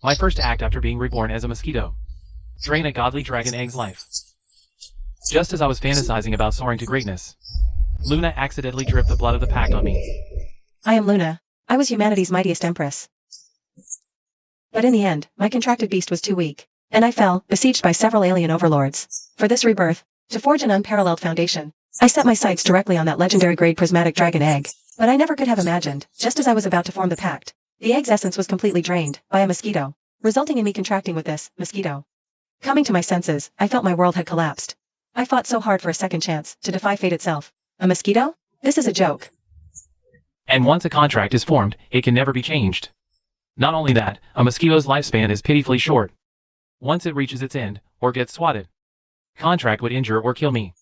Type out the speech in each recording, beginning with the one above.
My first act after being reborn as a mosquito. Drain a godly dragon egg's life. Just as I was fantasizing about soaring to greatness, Luna accidentally dripped the blood of the pact on me. I am Luna. I was humanity's mightiest empress. But in the end, my contracted beast was too weak, and I fell, besieged by several alien overlords. For this rebirth, to forge an unparalleled foundation, I set my sights directly on that legendary grade prismatic dragon egg. But I never could have imagined, just as I was about to form the pact, the egg's essence was completely drained by a mosquito, resulting in me contracting with this mosquito. Coming to my senses, I felt my world had collapsed. I fought so hard for a second chance to defy fate itself. A mosquito? This is a joke. And once a contract is formed, it can never be changed. Not only that, a mosquito's lifespan is pitifully short. Once it reaches its end, or gets swatted, contract would injure or kill me.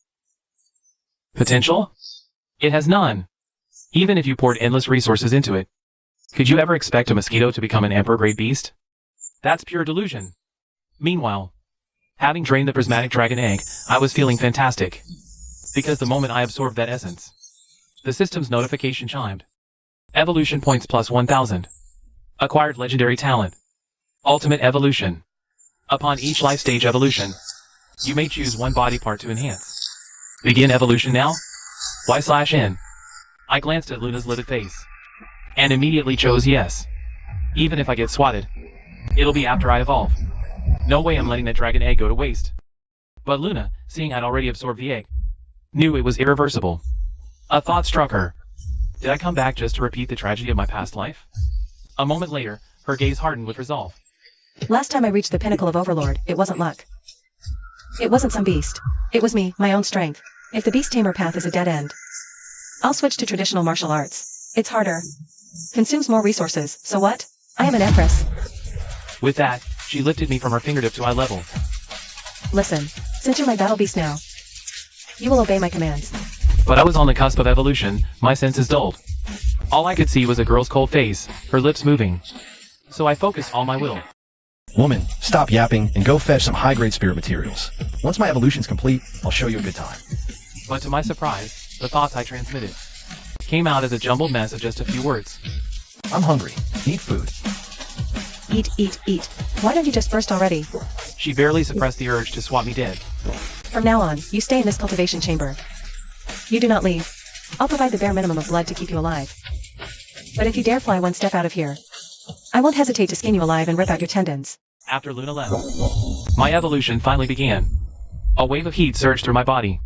Potential? It has none. Even if you poured endless resources into it. Could you ever expect a mosquito to become an emperor-grade beast? That's pure delusion. Meanwhile, having drained the prismatic dragon egg, I was feeling fantastic. Because the moment I absorbed that essence, the system's notification chimed. Evolution points plus 1000. Acquired legendary talent. Ultimate evolution. Upon each life stage evolution, you may choose one body part to enhance. Begin evolution now? Y/N. I glanced at Luna's livid face, and immediately chose yes. Even if I get swatted, it'll be after I evolve. No way I'm letting that dragon egg go to waste. But Luna, seeing I'd already absorbed the egg, knew it was irreversible. A thought struck her. Did I come back just to repeat the tragedy of my past life? A moment later, her gaze hardened with resolve. Last time I reached the pinnacle of Overlord, it wasn't luck. It wasn't some beast. It was me, my own strength. If the beast tamer path is a dead end, I'll switch to traditional martial arts. It's harder. Consumes more resources, so what? I am an empress. With that, she lifted me from her fingertip to eye level. Listen, since you're my battle beast now, you will obey my commands. But I was on the cusp of evolution, my senses dulled. All I could see was a girl's cold face, her lips moving. So I focused all my will. Woman, stop yapping and go fetch some high-grade spirit materials. Once my evolution's complete, I'll show you a good time. But to my surprise, the thoughts I transmitted came out as a jumbled mess of just a few words. I'm hungry. Need food. Eat, eat, eat. Why don't you just burst already? She barely suppressed the urge to swat me dead. From now on, you stay in this cultivation chamber. You do not leave. I'll provide the bare minimum of blood to keep you alive. But if you dare fly one step out of here, I won't hesitate to skin you alive and rip out your tendons. After Luna left, my evolution finally began. A wave of heat surged through my body.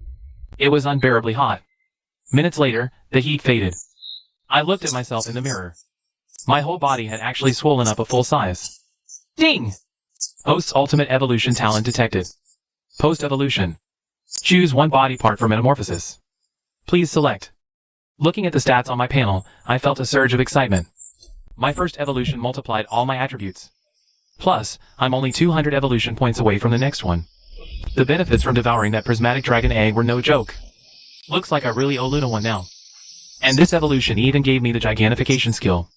It was unbearably hot. Minutes later, the heat faded. I looked at myself in the mirror. My whole body had actually swollen up a full size. Ding! Host's ultimate evolution talent detected. Post-evolution. Choose one body part for metamorphosis. Please select. Looking at the stats on my panel, I felt a surge of excitement. My first evolution multiplied all my attributes. Plus, I'm only 200 evolution points away from the next one. The benefits from devouring that prismatic dragon egg were no joke. Looks like I really owe Luna one now. And this evolution even gave me the gigantification skill.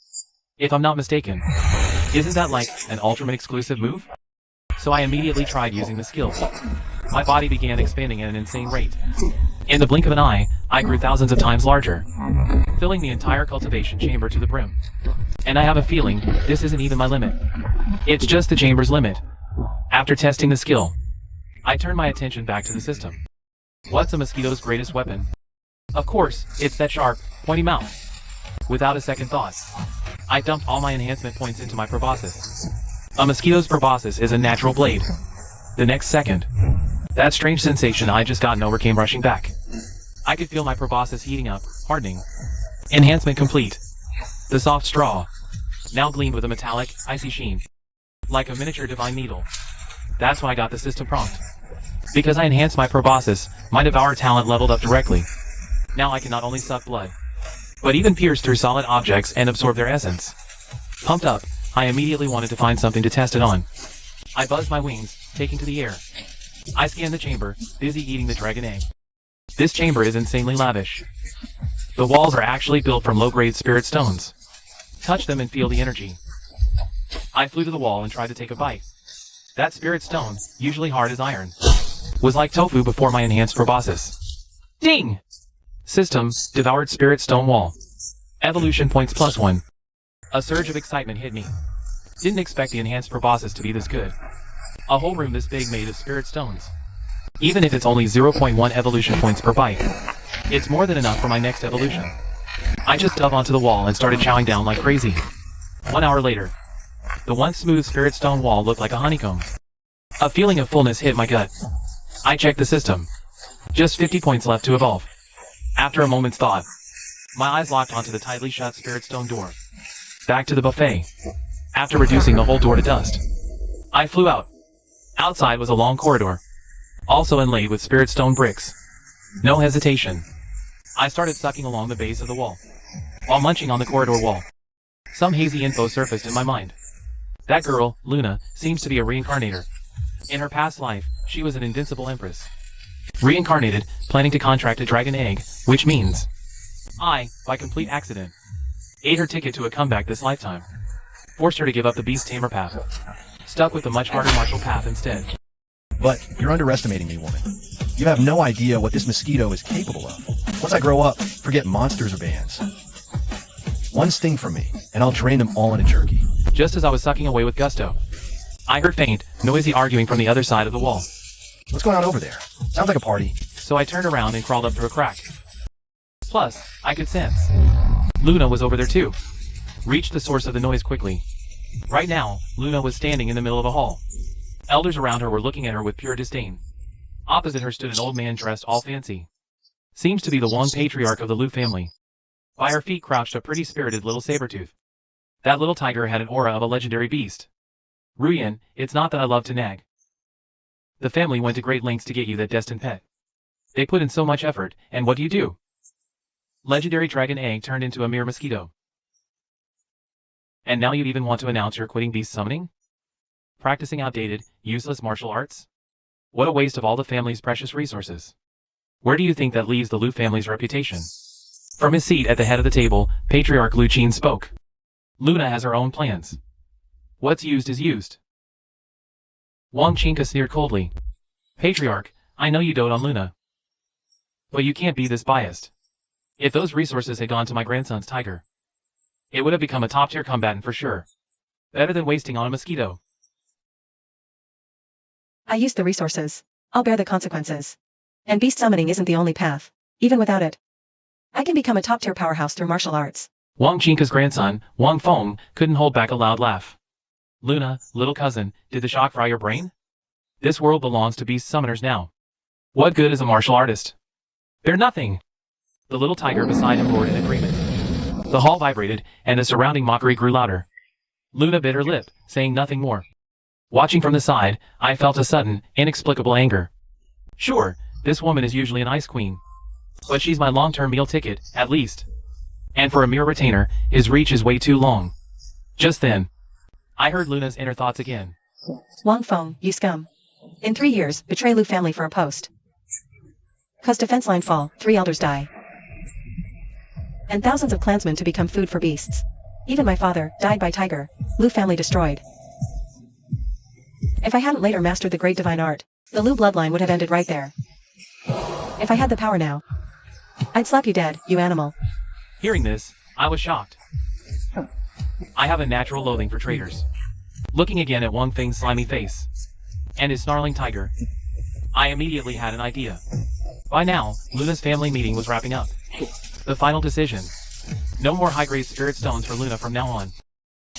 If I'm not mistaken, isn't that like an Ultraman exclusive move? So I immediately tried using the skill. My body began expanding at an insane rate. In the blink of an eye, I grew thousands of times larger, filling the entire cultivation chamber to the brim. And I have a feeling, this isn't even my limit. It's just the chamber's limit. After testing the skill, I turned my attention back to the system. What's a mosquito's greatest weapon? Of course, it's that sharp, pointy mouth. Without a second thought, I dumped all my enhancement points into my proboscis. A mosquito's proboscis is a natural blade. The next second, that strange sensation I just gotten over came rushing back. I could feel my proboscis heating up, hardening. Enhancement complete. The soft straw now gleamed with a metallic, icy sheen, like a miniature divine needle. That's when I got the system prompt. Because I enhanced my proboscis, my devour talent leveled up directly. Now I can not only suck blood, but even pierce through solid objects and absorb their essence. Pumped up, I immediately wanted to find something to test it on. I buzzed my wings, taking to the air. I scanned the chamber, busy eating the dragon egg. This chamber is insanely lavish. The walls are actually built from low-grade spirit stones. Touch them and feel the energy. I flew to the wall and tried to take a bite. That spirit stone, usually hard as iron, was like tofu before my enhanced proboscis. Ding! System, devoured spirit stone wall. Evolution points +1. A surge of excitement hit me. Didn't expect the enhanced proboscis to be this good. A whole room this big made of spirit stones. Even if it's only 0.1 evolution points per bite, it's more than enough for my next evolution. I just dove onto the wall and started chowing down like crazy. 1 hour later, the once smooth spirit stone wall looked like a honeycomb. A feeling of fullness hit my gut. I checked the system. Just 50 points left to evolve. After a moment's thought, my eyes locked onto the tightly shut spirit stone door. Back to the buffet. After reducing the whole door to dust, I flew out. Outside was a long corridor, also inlaid with spirit stone bricks. No hesitation. I started sucking along the base of the wall, while munching on the corridor wall. Some hazy info surfaced in my mind. That girl, Luna, seems to be a reincarnator. In her past life, she was an invincible empress. Reincarnated, planning to contract a dragon egg, which means I, by complete accident, ate her ticket to a comeback this lifetime. Forced her to give up the beast tamer path. Stuck with the much harder martial path instead. But you're underestimating me, woman. You have no idea what this mosquito is capable of. Once I grow up, forget monsters or bands. One sting from me, and I'll drain them all into jerky. Just as I was sucking away with gusto, I heard faint, noisy arguing from the other side of the wall. What's going on over there? Sounds like a party. So I turned around and crawled up through a crack. Plus, I could sense Luna was over there too. Reached the source of the noise quickly. Right now, Luna was standing in the middle of a hall. Elders around her were looking at her with pure disdain. Opposite her stood an old man dressed all fancy. Seems to be the Wong patriarch of the Lu family. By her feet crouched a pretty spirited little saber-tooth. That little tiger had an aura of a legendary beast. Ruyan, it's not that I love to nag. The family went to great lengths to get you that destined pet. They put in so much effort, and what do? Legendary dragon egg turned into a mere mosquito. And now you even want to announce you're quitting beast summoning? Practicing outdated, useless martial arts? What a waste of all the family's precious resources. Where do you think that leaves the Lu family's reputation? From his seat at the head of the table, Patriarch Lu Qin spoke. Luna has her own plans. What's used is used. Wang Chinka sneered coldly. Patriarch, I know you dote on Luna. But you can't be this biased. If those resources had gone to my grandson's tiger, it would have become a top-tier combatant for sure. Better than wasting on a mosquito. I used the resources. I'll bear the consequences. And beast summoning isn't the only path. Even without it, I can become a top-tier powerhouse through martial arts. Wang Chinka's grandson, Wang Feng, couldn't hold back a loud laugh. Luna, little cousin, did the shock fry your brain? This world belongs to beast summoners now. What good is a martial artist? They're nothing. The little tiger beside him roared in agreement. The hall vibrated, and the surrounding mockery grew louder. Luna bit her lip, saying nothing more. Watching from the side, I felt a sudden, inexplicable anger. Sure, this woman is usually an ice queen. But she's my long-term meal ticket, at least. And for a mere retainer, his reach is way too long. Just then, I heard Luna's inner thoughts again. Wang Feng, you scum. In 3 years, betray Lu family for a post. Cause defense line fall, 3 elders die. And thousands of clansmen to become food for beasts. Even my father, died by tiger. Lu family destroyed. If I hadn't later mastered the great divine art, the Lu bloodline would have ended right there. If I had the power now, I'd slap you dead, you animal. Hearing this, I was shocked. I have a natural loathing for traitors. Looking again at Wang Feng's slimy face, and his snarling tiger, I immediately had an idea. By now, Luna's family meeting was wrapping up. The final decision. No more high-grade spirit stones for Luna from now on.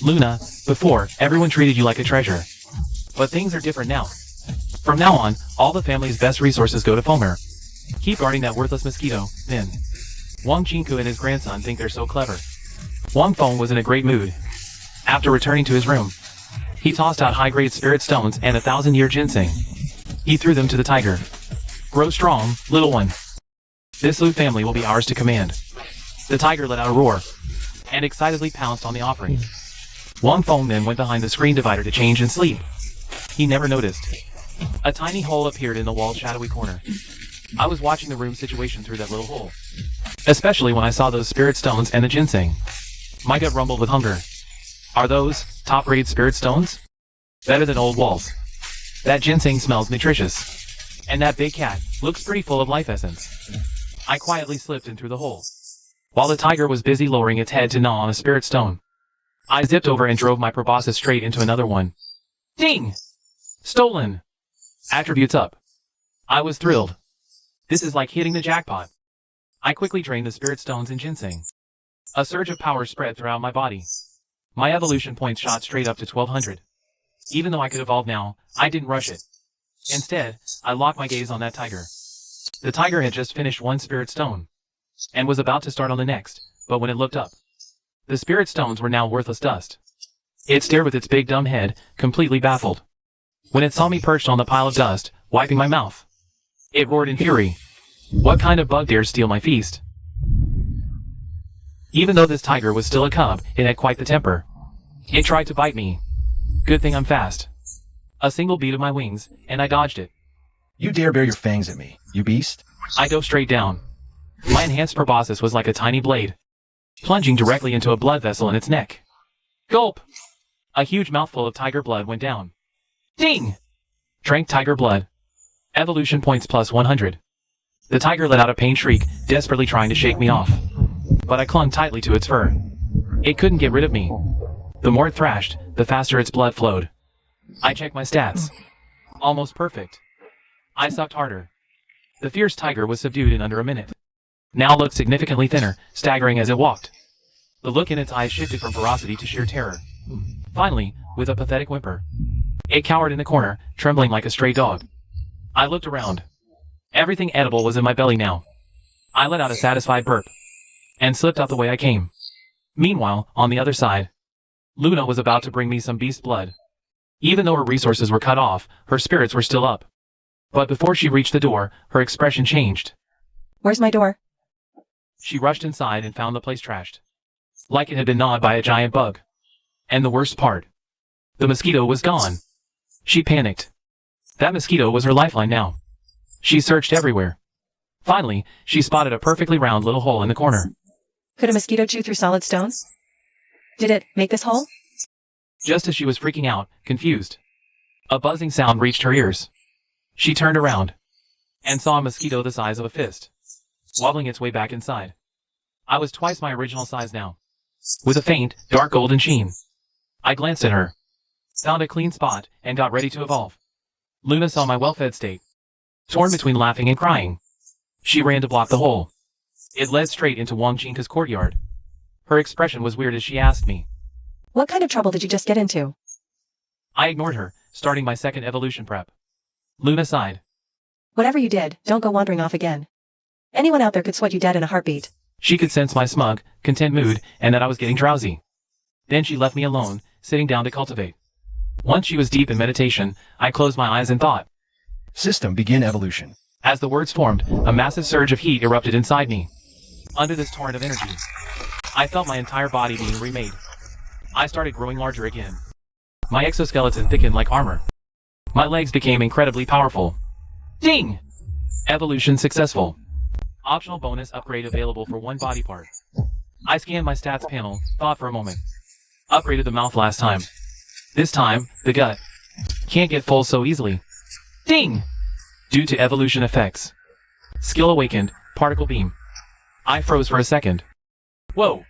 Luna, before, everyone treated you like a treasure. But things are different now. From now on, all the family's best resources go to Fonger. Keep guarding that worthless mosquito, then. Wang Qinku and his grandson think they're so clever. Wang Feng was in a great mood. After returning to his room, he tossed out high-grade spirit stones and 1,000-year ginseng. He threw them to the tiger. Grow strong, little one. This Lu family will be ours to command. The tiger let out a roar, and excitedly pounced on the offerings. Wang Feng then went behind the screen divider to change and sleep. He never noticed. A tiny hole appeared in the wall's shadowy corner. I was watching the room situation through that little hole. Especially when I saw those spirit stones and the ginseng. My gut rumbled with hunger. Are those top-grade spirit stones? Better than old walls. That ginseng smells nutritious. And that big cat looks pretty full of life essence. I quietly slipped in through the hole, while the tiger was busy lowering its head to gnaw on a spirit stone. I zipped over and drove my proboscis straight into another one. Ding! Stolen! Attributes up. I was thrilled. This is like hitting the jackpot. I quickly drained the spirit stones and ginseng. A surge of power spread throughout my body. My evolution points shot straight up to 1200. Even though I could evolve now, I didn't rush it. Instead, I locked my gaze on that tiger. The tiger had just finished one spirit stone, and was about to start on the next, but when it looked up, the spirit stones were now worthless dust. It stared with its big dumb head, completely baffled. When it saw me perched on the pile of dust, wiping my mouth, it roared in fury. What kind of bug dares steal my feast? Even though this tiger was still a cub, it had quite the temper. It tried to bite me. Good thing I'm fast. A single beat of my wings, and I dodged it. You dare bare your fangs at me, you beast? I dove straight down. My enhanced proboscis was like a tiny blade, plunging directly into a blood vessel in its neck. Gulp! A huge mouthful of tiger blood went down. Ding! Drank tiger blood. Evolution points plus 100. The tiger let out a pain shriek, desperately trying to shake me off. But I clung tightly to its fur. It couldn't get rid of me. The more it thrashed, the faster its blood flowed. I checked my stats. Almost perfect. I sucked harder. The fierce tiger was subdued in under a minute. Now looked significantly thinner, staggering as it walked. The look in its eyes shifted from ferocity to sheer terror. Finally, with a pathetic whimper, it cowered in the corner, trembling like a stray dog. I looked around. Everything edible was in my belly now. I let out a satisfied burp, and slipped out the way I came. Meanwhile, on the other side, Luna was about to bring me some beast blood. Even though her resources were cut off, her spirits were still up. But before she reached the door, her expression changed. Where's my door? She rushed inside and found the place trashed, like it had been gnawed by a giant bug. And the worst part, the mosquito was gone. She panicked. That mosquito was her lifeline now. She searched everywhere. Finally, she spotted a perfectly round little hole in the corner. Could a mosquito chew through solid stone? Did it make this hole? Just as she was freaking out, confused, a buzzing sound reached her ears. She turned around and saw a mosquito the size of a fist, wobbling its way back inside. I was twice my original size now, with a faint, dark golden sheen. I glanced at her, found a clean spot, and got ready to evolve. Luna saw my well-fed state, torn between laughing and crying. She ran to block the hole. It led straight into Wang Chinka's courtyard. Her expression was weird as she asked me, What kind of trouble did you just get into? I ignored her, starting my second evolution prep. Luna sighed. Whatever you did, don't go wandering off again. Anyone out there could sweat you dead in a heartbeat. She could sense my smug, content mood, and that I was getting drowsy. Then she left me alone, sitting down to cultivate. Once she was deep in meditation, I closed my eyes and thought. System begin evolution. As the words formed, a massive surge of heat erupted inside me. Under this torrent of energy, I felt my entire body being remade. I started growing larger again. My exoskeleton thickened like armor. My legs became incredibly powerful. Ding! Evolution successful. Optional bonus upgrade available for one body part. I scanned my stats panel, thought for a moment. Upgraded the mouth last time. This time, the gut. Can't get full so easily. Ding! Due to evolution effects. Skill awakened, particle beam. I froze for a second. Whoa!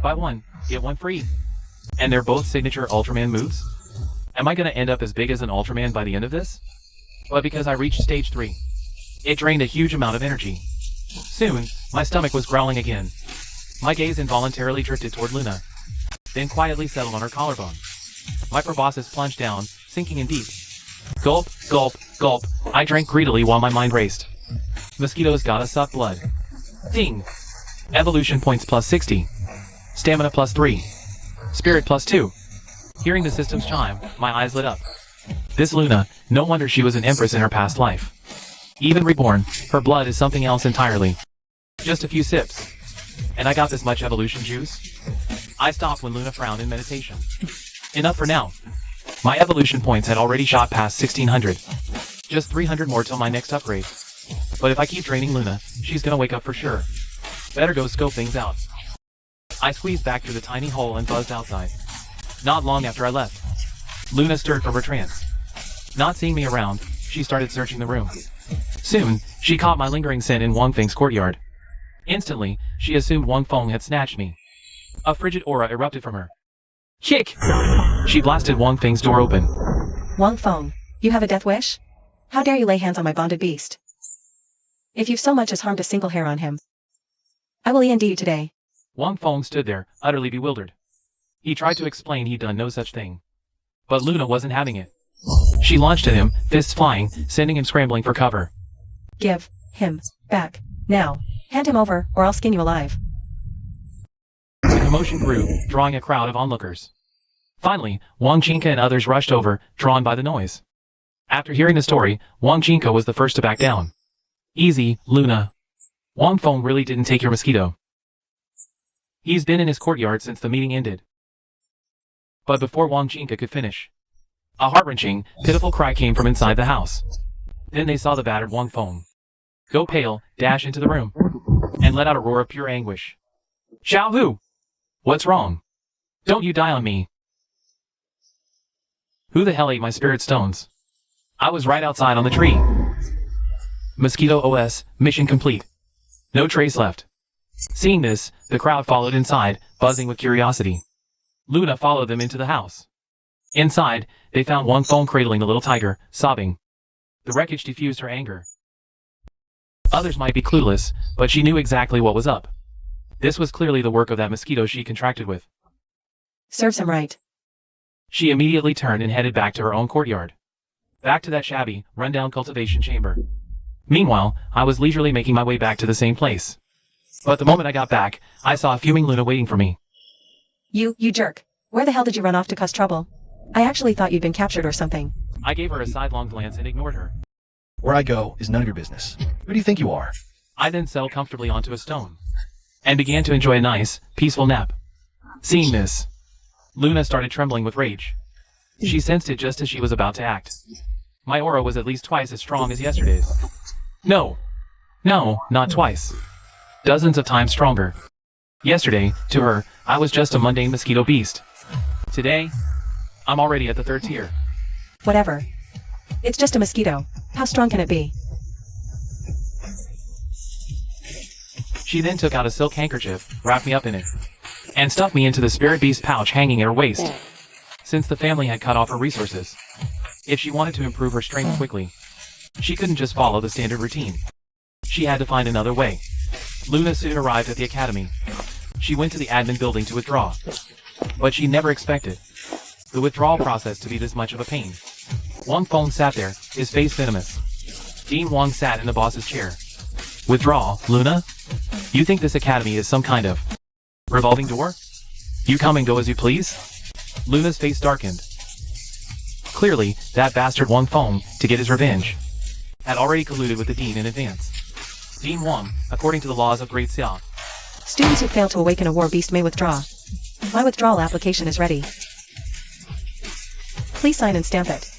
Buy one, get one free. And they're both signature Ultraman moves? Am I gonna end up as big as an Ultraman by the end of this? But because I reached stage 3, it drained a huge amount of energy. Soon, my stomach was growling again. My gaze involuntarily drifted toward Luna, then quietly settled on her collarbone. My proboscis plunged down, sinking in deep. Gulp, gulp, gulp, I drank greedily while my mind raced. Mosquitoes gotta suck blood. Ding! Evolution points plus 60. Stamina plus 3. Spirit plus 2. Hearing the system's chime, my eyes lit up. This Luna, no wonder she was an empress in her past life. Even reborn, her blood is something else entirely. Just a few sips, and I got this much evolution juice. I stopped when Luna frowned in meditation. Enough for now. My evolution points had already shot past 1600. Just 300 more till my next upgrade. But if I keep draining Luna, she's gonna wake up for sure. Better go scope things out. I squeezed back through the tiny hole and buzzed outside. Not long after I left, Luna stirred from her trance. Not seeing me around, she started searching the room. Soon, she caught my lingering scent in Wang Feng's courtyard. Instantly, she assumed Wang Feng had snatched me. A frigid aura erupted from her. Kick! She blasted Wang Feng's door open. Wang Feng, you have a death wish? How dare you lay hands on my bonded beast? If you've so much as harmed a single hair on him, I will end you today. Wang Feng stood there, utterly bewildered. He tried to explain he'd done no such thing. But Luna wasn't having it. She launched at him, fists flying, sending him scrambling for cover. Give him back. Now. Hand him over, or I'll skin you alive. The commotion grew, drawing a crowd of onlookers. Finally, Wang Jinka and others rushed over, drawn by the noise. After hearing the story, Wang Jinka was the first to back down. Easy, Luna. Wang Feng really didn't take your mosquito. He's been in his courtyard since the meeting ended. But before Wang Jinka could finish, a heart-wrenching, pitiful cry came from inside the house. Then they saw the battered Wang Feng go pale, dash into the room, and let out a roar of pure anguish. Xiao Hu! What's wrong? Don't you die on me. Who the hell ate my spirit stones? I was right outside on the tree. Mosquito OS, mission complete. No trace left. Seeing this, the crowd followed inside, buzzing with curiosity. Luna followed them into the house. Inside, they found Wang Feng cradling the little tiger, sobbing. The wreckage diffused her anger. Others might be clueless, but she knew exactly what was up. This was clearly the work of that mosquito she contracted with. Serves him right. She immediately turned and headed back to her own courtyard. Back to that shabby, run-down cultivation chamber. Meanwhile, I was leisurely making my way back to the same place. But the moment I got back, I saw a fuming Luna waiting for me. You jerk. Where the hell did you run off to cause trouble? I actually thought you'd been captured or something. I gave her a sidelong glance and ignored her. Where I go is none of your business. Who do you think you are? I then settled comfortably onto a stone, and began to enjoy a nice, peaceful nap. Seeing this, Luna started trembling with rage. She sensed it just as she was about to act. My aura was at least twice as strong as yesterday's. No, not twice. Dozens of times stronger. Yesterday, to her, I was just a mundane mosquito beast. Today, I'm already at the 3rd tier. Whatever. It's just a mosquito. How strong can it be? She then took out a silk handkerchief, wrapped me up in it, and stuffed me into the spirit beast pouch hanging at her waist. Since the family had cut off her resources, if she wanted to improve her strength quickly, she couldn't just follow the standard routine. She had to find another way. Luna soon arrived at the academy. She went to the admin building to withdraw. But she never expected the withdrawal process to be this much of a pain. Wang Feng sat there, his face venomous. Dean Wang sat in the boss's chair. Withdraw, Luna? You think this academy is some kind of revolving door? You come and go as you please? Luna's face darkened. Clearly, that bastard Wang Feng, to get his revenge, had already colluded with the Dean in advance. Dean Wang, according to the laws of Great Xia, Students who fail to awaken a war beast may withdraw. My withdrawal application is ready. Please sign and stamp it.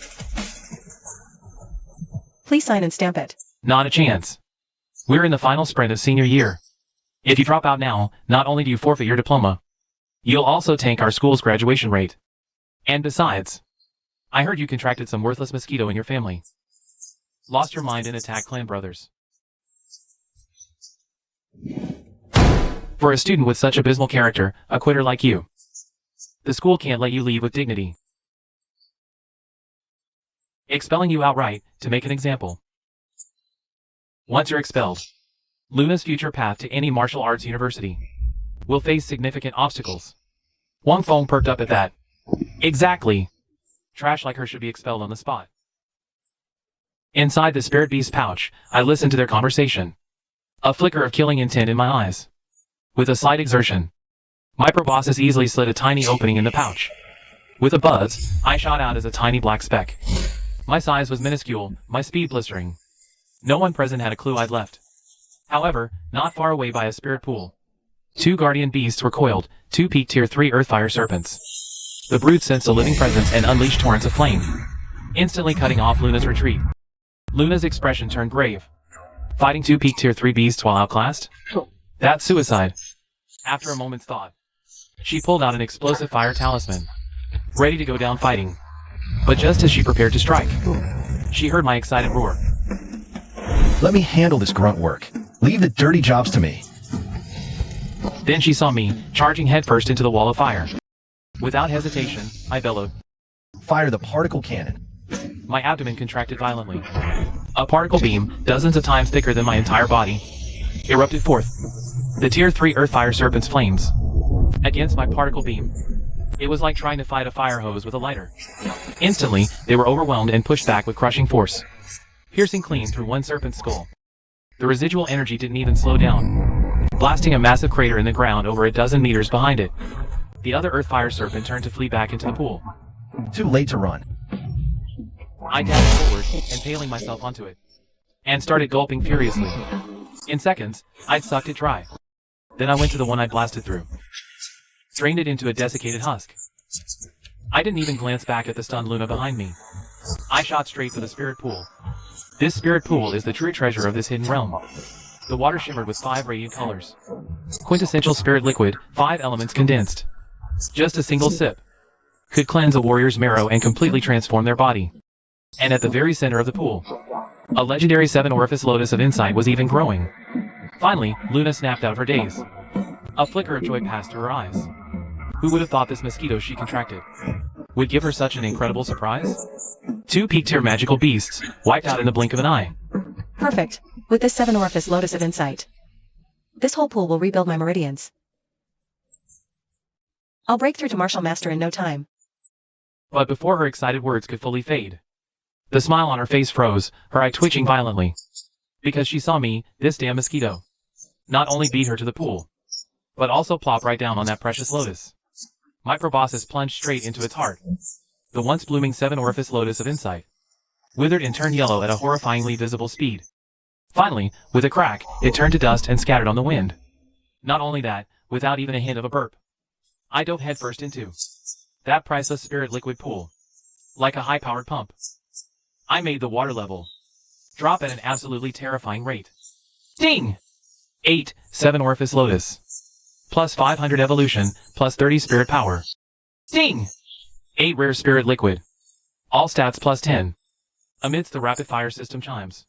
Please sign and stamp it. Not a chance. We're in the final sprint of senior year. If you drop out now, not only do you forfeit your diploma, you'll also tank our school's graduation rate. And besides, I heard you contracted some worthless mosquito in your family. Lost your mind and attacked clan brothers. For a student with such abysmal character, a quitter like you, the school can't let you leave with dignity. Expelling you outright, to make an example. Once you're expelled, Luna's future path to any martial arts university will face significant obstacles. Wang Feng perked up at that. Exactly. Trash like her should be expelled on the spot. Inside the spirit beast pouch, I listened to their conversation. A flicker of killing intent in my eyes. With a slight exertion, my proboscis easily slid a tiny opening in the pouch. With a buzz, I shot out as a tiny black speck. My size was minuscule, my speed blistering. No one present had a clue I'd left. However, not far away by a spirit pool, 2 guardian beasts were coiled, 2 peak tier 3 earthfire serpents. The brute sensed a living presence and unleashed torrents of flame, instantly cutting off Luna's retreat. Luna's expression turned grave. Fighting 2 peak tier 3 beasts while outclassed? That's suicide. After a moment's thought, she pulled out an explosive fire talisman, ready to go down fighting. But just as she prepared to strike, she heard my excited roar. Let me handle this grunt work. Leave the dirty jobs to me. Then she saw me, charging headfirst into the wall of fire. Without hesitation, I bellowed. Fire the particle cannon. My abdomen contracted violently. A particle beam, dozens of times thicker than my entire body, erupted forth. The Tier 3 Earthfire Serpent's flames. Against my particle beam. It was like trying to fight a fire hose with a lighter. Instantly, they were overwhelmed and pushed back with crushing force, piercing clean through one serpent's skull. The residual energy didn't even slow down, blasting a massive crater in the ground over a dozen meters behind it. The other Earthfire Serpent turned to flee back into the pool. Too late to run. I dashed forward, impaling myself onto it, and started gulping furiously. In seconds, I'd sucked it dry. Then I went to the one I blasted through, drained it into a desiccated husk. I didn't even glance back at the stunned Luna behind me. I shot straight for the spirit pool. This spirit pool is the true treasure of this hidden realm. The water shimmered with 5 radiant colors. Quintessential spirit liquid, 5 elements condensed. Just a single sip could cleanse a warrior's marrow and completely transform their body. And at the very center of the pool, a legendary 7-orifice lotus of insight was even growing. Finally, Luna snapped out of her daze. A flicker of joy passed through her eyes. Who would have thought this mosquito she contracted would give her such an incredible surprise? 2 peak-tier magical beasts, wiped out in the blink of an eye. Perfect. With this 7-orifice lotus of insight, this whole pool will rebuild my meridians. I'll break through to Martial Master in no time. But before her excited words could fully fade, the smile on her face froze, her eye twitching violently. Because she saw me, this damn mosquito, not only beat her to the pool, but also plop right down on that precious lotus. My proboscis plunged straight into its heart. The once blooming 7-orifice lotus of insight withered and turned yellow at a horrifyingly visible speed. Finally, with a crack, it turned to dust and scattered on the wind. Not only that, without even a hint of a burp, I dove headfirst into that priceless spirit liquid pool. Like a high-powered pump, I made the water level drop at an absolutely terrifying rate. Ding! 8, 7-orifice lotus. Plus 500 evolution, plus 30 spirit power. Ding! 8 rare spirit liquid. All stats plus 10. Amidst the rapid-fire system chimes.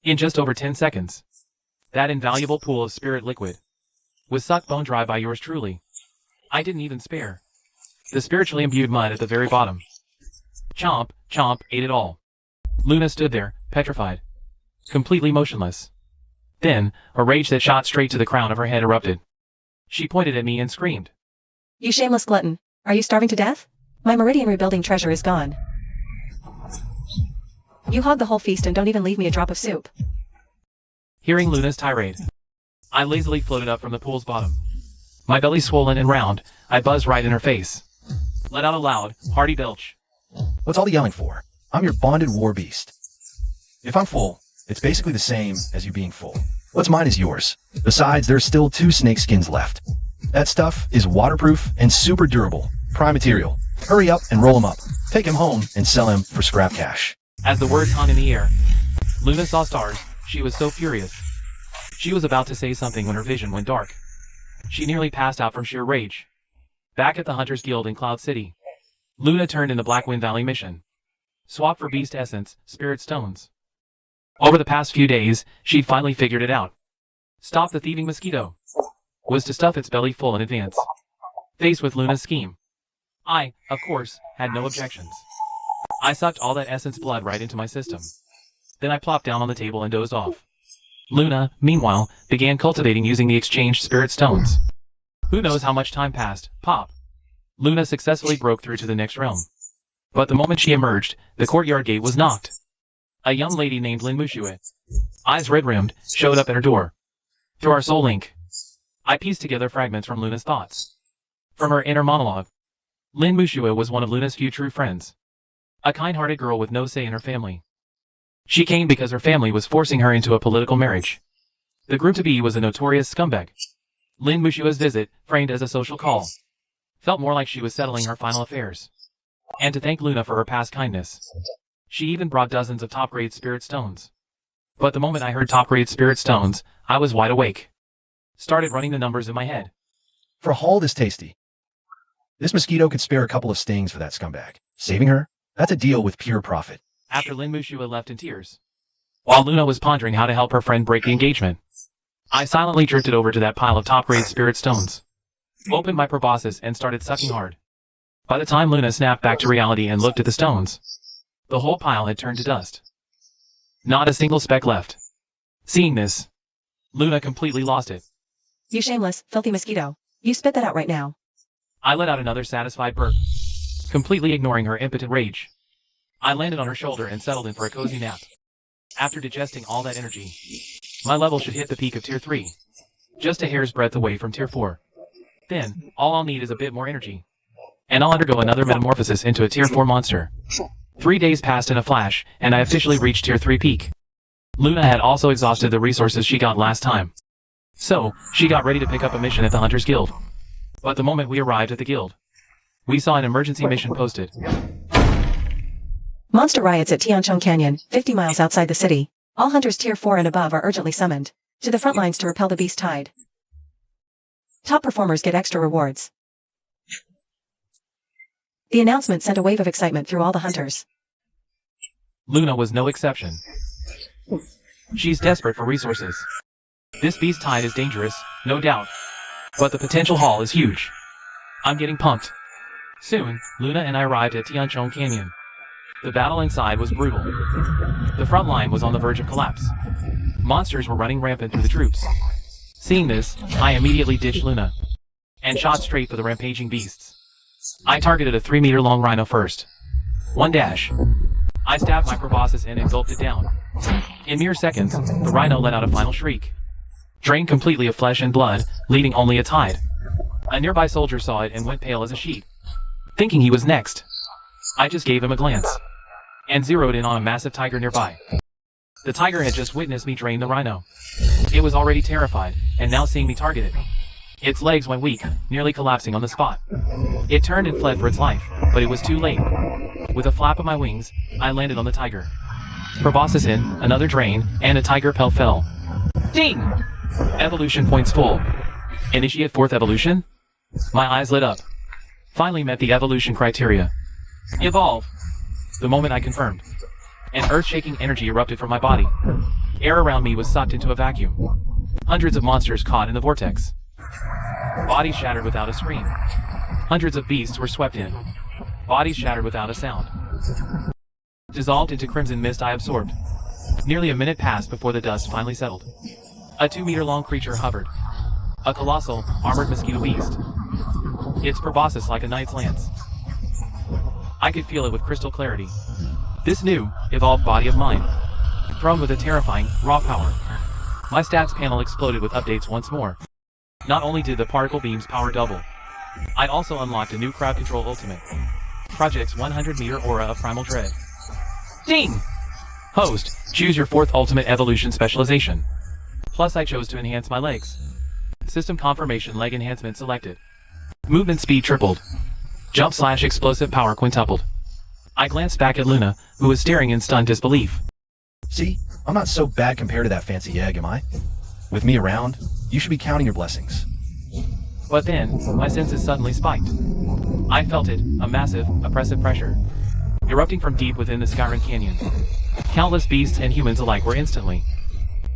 In just over 10 seconds, that invaluable pool of spirit liquid was sucked bone dry by yours truly. I didn't even spare the spiritually imbued mud at the very bottom. Chomp, chomp, ate it all. Luna stood there, petrified, completely motionless. Then, a rage that shot straight to the crown of her head erupted. She pointed at me and screamed. You shameless glutton, are you starving to death? My meridian rebuilding treasure is gone. You hog the whole feast and don't even leave me a drop of soup. Hearing Luna's tirade, I lazily floated up from the pool's bottom. My belly swollen and round, I buzzed right in her face. Let out a loud, hearty belch. What's all the yelling for? I'm your bonded war beast. If I'm full, it's basically the same as you being full. What's mine is yours. Besides, there's still 2 snake skins left. That stuff is waterproof and super durable. Prime material. Hurry up and roll him up. Take him home and sell him for scrap cash. As the words hung in the air, Luna saw stars. She was so furious. She was about to say something when her vision went dark. She nearly passed out from sheer rage. Back at the Hunters Guild in Cloud City, Luna turned in the Blackwind Valley mission. Swap for beast essence, spirit stones. Over the past few days, she'd finally figured it out. Stop the thieving mosquito was to stuff its belly full in advance. Faced with Luna's scheme, I, of course, had no objections. I sucked all that essence blood right into my system. Then I plopped down on the table and dozed off. Luna, meanwhile, began cultivating using the exchanged spirit stones. Who knows how much time passed, pop. Luna successfully broke through to the next realm. But the moment she emerged, the courtyard gate was knocked. A young lady named Lin Mushue, eyes red-rimmed, showed up at her door. Through our soul link, I pieced together fragments from Luna's thoughts. From her inner monologue, Lin Mushue was one of Luna's few true friends. A kind-hearted girl with no say in her family. She came because her family was forcing her into a political marriage. The groom-to-be was a notorious scumbag. Lin Mushue's visit, framed as a social call, felt more like she was settling her final affairs. And to thank Luna for her past kindness, she even brought dozens of top-grade spirit stones. But the moment I heard top-grade spirit stones, I was wide awake. Started running the numbers in my head. For a haul this tasty, this mosquito could spare a couple of stings for that scumbag. Saving her? That's a deal with pure profit. After Lin Mushue left in tears, while Luna was pondering how to help her friend break the engagement, I silently drifted over to that pile of top-grade spirit stones, opened my proboscis and started sucking hard. By the time Luna snapped back to reality and looked at the stones, the whole pile had turned to dust. Not a single speck left. Seeing this, Luna completely lost it. You shameless, filthy mosquito. You spit that out right now. I let out another satisfied burp, completely ignoring her impotent rage. I landed on her shoulder and settled in for a cozy nap. After digesting all that energy, my level should hit the peak of Tier 3, just a hair's breadth away from Tier 4. Then, all I'll need is a bit more energy, and I'll undergo another metamorphosis into a Tier 4 monster. 3 days passed in a flash, and I officially reached Tier 3 peak. Luna had also exhausted the resources she got last time, so she got ready to pick up a mission at the Hunters Guild. But the moment we arrived at the guild, we saw an emergency mission posted. Monster riots at Tianchong Canyon, 50 miles outside the city. All hunters Tier 4 and above are urgently summoned to the front lines to repel the beast tide. Top performers get extra rewards. The announcement sent a wave of excitement through all the hunters. Luna was no exception. She's desperate for resources. This beast tide is dangerous, no doubt, but the potential haul is huge. I'm getting pumped. Soon, Luna and I arrived at Tianchong Canyon. The battle inside was brutal. The front line was on the verge of collapse. Monsters were running rampant through the troops. Seeing this, I immediately ditched Luna and shot straight for the rampaging beasts. I targeted a 3-meter-long rhino first. One dash. I stabbed my proboscis in and gulped it down. In mere seconds, the rhino let out a final shriek, drained completely of flesh and blood, leaving only a tide. A nearby soldier saw it and went pale as a sheet. Thinking he was next, I just gave him a glance and zeroed in on a massive tiger nearby. The tiger had just witnessed me drain the rhino. It was already terrified, and now seeing me target it, its legs went weak, nearly collapsing on the spot. It turned and fled for its life, but it was too late. With a flap of my wings, I landed on the tiger. Proboscis in, another drain, and a tiger pell fell. Ding! Evolution points full. Initiate 4th evolution? My eyes lit up. Finally met the evolution criteria. Evolve. The moment I confirmed, an earth-shaking energy erupted from my body. Air around me was sucked into a vacuum. Hundreds of monsters caught in the vortex. Bodies shattered without a scream. Hundreds of beasts were swept in. Bodies shattered without a sound. Dissolved into crimson mist I absorbed. Nearly a minute passed before the dust finally settled. A 2-meter-long creature hovered. A colossal, armored mosquito beast. Its proboscis like a knight's lance. I could feel it with crystal clarity. This new, evolved body of mine, thrown with a terrifying, raw power. My stats panel exploded with updates once more. Not only did the particle beam's power double, I also unlocked a new crowd control ultimate. Project's 100-meter aura of primal dread. Ding! Host, choose your 4th ultimate evolution specialization. Plus I chose to enhance my legs. System confirmation leg enhancement selected. Movement speed tripled. Jump/explosive power quintupled. I glanced back at Luna, who was staring in stunned disbelief. See, I'm not so bad compared to that fancy egg, am I? With me around, you should be counting your blessings. But then, my senses suddenly spiked. I felt it, a massive, oppressive pressure, erupting from deep within the Skyrim Canyon. Countless beasts and humans alike were instantly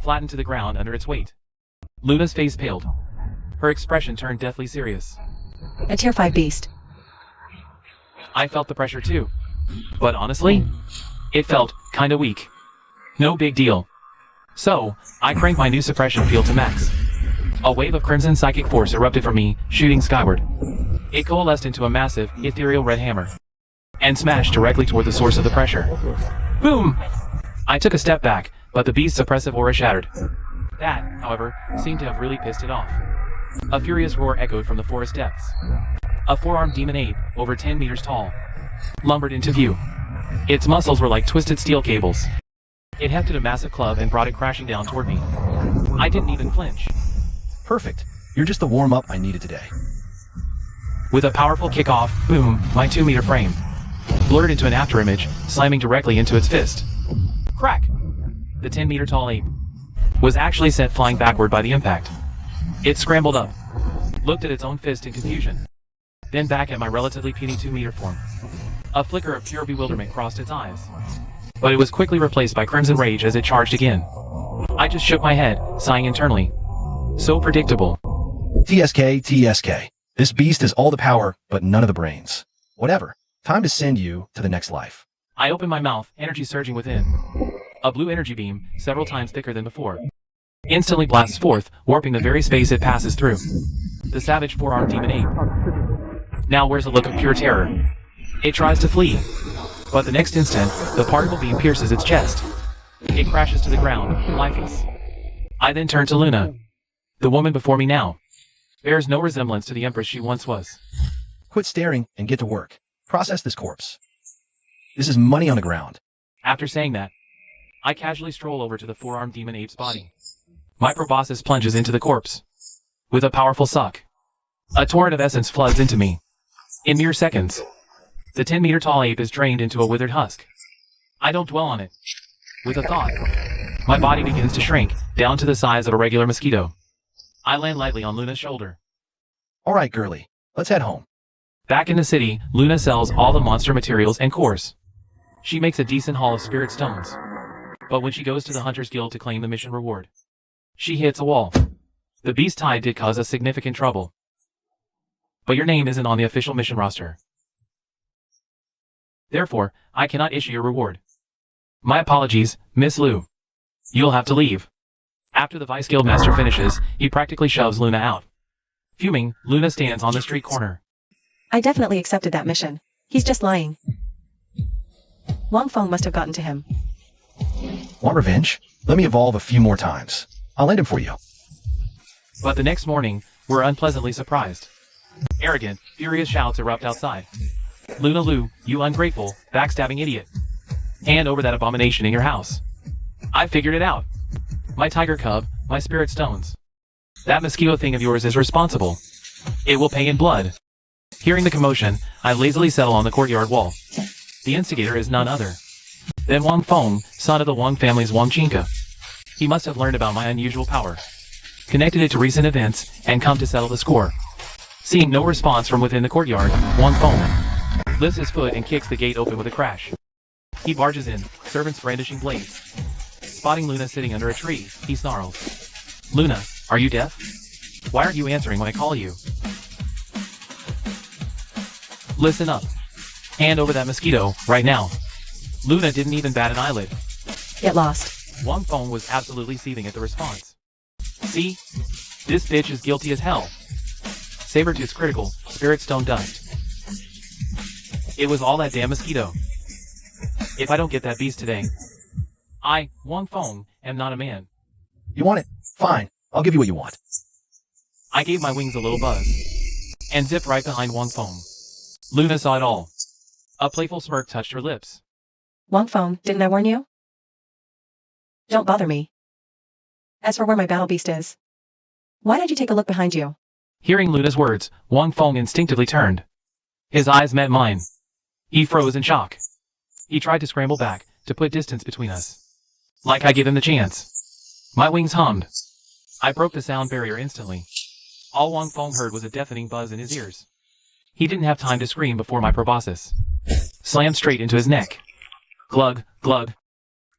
flattened to the ground under its weight. Luna's face paled. Her expression turned deathly serious. A Tier 5 beast. I felt the pressure too. But honestly, it felt kinda weak. No big deal. So, I cranked my new suppression field to max. A wave of crimson psychic force erupted from me, shooting skyward. It coalesced into a massive, ethereal red hammer, and smashed directly toward the source of the pressure. Boom! I took a step back, but the beast's suppressive aura shattered. That, however, seemed to have really pissed it off. A furious roar echoed from the forest depths. A 4-armed demon ape, over 10 meters tall, lumbered into view. Its muscles were like twisted steel cables. It hefted a massive club and brought it crashing down toward me. I didn't even flinch. Perfect. You're just the warm-up I needed today. With a powerful kickoff, boom, my 2-meter frame blurred into an afterimage, slamming directly into its fist. Crack! The 10-meter tall ape was actually sent flying backward by the impact. It scrambled up, looked at its own fist in confusion, then back at my relatively puny 2-meter form. A flicker of pure bewilderment crossed its eyes, but it was quickly replaced by crimson rage as it charged again. I just shook my head, sighing internally. So predictable. TSK, TSK. This beast has all the power, but none of the brains. Whatever. Time to send you to the next life. I open my mouth, energy surging within. A blue energy beam, several times thicker than before, instantly blasts forth, warping the very space it passes through. The savage four-armed demon ape now wears a look of pure terror. It tries to flee, but the next instant, the particle beam pierces its chest. It crashes to the ground, lifeless. I then turn to Luna. The woman before me now bears no resemblance to the empress she once was. Quit staring and get to work. Process this corpse. This is money on the ground. After saying that, I casually stroll over to the four-armed demon ape's body. My proboscis plunges into the corpse. With a powerful suck, a torrent of essence floods into me. In mere seconds, the 10-meter-tall ape is drained into a withered husk. I don't dwell on it. With a thought, my body begins to shrink, down to the size of a regular mosquito. I land lightly on Luna's shoulder. All right, girly. Let's head home. Back in the city, Luna sells all the monster materials and cores. She makes a decent haul of spirit stones. But when she goes to the Hunters Guild to claim the mission reward, she hits a wall. The beast tide did cause us significant trouble. But your name isn't on the official mission roster. Therefore, I cannot issue your reward. My apologies, Miss Lu. You'll have to leave. After the Vice Guildmaster finishes, he practically shoves Luna out. Fuming, Luna stands on the street corner. I definitely accepted that mission. He's just lying. Wang Feng must have gotten to him. Want revenge? Let me evolve a few more times. I'll end him for you. But the next morning, we're unpleasantly surprised. Arrogant, furious shouts erupt outside. Luna Lu, you ungrateful, backstabbing idiot. Hand over that abomination in your house. I figured it out. My tiger cub, my spirit stones. That mosquito thing of yours is responsible. It will pay in blood. Hearing the commotion, I lazily settle on the courtyard wall. The instigator is none other than Wang Feng, son of the Wang family's Wang Chinka. He must have learned about my unusual power, connected it to recent events, and come to settle the score. Seeing no response from within the courtyard, Wang Feng lifts his foot and kicks the gate open with a crash. He barges in, servants brandishing blades. Spotting Luna sitting under a tree, he snarls. Luna, are you deaf? Why aren't you answering when I call you? Listen up. Hand over that mosquito, right now. Luna didn't even bat an eyelid. Get lost. Wang Feng was absolutely seething at the response. See? This bitch is guilty as hell. Sabertooth's critical, spirit stone dust. It was all that damn mosquito. If I don't get that beast today, I, Wang Feng, am not a man. You want it? Fine. I'll give you what you want. I gave my wings a little buzz, and zipped right behind Wang Feng. Luna saw it all. A playful smirk touched her lips. Wang Feng, didn't I warn you? Don't bother me. As for where my battle beast is, why don't you take a look behind you? Hearing Luna's words, Wang Feng instinctively turned. His eyes met mine. He froze in shock. He tried to scramble back, to put distance between us. Like I gave him the chance. My wings hummed. I broke the sound barrier instantly. All Wang Feng heard was a deafening buzz in his ears. He didn't have time to scream before my proboscis slammed straight into his neck. Glug, glug.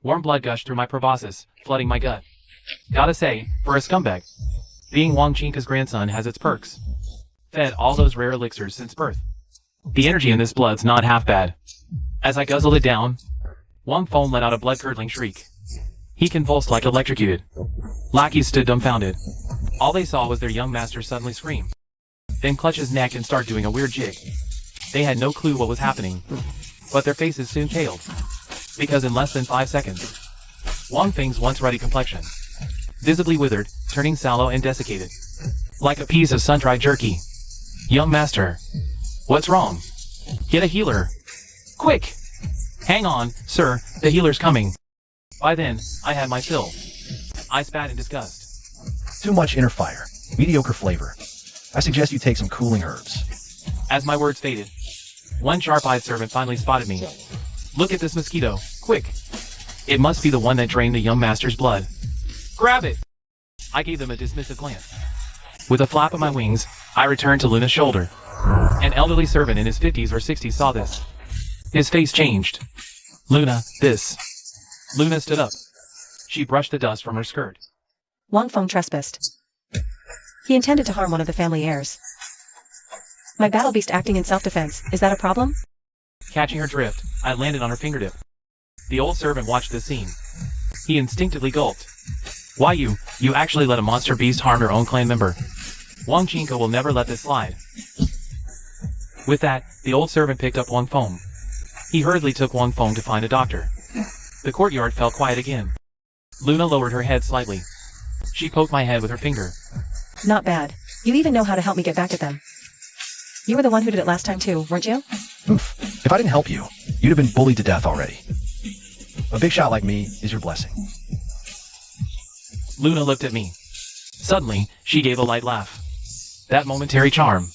Warm blood gushed through my proboscis, flooding my gut. Gotta say, for a scumbag, being Wang Chinka's grandson has its perks. Fed all those rare elixirs since birth. The energy in this blood's not half bad. As I guzzled it down, Wang Feng let out a blood-curdling shriek. He convulsed like electrocuted. Lackeys stood dumbfounded. All they saw was their young master suddenly scream, then clutch his neck and start doing a weird jig. They had no clue what was happening, but their faces soon paled, because in less than 5 seconds, Wang Feng's once ruddy complexion visibly withered, turning sallow and desiccated, like a piece of sun-dried jerky. Young master, what's wrong? Get a healer. Quick! Hang on, sir, the healer's coming. By then, I had my fill. I spat in disgust. Too much inner fire. Mediocre flavor. I suggest you take some cooling herbs. As my words faded, one sharp-eyed servant finally spotted me. Look at this mosquito, quick. It must be the one that drained the young master's blood. Grab it! I gave them a dismissive glance. With a flap of my wings, I returned to Luna's shoulder. An elderly servant in his 50s or 60s saw this. His face changed. Luna, this. Luna stood up. She brushed the dust from her skirt. Wang Feng trespassed. He intended to harm one of the family heirs. My battle beast acting in self-defense, is that a problem? Catching her drift, I landed on her fingertip. The old servant watched this scene. He instinctively gulped. Why you actually let a monster beast harm your own clan member. Wang Chinka will never let this slide. With that, the old servant picked up Wang Feng. He hurriedly took Wang Feng to find a doctor. The courtyard fell quiet again. Luna lowered her head slightly. She poked my head with her finger. Not bad. You even know how to help me get back at them. You were the one who did it last time too, weren't you? Oof. If I didn't help you, you'd have been bullied to death already. A big shot like me is your blessing. Luna looked at me. Suddenly, she gave a light laugh. That momentary charm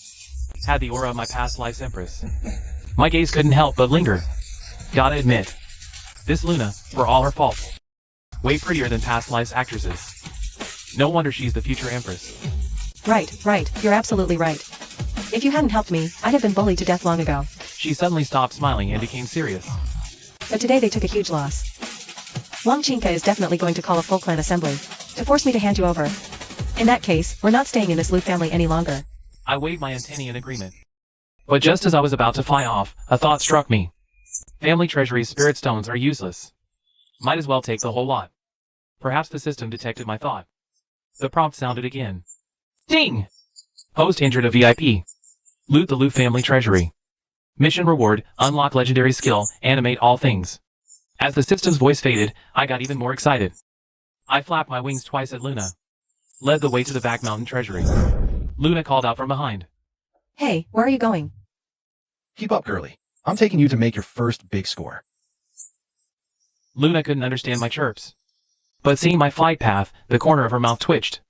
had the aura of my past life's empress. My gaze couldn't help but linger. Gotta admit, this Luna, for all her faults, way prettier than past life's actresses. No wonder she's the future empress. Right, you're absolutely right. If you hadn't helped me, I'd have been bullied to death long ago. She suddenly stopped smiling and became serious. But today they took a huge loss. Wang Chinka is definitely going to call a full clan assembly to force me to hand you over. In that case, we're not staying in this Lu family any longer. I waved my antennae in agreement. But just as I was about to fly off, a thought struck me. Family Treasury's spirit stones are useless. Might as well take the whole lot. Perhaps the system detected my thought. The prompt sounded again. Ding! Host entered a VIP. Loot the Lu family treasury. Mission reward, unlock legendary skill, animate all things. As the system's voice faded, I got even more excited. I flapped my wings twice at Luna. Led the way to the back mountain treasury. Luna called out from behind. Hey, where are you going? Keep up, girly. I'm taking you to make your first big score. Luna couldn't understand my chirps. But seeing my flight path, the corner of her mouth twitched.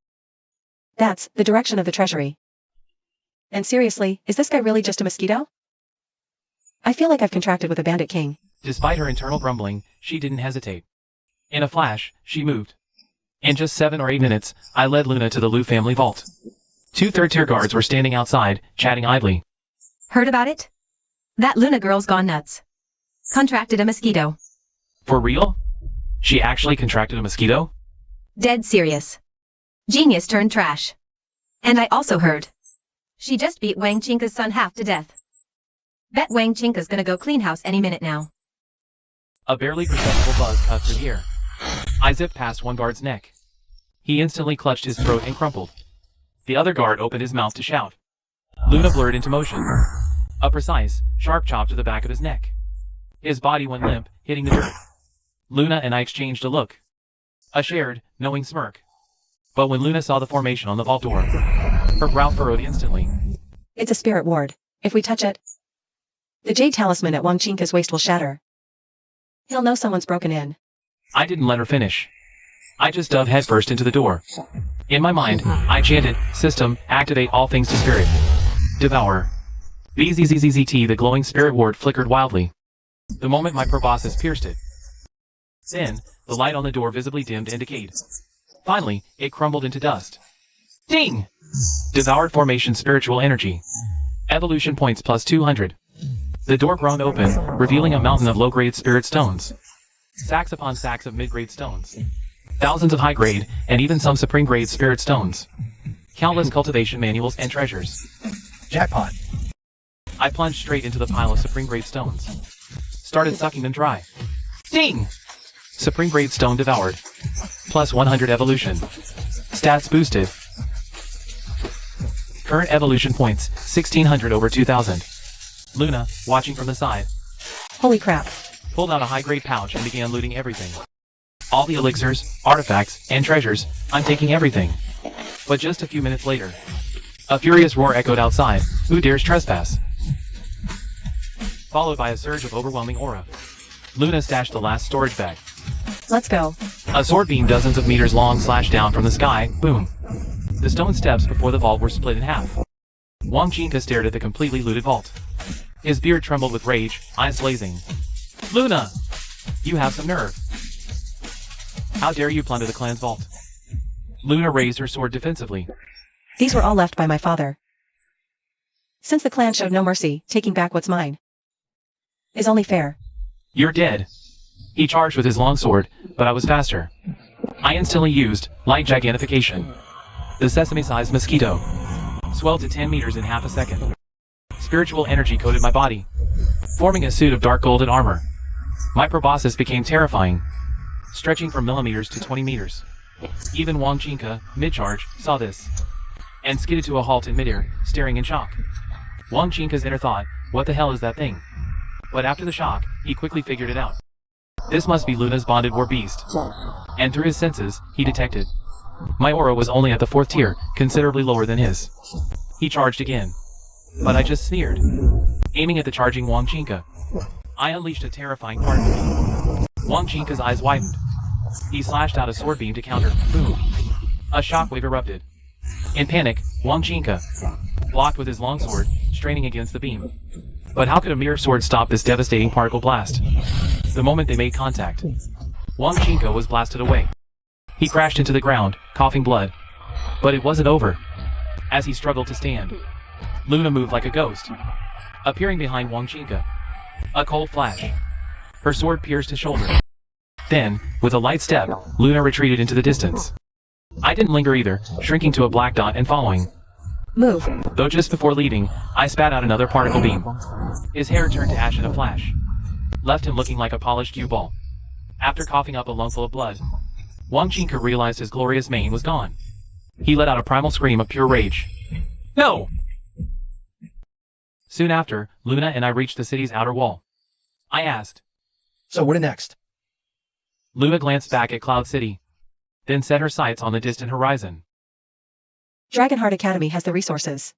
That's the direction of the treasury. And seriously, is this guy really just a mosquito? I feel like I've contracted with a bandit king. Despite her internal grumbling, she didn't hesitate. In a flash, she moved. In just 7 or 8 minutes, I led Luna to the Lu family vault. 2 third-tier guards were standing outside, chatting idly. Heard about it? That Luna girl's gone nuts. Contracted a mosquito. For real? She actually contracted a mosquito? Dead serious. Genius turned trash. And I also heard. She just beat Wang Chinka's son half to death. Bet Wang Chinka's gonna go clean house any minute now. A barely perceptible buzz cut through the air. I zipped past one guard's neck. He instantly clutched his throat and crumpled. The other guard opened his mouth to shout. Luna blurred into motion. A precise, sharp chop to the back of his neck. His body went limp, hitting the dirt. Luna and I exchanged a look. A shared, knowing smirk. But when Luna saw the formation on the vault door, her brow furrowed instantly. It's a spirit ward. If we touch it, the jade talisman at Wang Chinka's waist will shatter. He'll know someone's broken in. I didn't let her finish. I just dove headfirst into the door. In my mind, I chanted, System, activate all things to spirit. Devour. BZZZZT. The glowing spirit ward flickered wildly. The moment my proboscis pierced it. Then, the light on the door visibly dimmed and decayed. Finally, it crumbled into dust. Ding! Devoured formation spiritual energy. Evolution points plus 200. The door groaned open, revealing a mountain of low-grade spirit stones. Sacks upon sacks of mid-grade stones. Thousands of high-grade, and even some supreme-grade spirit stones. Countless cultivation manuals and treasures. Jackpot. I plunged straight into the pile of supreme-grade stones. Started sucking them dry. Ding! Supreme-grade stone devoured. Plus 100 evolution. Stats boosted. Current evolution points, 1600 over 2000. Luna, watching from the side, Holy crap. pulled out a high-grade pouch and began looting everything. All the elixirs, artifacts, and treasures. I'm taking everything. But just a few minutes later, a furious roar echoed outside. Who dares trespass? Followed by a surge of overwhelming aura. Luna stashed the last storage bag. Let's go. A sword beam dozens of meters long slashed down from the sky. Boom. The stone steps before the vault were split in half. Wang Chinka stared at the completely looted vault. His beard trembled with rage, eyes blazing. Luna! You have some nerve. How dare you plunder the clan's vault? Luna raised her sword defensively. These were all left by my father. Since the clan showed no mercy, taking back what's mine is only fair. You're dead. He charged with his longsword, but I was faster. I instantly used light gigantification. The sesame-sized mosquito swelled to 10 meters in half a second. Spiritual energy coated my body, forming a suit of dark golden armor. My proboscis became terrifying, stretching from millimeters to 20 meters. Even Wang Jinka, mid-charge, saw this, and skidded to a halt in midair, staring in shock. Wang Jinka's inner thought, what the hell is that thing? But after the shock, he quickly figured it out. This must be Luna's bonded war beast. And through his senses, he detected. My aura was only at the 4th tier, considerably lower than his. He charged again. But I just sneered, aiming at the charging Wang Jinka. I unleashed a terrifying particle beam. Wang Jinka's eyes widened. He slashed out a sword beam to counter. Boom. A shockwave erupted. In panic, Wang Jinka blocked with his long sword, straining against the beam. But how could a mere sword stop this devastating particle blast? The moment they made contact, Wang Jinka was blasted away. He crashed into the ground, coughing blood. But it wasn't over. As he struggled to stand, Luna moved like a ghost, appearing behind Wang Jinka. A cold flash. Her sword pierced his shoulder. Then, with a light step, Luna retreated into the distance. I didn't linger either, shrinking to a black dot and following. Move. Though just before leaving, I spat out another particle beam. His hair turned to ash in a flash, left him looking like a polished cue ball. After coughing up a lungful of blood, Wang Jinka realized his glorious mane was gone. He let out a primal scream of pure rage. No! Soon after, Luna and I reached the city's outer wall. I asked. So what next? Luna glanced back at Cloud City, then set her sights on the distant horizon. Dragonheart Academy has the resources.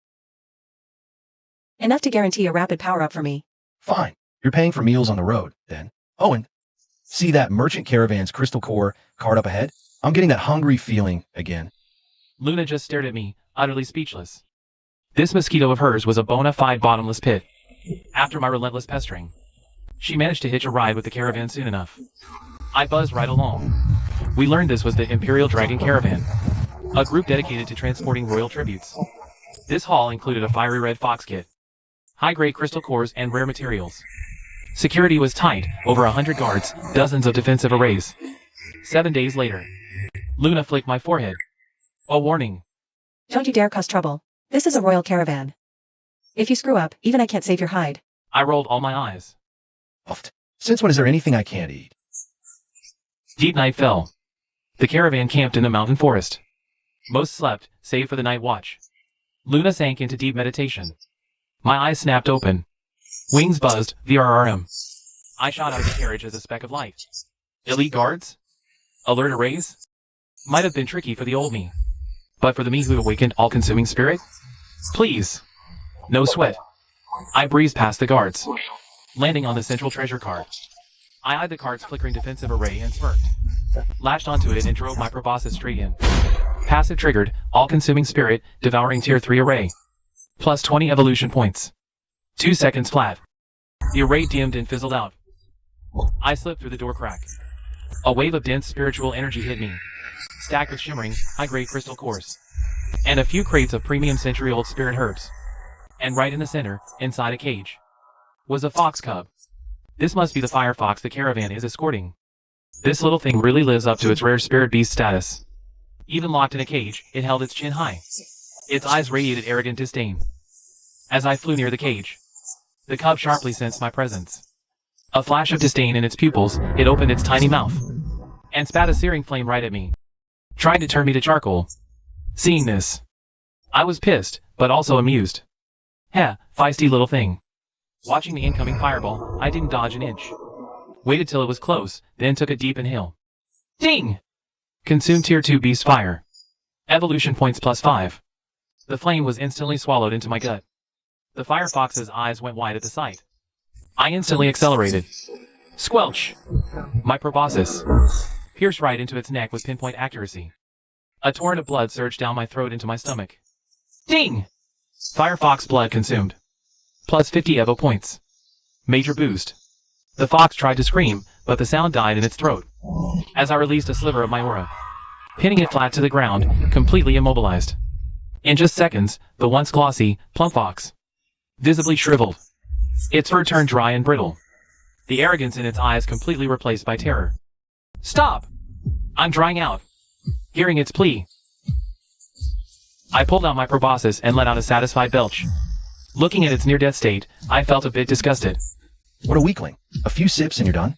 Enough to guarantee a rapid power-up for me. Fine. You're paying for meals on the road, then. Oh, and see that merchant caravan's crystal core card up ahead? I'm getting that hungry feeling again. Luna just stared at me, utterly speechless. This mosquito of hers was a bona fide bottomless pit. After my relentless pestering, she managed to hitch a ride with the caravan soon enough. I buzzed right along. We learned this was the Imperial Dragon Caravan, a group dedicated to transporting royal tributes. This haul included a fiery red fox kit, high-grade crystal cores, and rare materials. Security was tight, over 100 guards, dozens of defensive arrays. 7 days later, Luna flicked my forehead. A warning. Don't you dare cause trouble. This is a royal caravan. If you screw up, even I can't save your hide. I rolled all my eyes. Oft. Since when is there anything I can't eat? Deep night fell. The caravan camped in the mountain forest. Most slept, save for the night watch. Luna sank into deep meditation. My eyes snapped open. Wings buzzed, VRRM. I shot out of the carriage as a speck of light. Elite guards? Alert arrays? Might have been tricky for the old me. But for the me who awakened all-consuming spirit? Please. No sweat. I breezed past the guards, landing on the central treasure card. I eyed the card's flickering defensive array and smirked. Latched onto it and drove my proboscis straight in. Passive triggered, all-consuming spirit, devouring tier 3 array. Plus 20 evolution points. 2 seconds flat. The array dimmed and fizzled out. I slipped through the door crack. A wave of dense spiritual energy hit me, stacked with shimmering, high-grade crystal cores, and a few crates of premium century-old spirit herbs. And right in the center, inside a cage, was a fox cub. This must be the fire fox the caravan is escorting. This little thing really lives up to its rare spirit beast status. Even locked in a cage, it held its chin high. Its eyes radiated arrogant disdain. As I flew near the cage, the cub sharply sensed my presence. A flash of disdain in its pupils, it opened its tiny mouth and spat a searing flame right at me, trying to turn me to charcoal. Seeing this, I was pissed, but also amused. Heh, feisty little thing. Watching the incoming fireball, I didn't dodge an inch. Waited till it was close, then took a deep inhale. Ding! Consumed tier 2 beast fire. Evolution points plus 5. The flame was instantly swallowed into my gut. The firefox's eyes went wide at the sight. I instantly accelerated. Squelch! My proboscis pierced right into its neck with pinpoint accuracy. A torrent of blood surged down my throat into my stomach. Ding! Firefox blood consumed. Plus 50 Evo points. Major boost. The fox tried to scream, but the sound died in its throat, as I released a sliver of my aura, pinning it flat to the ground, completely immobilized. In just seconds, the once glossy, plump fox visibly shriveled. Its fur turned dry and brittle, the arrogance in its eyes completely replaced by terror. Stop! I'm drying out. Hearing its plea, I pulled out my proboscis and let out a satisfied belch. Looking at its near-death state, I felt a bit disgusted. What a weakling. A few sips and you're done?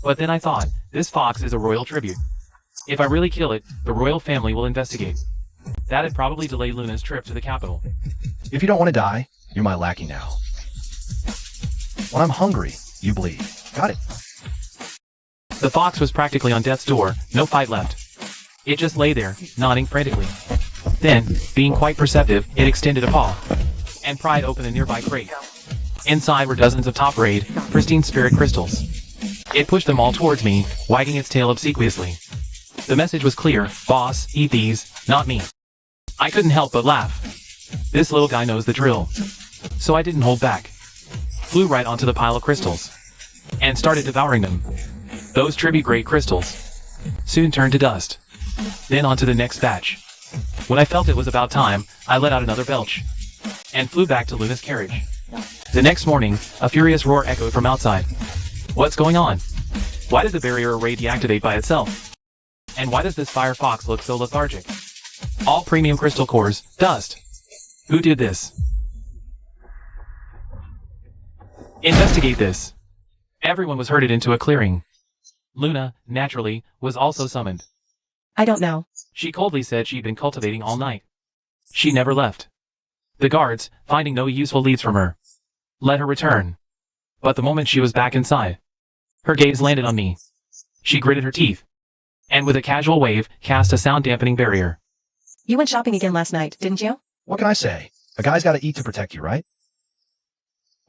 But then I thought, this fox is a royal tribute. If I really kill it, the royal family will investigate. That'd probably delay Luna's trip to the capital. If you don't want to die, you're my lackey now. When I'm hungry, you bleed. Got it? The fox was practically on death's door, no fight left. It just lay there, nodding frantically. Then, being quite perceptive, it extended a paw and pried open a nearby crate. Inside were dozens of top-grade, pristine spirit crystals. It pushed them all towards me, wagging its tail obsequiously. The message was clear: boss, eat these, not me. I couldn't help but laugh. This little guy knows the drill. So I didn't hold back. Flew right onto the pile of crystals and started devouring them. Those tribute-grade crystals soon turned to dust. Then onto the next batch. When I felt it was about time, I let out another belch and flew back to Luna's carriage. The next morning, a furious roar echoed from outside. What's going on? Why did the barrier array deactivate by itself? And why does this fire fox look so lethargic? All premium crystal cores, dust. Who did this? Investigate this. Everyone was herded into a clearing. Luna, naturally, was also summoned. I don't know. She coldly said she'd been cultivating all night. She never left. The guards, finding no useful leads from her, let her return. But the moment she was back inside, her gaze landed on me. She gritted her teeth, and with a casual wave, cast a sound-dampening barrier. You went shopping again last night, didn't you? What can I say? A guy's gotta eat to protect you, right?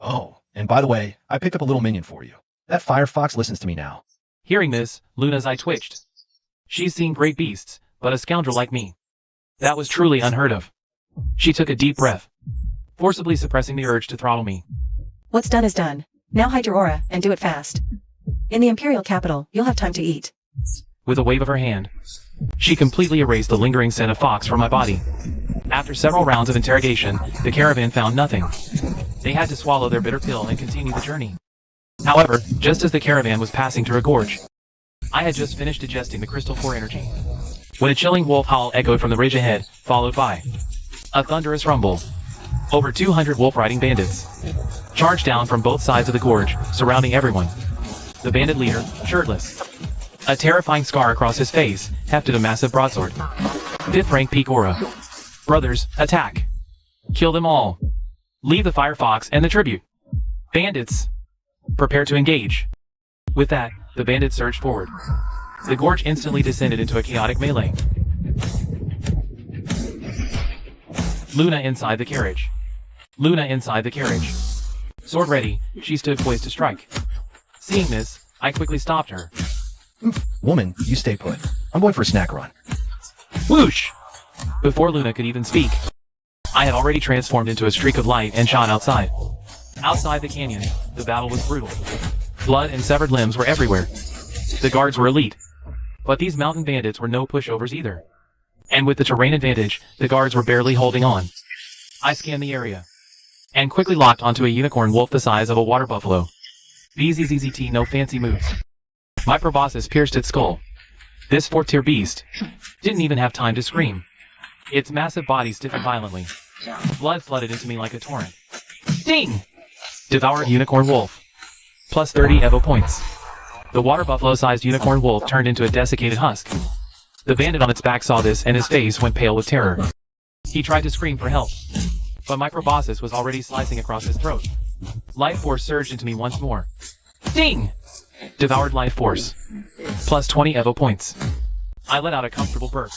Oh, and by the way, I picked up a little minion for you. That firefox listens to me now. Hearing this, Luna's eye twitched. She's seen great beasts, but a scoundrel like me. That was truly unheard of. She took a deep breath, forcibly suppressing the urge to throttle me. What's done is done. Now hide your aura, and do it fast. In the Imperial capital, you'll have time to eat. With a wave of her hand, she completely erased the lingering scent of fox from my body. After several rounds of interrogation, the caravan found nothing. They had to swallow their bitter pill and continue the journey. However, just as the caravan was passing through a gorge, I had just finished digesting the crystal core energy, when a chilling wolf howl echoed from the ridge ahead, followed by a thunderous rumble. Over 200 wolf-riding bandits charged down from both sides of the gorge, surrounding everyone. The bandit leader, shirtless, a terrifying scar across his face, hefted a massive broadsword. 5th rank peak aura. Brothers, attack. Kill them all. Leave the firefox and the tribute. Bandits, prepare to engage. With that, the bandits surged forward. The gorge instantly descended into a chaotic melee. Luna inside the carriage. Luna inside the carriage. Sword ready, she stood poised to strike. Seeing this, I quickly stopped her. Woman, you stay put. I'm going for a snack run. Whoosh! Before Luna could even speak, I had already transformed into a streak of light and shot outside. Outside the canyon, the battle was brutal. Blood and severed limbs were everywhere. The guards were elite, but these mountain bandits were no pushovers either. And with the terrain advantage, the guards were barely holding on. I scanned the area, and quickly locked onto a unicorn wolf the size of a water buffalo. BZZZT, no fancy moves. My proboscis pierced its skull. This 4th-tier beast didn't even have time to scream. Its massive body stiffened violently. Blood flooded into me like a torrent. Ding! Devoured unicorn wolf. Plus 30 Evo points. The water buffalo-sized unicorn wolf turned into a desiccated husk. The bandit on its back saw this and his face went pale with terror. He tried to scream for help, but my proboscis was already slicing across his throat. Life force surged into me once more. Ding! Devoured life force. Plus 20 Evo points. I let out a comfortable burp.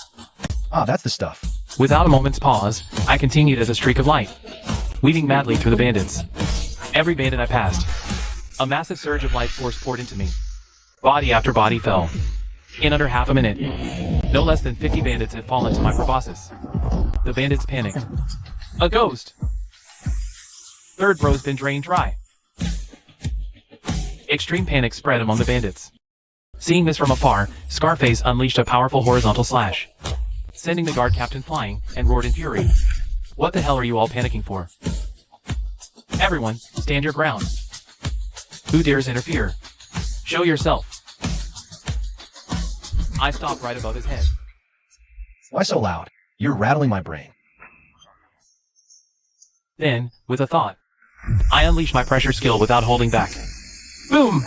Ah, that's the stuff. Without a moment's pause, I continued as a streak of light, weaving madly through the bandits. Every bandit I passed, a massive surge of life force poured into me. Body after body fell. In under half a minute, no less than 50 bandits had fallen to my proboscis. The bandits panicked. A ghost! Third bro's been drained dry. Extreme panic spread among the bandits. Seeing this from afar, Scarface unleashed a powerful horizontal slash, sending the guard captain flying, and roared in fury. What the hell are you all panicking for? Everyone, stand your ground. Who dares interfere? Show yourself. I stopped right above his head. Why so loud? You're rattling my brain. Then, with a thought, I unleashed my pressure skill without holding back. Boom!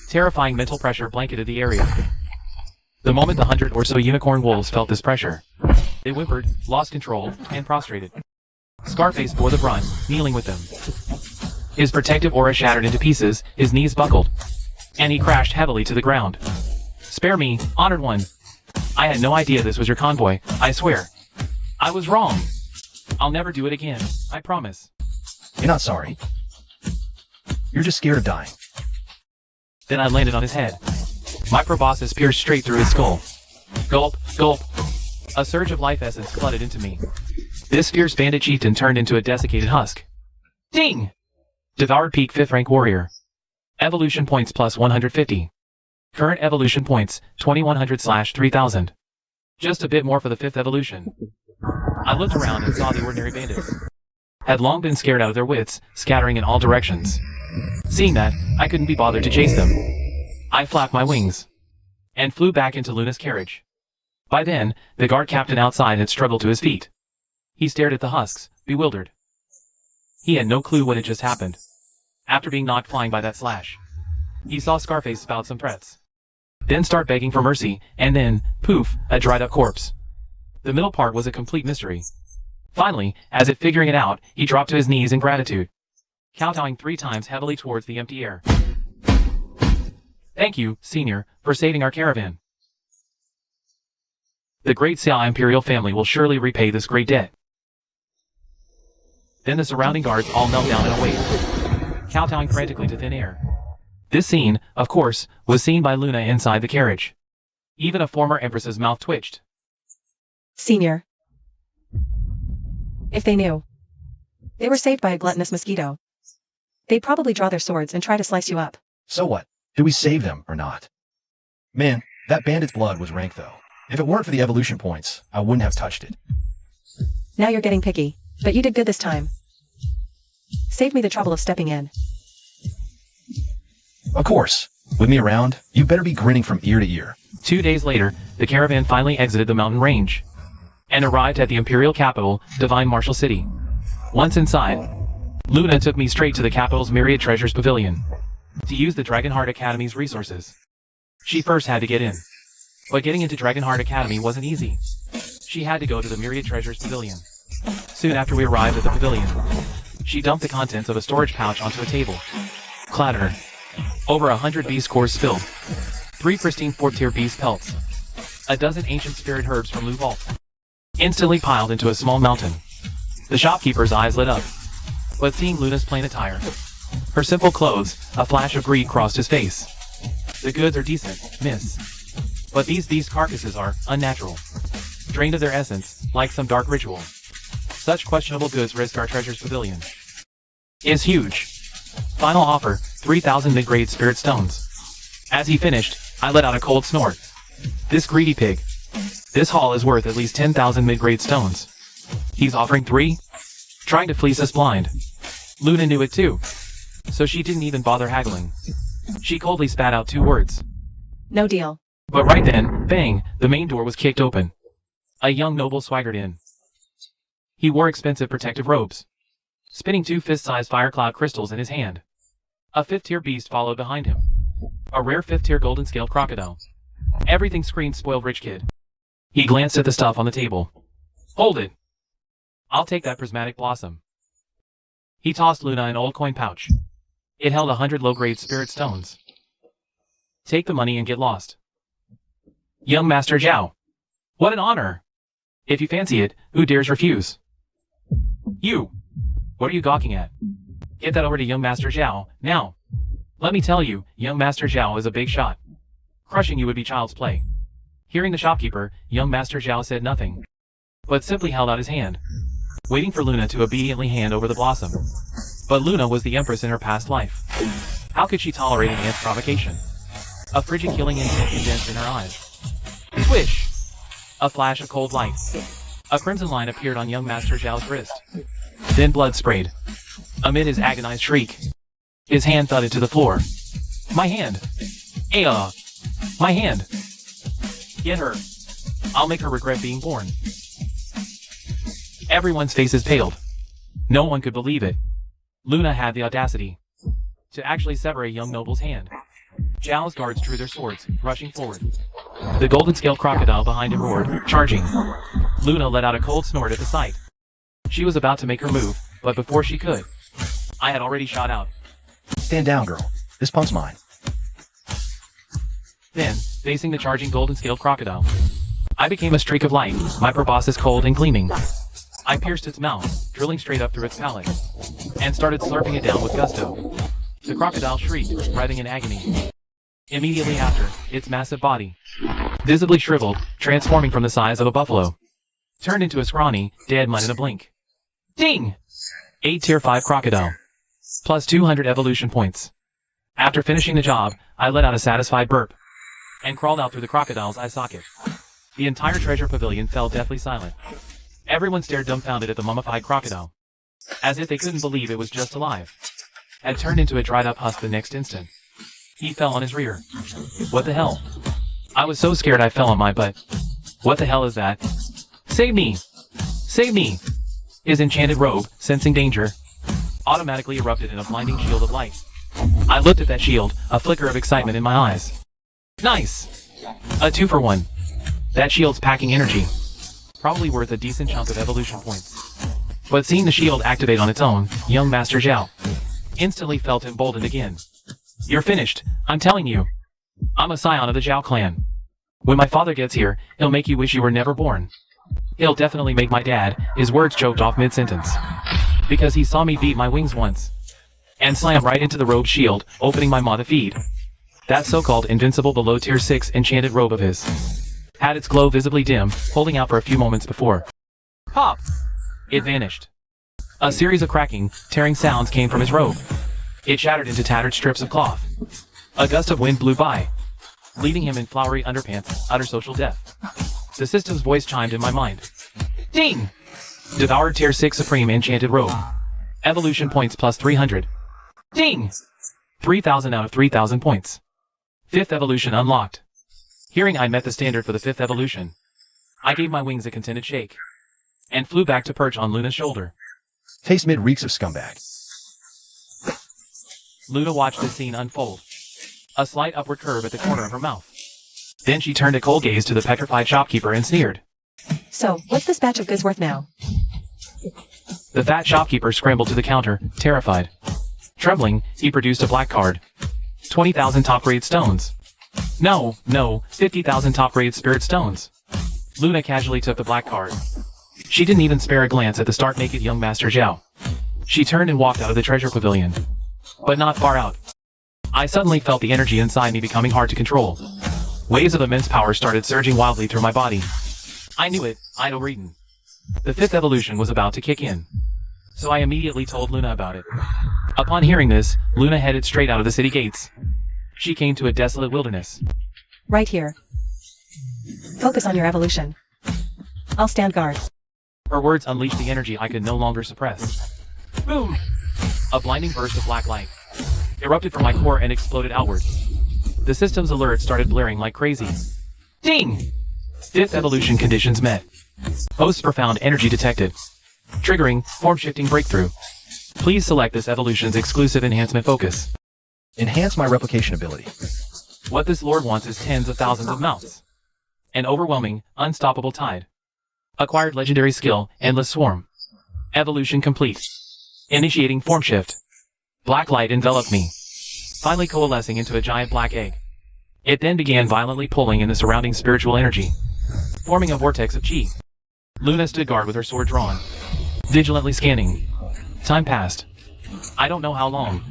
Terrifying mental pressure blanketed the area. The moment the 100 or so unicorn wolves felt this pressure, they whimpered, lost control, and prostrated. Scarface bore the brunt, kneeling with them. His protective aura shattered into pieces, his knees buckled, and he crashed heavily to the ground. Spare me, Honored One. I had no idea this was your convoy, I swear. I was wrong. I'll never do it again, I promise. You're not sorry. You're just scared of dying. Then I landed on his head. My proboscis pierced straight through his skull. Gulp, gulp. A surge of life essence flooded into me. This fierce bandit chieftain turned into a desiccated husk. Ding! Devoured peak 5th rank warrior. Evolution points plus 150. Current evolution points, 2100/3000. Just a bit more for the 5th evolution. I looked around and saw the ordinary bandits had long been scared out of their wits, scattering in all directions. Seeing that, I couldn't be bothered to chase them. I flapped my wings and flew back into Luna's carriage. By then, the guard captain outside had struggled to his feet. He stared at the husks, bewildered. He had no clue what had just happened. After being knocked flying by that slash, he saw Scarface spout some threats, then start begging for mercy, and then, poof, a dried-up corpse. The middle part was a complete mystery. Finally, as if figuring it out, he dropped to his knees in gratitude, kowtowing 3 times heavily towards the empty air. Thank you, Senior, for saving our caravan. The great Xia Imperial family will surely repay this great debt. Then the surrounding guards all knelt down in a wave, kowtowing frantically to thin air. This scene, of course, was seen by Luna inside the carriage. Even a former empress's mouth twitched. Senior. If they knew. They were saved by a gluttonous mosquito. They'd probably draw their swords and try to slice you up. So what? Do we save them or not? Man, that bandit's blood was rank though. If it weren't for the evolution points, I wouldn't have touched it. Now you're getting picky, but you did good this time. Saved me the trouble of stepping in. Of course. With me around, you better be grinning from ear to ear. 2 days later, the caravan finally exited the mountain range and arrived at the imperial capital, Divine Martial City. Once inside, Luna took me straight to the capital's Myriad Treasures Pavilion to use the Dragonheart Academy's resources. She first had to get in, but getting into Dragonheart Academy wasn't easy. She had to go to the Myriad Treasures Pavilion. Soon after we arrived at the pavilion, she dumped the contents of a storage pouch onto a table. Clatter. Over 100 beast cores filled. 3 pristine 4th-tier beast pelts. A dozen ancient spirit herbs from Lu Vault. Instantly piled into a small mountain. The shopkeeper's eyes lit up. But seeing Luna's plain attire, her simple clothes, a flash of greed crossed his face. The goods are decent, miss. But these beast carcasses are unnatural. Drained of their essence, like some dark ritual. Such questionable goods risk our treasures pavilion. Is huge. Final offer, 3,000 mid-grade spirit stones. As he finished, I let out a cold snort. This greedy pig. This haul is worth at least 10,000 mid-grade stones. He's offering 3? Trying to fleece us blind. Luna knew it too, so she didn't even bother haggling. She coldly spat out 2 words. No deal. But right then, bang, the main door was kicked open. A young noble swaggered in. He wore expensive protective robes, spinning 2 fist-sized fire cloud crystals in his hand. A 5th-tier beast followed behind him. A rare 5th-tier golden-scaled crocodile. Everything screamed spoiled rich kid. He glanced at the stuff on the table. Hold it. I'll take that prismatic blossom. He tossed Luna an old coin pouch. It held 100 low-grade spirit stones. Take the money and get lost. Young Master Zhao. What an honor. If you fancy it, who dares refuse? You. What are you gawking at? Get that over to young Master Zhao, now. Let me tell you, young Master Zhao is a big shot. Crushing you would be child's play. Hearing the shopkeeper, young Master Zhao said nothing, but simply held out his hand, waiting for Luna to obediently hand over the blossom. But Luna was the empress in her past life. How could she tolerate an ant's provocation? A frigid killing instinct condensed in her eyes. Swish! A flash of cold light. A crimson line appeared on young Master Zhao's wrist. Then blood sprayed. Amid his agonized shriek, his hand thudded to the floor. My hand! Ayah! My hand! Get her. I'll make her regret being born. Everyone's faces paled. No one could believe it. Luna had the audacity to actually sever a young noble's hand. Zhao's guards drew their swords, rushing forward. The golden-scaled crocodile behind him roared, charging. Luna let out a cold snort at the sight. She was about to make her move, but before she could, I had already shot out. Stand down, girl. This punk's mine. Then, facing the charging golden-scaled crocodile, I became a streak of light, my proboscis cold and gleaming. I pierced its mouth, drilling straight up through its palate, and started slurping it down with gusto. The crocodile shrieked, writhing in agony. Immediately after, its massive body, visibly shriveled, transforming from the size of a buffalo, turned into a scrawny, dead mutt in a blink. Ding! 8 tier 5 crocodile. Plus 200 evolution points. After finishing the job, I let out a satisfied burp, and crawled out through the crocodile's eye socket. The entire treasure pavilion fell deathly silent. Everyone stared dumbfounded at the mummified crocodile, as if they couldn't believe it was just alive. Had turned into a dried up husk the next instant. He fell on his rear. What the hell? I was so scared I fell on my butt. What the hell is that? Save me! Save me! His enchanted robe, sensing danger, automatically erupted in a blinding shield of light. I looked at that shield, a flicker of excitement in my eyes. Nice! A 2-for-1. That shield's packing energy. Probably worth a decent chunk of evolution points. But seeing the shield activate on its own, young Master Zhao instantly felt emboldened again. You're finished, I'm telling you. I'm a scion of the Zhao clan. When my father gets here, he'll make you wish you were never born. He'll definitely make my dad, his words choked off mid-sentence. Because he saw me beat my wings once. And slam right into the robe shield, opening my maw to feed. That so-called invincible below tier 6 enchanted robe of his had its glow visibly dim, holding out for a few moments before. Pop! It vanished. A series of cracking, tearing sounds came from his robe. It shattered into tattered strips of cloth. A gust of wind blew by, leaving him in flowery underpants, utter social death. The system's voice chimed in my mind. Ding! Devoured tier 6 supreme enchanted robe. Evolution points plus 300. Ding! 3,000 out of 3,000 points. 5th evolution unlocked. Hearing I met the standard for the 5th evolution, I gave my wings a contented shake, and flew back to perch on Luna's shoulder. Taste mid reeks of scumbag. Luna watched this scene unfold. A slight upward curve at the corner of her mouth. Then she turned a cold gaze to the petrified shopkeeper and sneered. So, what's this batch of goods worth now? The fat shopkeeper scrambled to the counter, terrified. Trembling, he produced a black card. 20,000 top-grade stones. No, 50,000 top-grade spirit stones. Luna casually took the black card. She didn't even spare a glance at the stark-naked young Master Zhao. She turned and walked out of the treasure pavilion. But not far out. I suddenly felt the energy inside me becoming hard to control. Waves of immense power started surging wildly through my body. I knew it, I'd overeaten. The 5th evolution was about to kick in. So I immediately told Luna about it. Upon hearing this, Luna headed straight out of the city gates. She came to a desolate wilderness. Right here. Focus on your evolution. I'll stand guard. Her words unleashed the energy I could no longer suppress. Boom! A blinding burst of black light erupted from my core and exploded outwards. The system's alert started blaring like crazy. Ding! 5th evolution conditions met. Host's profound energy detected. Triggering, form-shifting breakthrough. Please select this evolution's exclusive enhancement focus. Enhance my replication ability. What this lord wants is tens of thousands of mouths. An overwhelming, unstoppable tide. Acquired legendary skill, Endless Swarm. Evolution complete. Initiating form shift. Black light enveloped me, finally coalescing into a giant black egg. It then began violently pulling in the surrounding spiritual energy, forming a vortex of chi. Luna stood guard with her sword drawn, vigilantly scanning. Time passed. I don't know how long.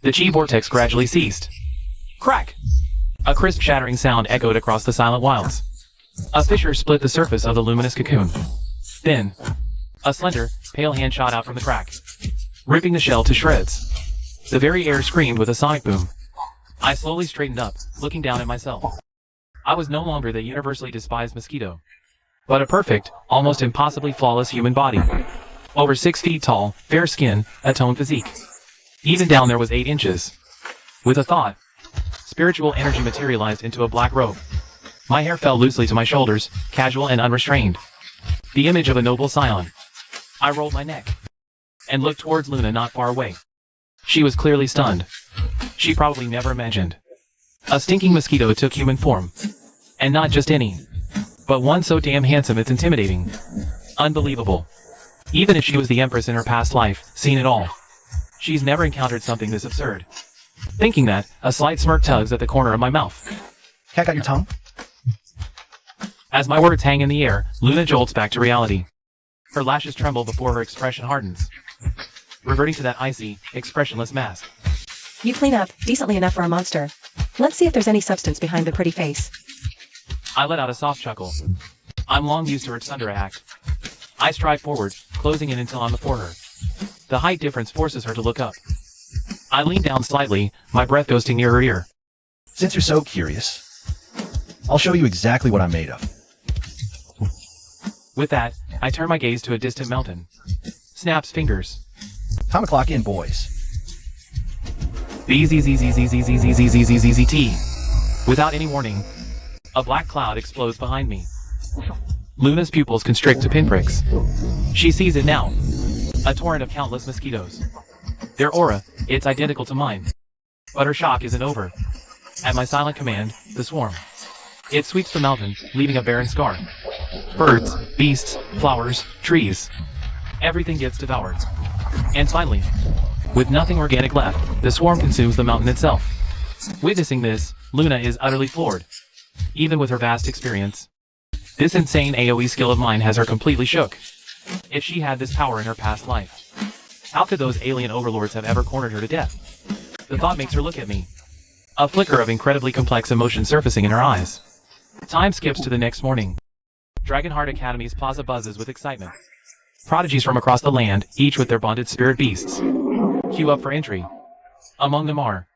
The chi vortex gradually ceased. Crack! A crisp shattering sound echoed across the silent wilds. A fissure split the surface of the luminous cocoon. Then, a slender, pale hand shot out from the crack, ripping the shell to shreds. The very air screamed with a sonic boom. I slowly straightened up, looking down at myself. I was no longer the universally despised mosquito, but a perfect, almost impossibly flawless human body. Over 6 feet tall, fair skin, a toned physique. Even down there was 8 inches. With a thought, spiritual energy materialized into a black robe. My hair fell loosely to my shoulders, casual and unrestrained. The image of a noble scion. I rolled my neck. and looked towards Luna not far away. She was clearly stunned. She probably never imagined. A stinking mosquito took human form. And not just any. But one so damn handsome it's intimidating. Unbelievable. Even if she was the Empress in her past life, seen it all. She's never encountered something this absurd. Thinking that, a slight smirk tugs at the corner of my mouth. Cat got your tongue? As my words hang in the air, Luna jolts back to reality. Her lashes tremble before her expression hardens, reverting to that icy, expressionless mask. You clean up decently enough for a monster. Let's see if there's any substance behind the pretty face. I let out a soft chuckle. I'm long used to her thunder act. I stride forward, closing in until I'm before her. The height difference forces her to look up. I lean down slightly, my breath ghosting near her ear. Since you're so curious, I'll show you exactly what I'm made of. With that, I turn my gaze to a distant mountain. Snaps fingers. Time to clock in, boys. BZZZZZZZZZZZZT. Without any warning, a black cloud explodes behind me. Luna's pupils constrict to pinpricks. She sees it now. A torrent of countless mosquitoes. Their aura, it's identical to mine. But her shock isn't over. At my silent command, the swarm. It sweeps the mountain, leaving a barren scar. Birds, beasts, flowers, trees. Everything gets devoured. And finally, with nothing organic left, the swarm consumes the mountain itself. Witnessing this, Luna is utterly floored. Even with her vast experience, this insane AoE skill of mine has her completely shook. If she had this power in her past life, how could those alien overlords have ever cornered her to death? The thought makes her look at me. A flicker of incredibly complex emotion surfacing in her eyes. Time skips to the next morning. Dragonheart Academy's plaza buzzes with excitement. Prodigies from across the land, each with their bonded spirit beasts, queue up for entry. Among them are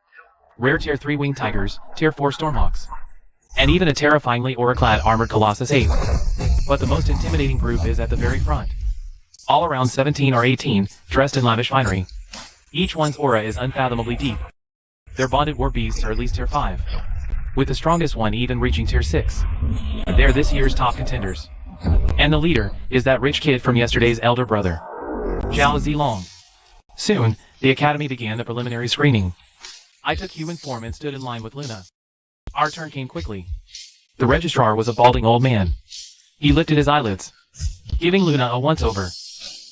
rare Tier 3 winged tigers, Tier 4 stormhawks, and even a terrifyingly aura-clad armored colossus ape. But the most intimidating group is at the very front. All around 17 or 18, dressed in lavish finery. Each one's aura is unfathomably deep. Their bonded war beasts are at least Tier 5, with the strongest one even reaching Tier 6. They're this year's top contenders. And the leader is that rich kid from yesterday's elder brother, Zhao Zilong. Soon, the academy began the preliminary screening. I took human form and stood in line with Luna. Our turn came quickly. The registrar was a balding old man. He lifted his eyelids, giving Luna a once-over.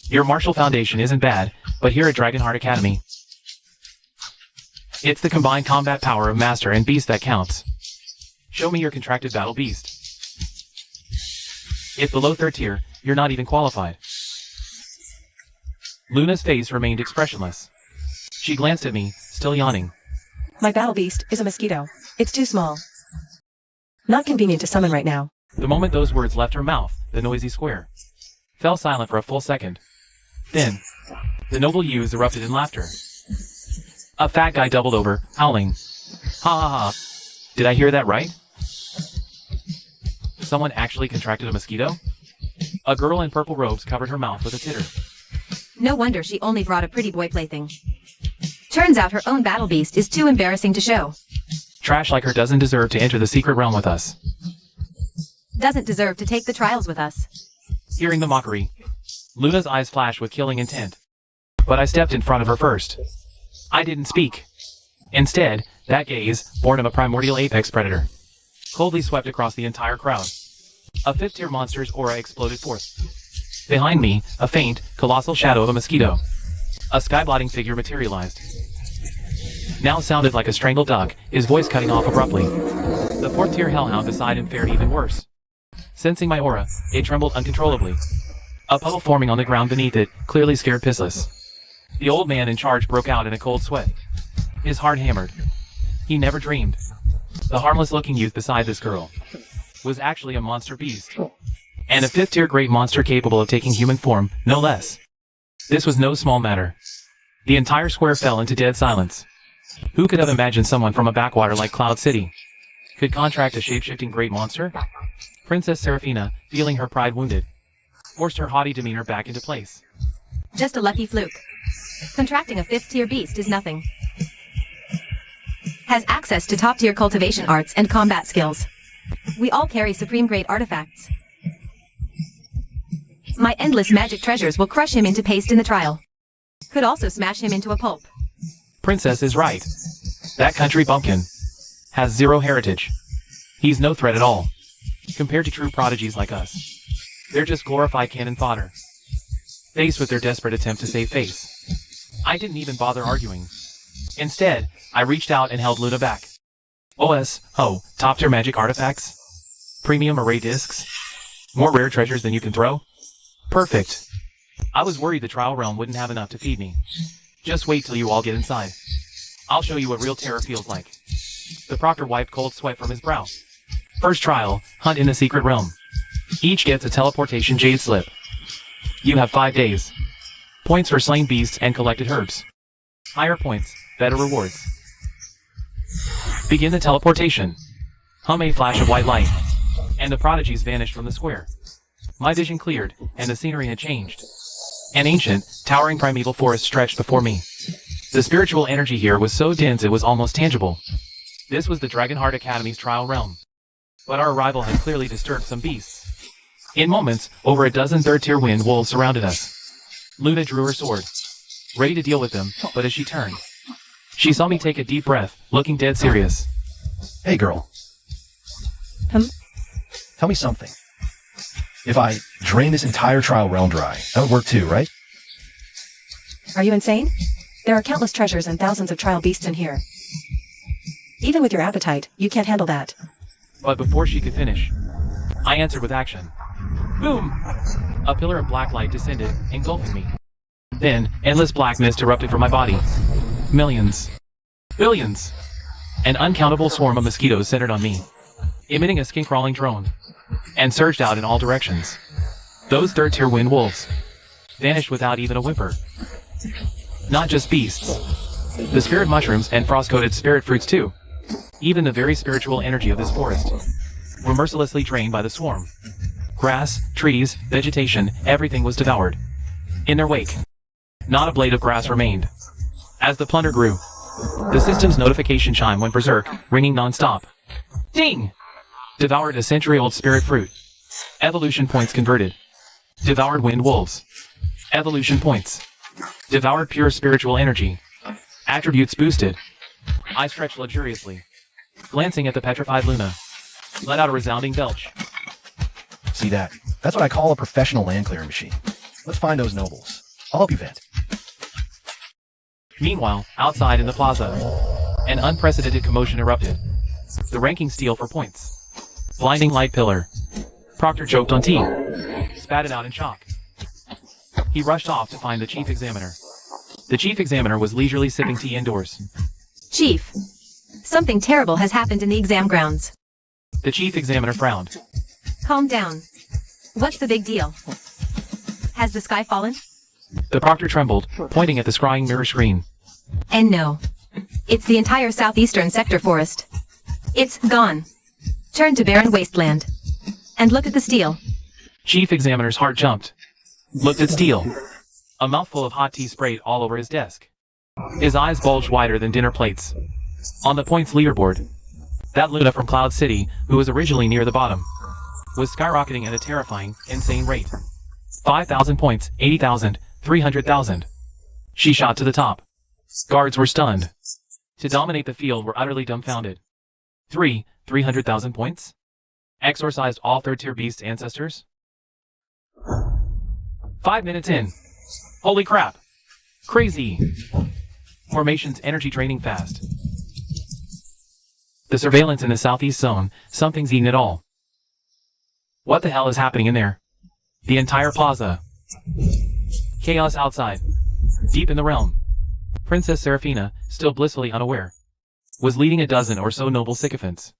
Your martial foundation isn't bad, but here at Dragonheart Academy, it's the combined combat power of master and beast that counts. Show me your contracted battle beast. If below 3rd tier, you're not even qualified. Luna's face remained expressionless. She glanced at me, still yawning. My battle beast is a mosquito. It's too small. Not convenient to summon right now. The moment those words left her mouth, the noisy square fell silent for a full second. Then, the noble youths erupted in laughter. A fat guy doubled over, howling. Ha ha ha. Did I hear that right? Someone actually contracted a mosquito? A girl in purple robes covered her mouth with a titter. No wonder she only brought a pretty boy plaything. Turns out her own battle beast is too embarrassing to show. Trash like her doesn't deserve to enter the secret realm with us. Doesn't deserve to take the trials with us. Hearing the mockery, Luna's eyes flashed with killing intent. But I stepped in front of her first. I didn't speak. Instead, that gaze, born of a primordial apex predator, coldly swept across the entire crowd. A 5th tier monster's aura exploded forth. Behind me, a faint, colossal shadow of a mosquito. A sky-blotting figure materialized. Now sounded like a strangled duck, his voice cutting off abruptly. The 4th tier hellhound beside him fared even worse. Sensing my aura, it trembled uncontrollably. A puddle forming on the ground beneath it, clearly scared Pissless. The old man in charge broke out in a cold sweat. His heart hammered. He never dreamed. The harmless-looking youth beside this girl was actually a monster beast. And a 5th tier great monster capable of taking human form, no less. This was no small matter. The entire square fell into dead silence. Who could have imagined someone from a backwater like Cloud City could contract a shape-shifting great monster? Princess Seraphina, feeling her pride wounded, forced her haughty demeanor back into place. Just a lucky fluke. Contracting a 5th tier beast is nothing. Has access to top tier cultivation arts and combat skills. We all carry supreme grade artifacts. My endless magic treasures will crush him into paste in the trial. Could also smash him into a pulp. Princess is right. That country bumpkin has zero heritage. He's no threat at all, compared to true prodigies like us. They're just glorified cannon fodder, faced with their desperate attempt to save face. I didn't even bother arguing. Instead, I reached out and held Luna back. Top tier magic artifacts? Premium array discs? More rare treasures than you can throw? Perfect. I was worried the trial realm wouldn't have enough to feed me. Just wait till you all get inside. I'll show you what real terror feels like. The proctor wiped cold sweat from his brow. First trial, hunt in the secret realm. Each gets a teleportation jade slip. You have 5 days. Points for slain beasts and collected herbs. Higher points, better rewards. Begin the teleportation. Hum a flash of white light, and the prodigies vanished from the square. My vision cleared, and the scenery had changed. An ancient, towering primeval forest stretched before me. The spiritual energy here was so dense it was almost tangible. This was the Dragonheart Academy's trial realm. But our arrival had clearly disturbed some beasts. In moments, over a dozen third-tier wind wolves surrounded us. Luna drew her sword, ready to deal with them, but as she turned, she saw me take a deep breath, looking dead serious. Hey, girl. Tell me something. If I drain this entire trial realm dry, that would work too, right? Are you insane? There are countless treasures and thousands of trial beasts in here. Even with your appetite, you can't handle that. But before she could finish, I answered with action. Boom! A pillar of black light descended, engulfing me. Then, endless black mist erupted from my body. Millions. Billions. An uncountable swarm of mosquitoes centered on me, emitting a skin-crawling drone, and surged out in all directions. Those third-tier wind wolves vanished without even a whimper. Not just beasts. The spirit mushrooms and frost-coated spirit fruits too. Even the very spiritual energy of this forest were mercilessly drained by the swarm. Grass, trees, vegetation, everything was devoured. In their wake, not a blade of grass remained. As the plunder grew, the system's notification chime went berserk, ringing non-stop. Ding! Devoured a century-old spirit fruit. Evolution points converted. Devoured wind wolves. Evolution points. Devoured pure spiritual energy. Attributes boosted. I stretched luxuriously, glancing at the petrified Luna. Let out a resounding belch. See that? That's what I call a professional land clearing machine. Let's find those nobles. I'll help you vent. Meanwhile, outside in the plaza, an unprecedented commotion erupted. The ranking steal for points. Blinding light pillar. Proctor choked on tea. Spat it out in shock. He rushed off to find the chief examiner. The chief examiner was leisurely sipping tea indoors. Chief, something terrible has happened in the exam grounds. The chief examiner frowned. Calm down. What's the big deal? Has the sky fallen? The proctor trembled, pointing at the scrying mirror screen. And no. It's the entire southeastern sector forest. It's gone. Turn to barren wasteland. And look at the steel. Chief examiner's heart jumped. Looked at steel. A mouthful of hot tea sprayed all over his desk. His eyes bulged wider than dinner plates. On the points leaderboard, that Luna from Cloud City, who was originally near the bottom, was skyrocketing at a terrifying, insane rate. 5,000 points, 80,000, 300,000. She shot to the top. Guards were stunned. To dominate the field were utterly dumbfounded. 300,000 points? Exorcised all third-tier beasts' ancestors? 5 minutes in. Holy crap. Crazy. Formation's energy draining fast. The surveillance in the southeast zone, something's eaten it all. What the hell is happening in there? The entire plaza. Chaos outside. Deep in the realm. Princess Seraphina, still blissfully unaware, was leading a dozen or so noble sycophants.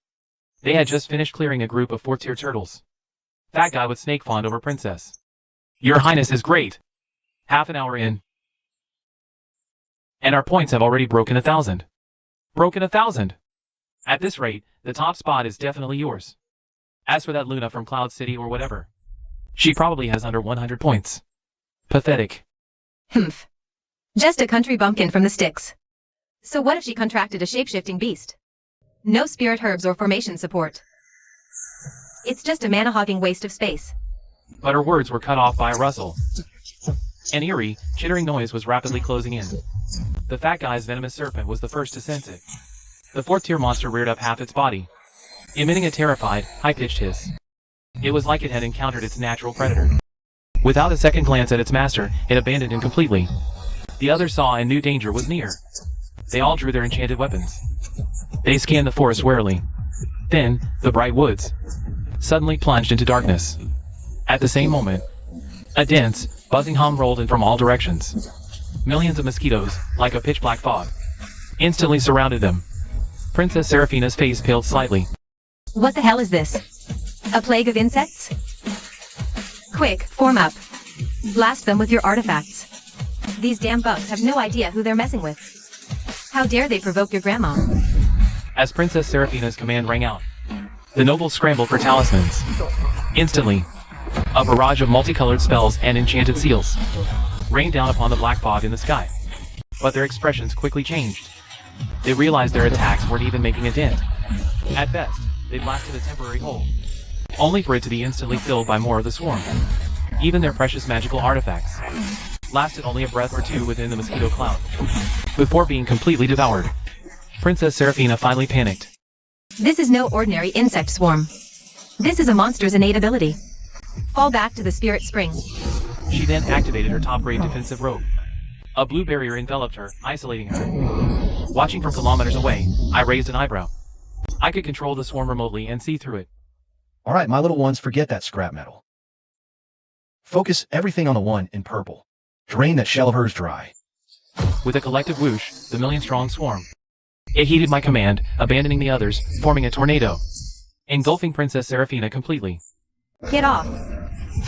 They had just finished clearing a group of 4th-tier turtles. Fat guy with snake fawned over Princess. Your Highness is great. Half an hour in. And our points have already broken 1,000. Broken 1,000! At this rate, the top spot is definitely yours. As for that Luna from Cloud City or whatever, she probably has under 100 points. Pathetic. Humph. Just a country bumpkin from the sticks. So what if she contracted a shape-shifting beast? No spirit herbs or formation support. It's just a mana-hogging waste of space. But her words were cut off by a rustle. An eerie, chittering noise was rapidly closing in. The fat guy's venomous serpent was the first to sense it. The fourth-tier monster reared up half its body, emitting a terrified, high-pitched hiss. It was like it had encountered its natural predator. Without a second glance at its master, it abandoned him completely. The others saw and knew danger was near. They all drew their enchanted weapons. They scanned the forest warily. Then, the bright woods suddenly plunged into darkness. At the same moment, a dense, buzzing hum rolled in from all directions. Millions of mosquitoes, like a pitch-black fog, instantly surrounded them. Princess Seraphina's face paled slightly. What the hell is this? A plague of insects? Quick, form up. Blast them with your artifacts. These damn bugs have no idea who they're messing with. How dare they provoke your grandma? As Princess Seraphina's command rang out, the nobles scrambled for talismans. Instantly, a barrage of multicolored spells and enchanted seals rained down upon the black fog in the sky. But their expressions quickly changed. They realized their attacks weren't even making a dent. At best, they blasted a temporary hole, only for it to be instantly filled by more of the swarm. Even their precious magical artifacts lasted only a breath or two within the mosquito cloud, before being completely devoured. Princess Seraphina finally panicked. This is no ordinary insect swarm. This is a monster's innate ability. Fall back to the spirit spring. She then activated her top-grade defensive robe. A blue barrier enveloped her, isolating her. Watching from kilometers away, I raised an eyebrow. I could control the swarm remotely and see through it. All right, my little ones, forget that scrap metal. Focus everything on the one in purple. Drain that shell of hers dry. With a collective whoosh, the million-strong swarm. It heeded my command, abandoning the others, forming a tornado, engulfing Princess Seraphina completely. Get off.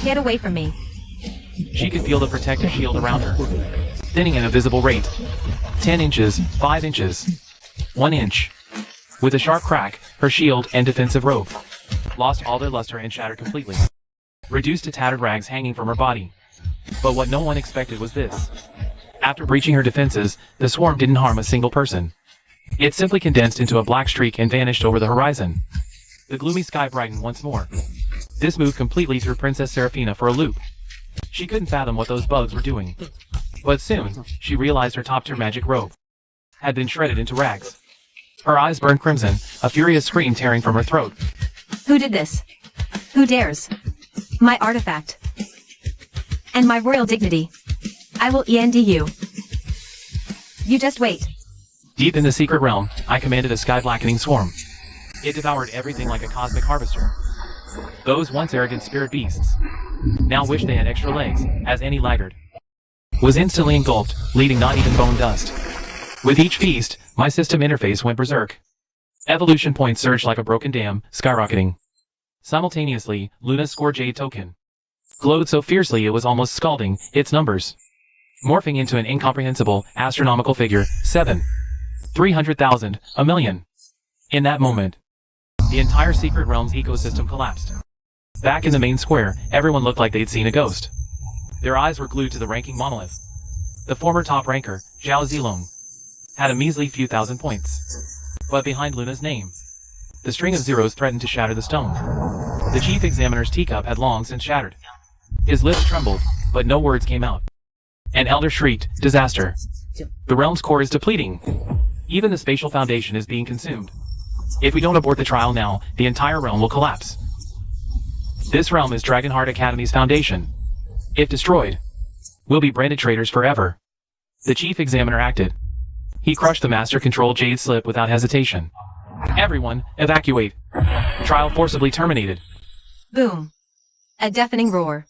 Get away from me. She could feel the protective shield around her, thinning at a visible rate. 10 inches, 5 inches, 1 inch. With a sharp crack, her shield and defensive robe lost all their luster and shattered completely, reduced to tattered rags hanging from her body. But what no one expected was this. After breaching her defenses, the swarm didn't harm a single person. It simply condensed into a black streak and vanished over the horizon. The gloomy sky brightened once more. This move completely threw Princess Seraphina for a loop. She couldn't fathom what those bugs were doing. But soon, she realized her top-tier magic robe had been shredded into rags. Her eyes burned crimson, a furious scream tearing from her throat. Who did this? Who dares? My artifact. And my royal dignity. I will end you. You just wait. Deep in the secret realm, I commanded a sky-blackening swarm. It devoured everything like a cosmic harvester. Those once arrogant spirit beasts now wished they had extra legs, as any laggard was instantly engulfed, leaving not even bone dust. With each feast, my system interface went berserk. Evolution points surged like a broken dam, skyrocketing. Simultaneously, Luna's score jade token glowed so fiercely it was almost scalding its numbers, morphing into an incomprehensible, astronomical figure, 7. 300,000, a million. In that moment, the entire secret realm's ecosystem collapsed. Back in the main square, everyone looked like they'd seen a ghost. Their eyes were glued to the ranking monolith. The former top ranker, Zhao Zilong, had a measly few thousand points. But behind Luna's name, the string of zeros threatened to shatter the stone. The chief examiner's teacup had long since shattered. His lips trembled, but no words came out. An elder shrieked, "Disaster! The realm's core is depleting. Even the spatial foundation is being consumed. If we don't abort the trial now, the entire realm will collapse. This realm is Dragonheart Academy's foundation. If destroyed, we'll be branded traitors forever." The chief examiner acted. He crushed the master-controlled jade slip without hesitation. "Everyone, evacuate. Trial forcibly terminated." Boom. A deafening roar.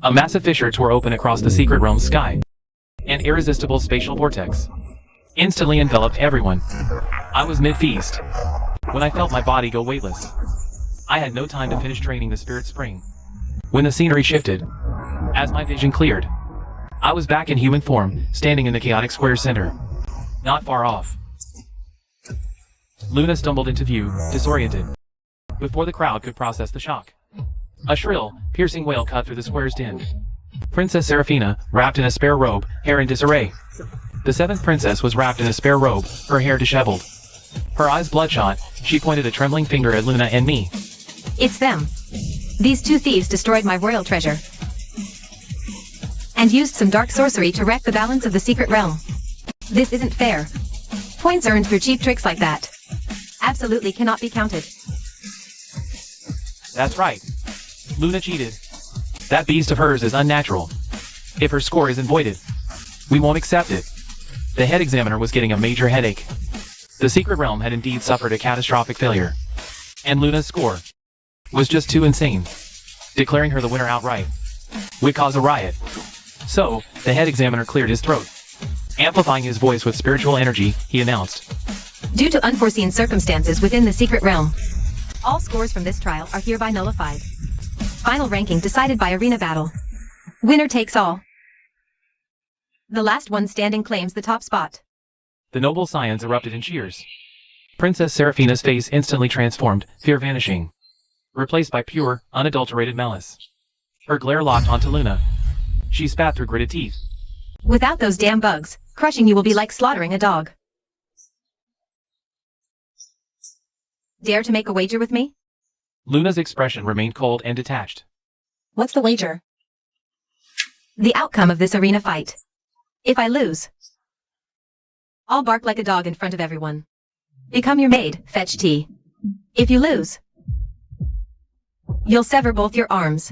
A massive fissure tore open across the secret realm's sky. An irresistible spatial vortex instantly enveloped everyone. I was mid-feast when I felt my body go weightless. I had no time to finish draining the spirit spring when the scenery shifted. As my vision cleared, I was back in human form, standing in the chaotic square center. Not far off, Luna stumbled into view, disoriented, before the crowd could process the shock. A shrill, piercing wail cut through the square's din. Princess Seraphina, wrapped in a spare robe, hair in disarray. The seventh princess was wrapped in a spare robe, her hair disheveled. Her eyes bloodshot, she pointed a trembling finger at Luna and me. It's them. These two thieves destroyed my royal treasure. and used some dark sorcery to wreck the balance of the secret realm. This isn't fair. Points earned through cheap tricks like that absolutely cannot be counted. That's right. Luna cheated. That beast of hers is unnatural. If her score isn't voided, we won't accept it. The head examiner was getting a major headache. The secret realm had indeed suffered a catastrophic failure. And Luna's score was just too insane. Declaring her the winner outright would cause a riot. So, the head examiner cleared his throat. Amplifying his voice with spiritual energy, he announced, Due to unforeseen circumstances within the secret realm, all scores from this trial are hereby nullified. Final ranking decided by arena battle. Winner takes all. The last one standing claims the top spot. The noble scions erupted in cheers. Princess Seraphina's face instantly transformed, fear vanishing, replaced by pure, unadulterated malice. Her glare locked onto Luna. She spat through gritted teeth. Without those damn bugs, crushing you will be like slaughtering a dog. Dare to make a wager with me? Luna's expression remained cold and detached. What's the wager? The outcome of this arena fight. If I lose, I'll bark like a dog in front of everyone. Become your maid, fetch tea. If you lose, you'll sever both your arms.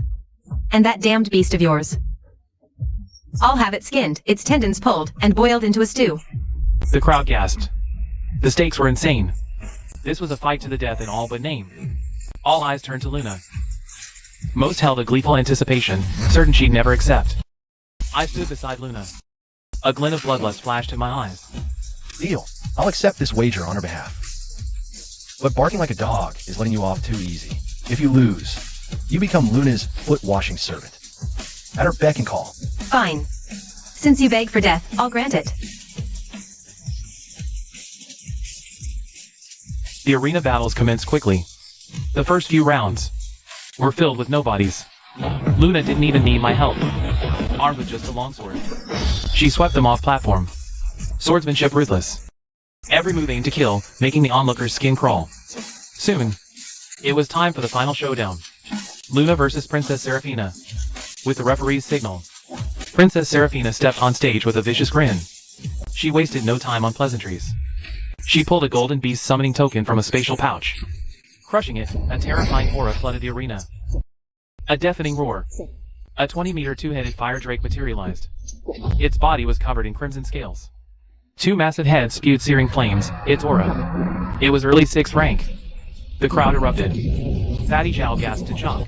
And that damned beast of yours, I'll have it skinned, its tendons pulled, and boiled into a stew. The crowd gasped. The stakes were insane. This was a fight to the death in all but name. All eyes turned to Luna. Most held a gleeful anticipation, certain she'd never accept. I stood beside Luna. A glint of bloodlust flashed in my eyes. Deal. I'll accept this wager on her behalf. But barking like a dog is letting you off too easy. If you lose, you become Luna's foot-washing servant. At her beck and call. Fine. Since you beg for death, I'll grant it. The arena battles commenced quickly. The first few rounds were filled with nobodies. Luna didn't even need my help. Armed with just a longsword, she swept them off platform. Swordsmanship ruthless. Every move aimed to kill, making the onlooker's skin crawl. Soon, it was time for the final showdown. Luna versus Princess Seraphina. With the referee's signal, Princess Seraphina stepped on stage with a vicious grin. She wasted no time on pleasantries. She pulled a golden beast summoning token from a spatial pouch. Crushing it, a terrifying aura flooded the arena. A deafening roar. A 20-meter two-headed fire drake materialized. Its body was covered in crimson scales. Two massive heads spewed searing flames, its aura. It was early 6th rank. The crowd erupted. Fatty Zhao gasped in shock.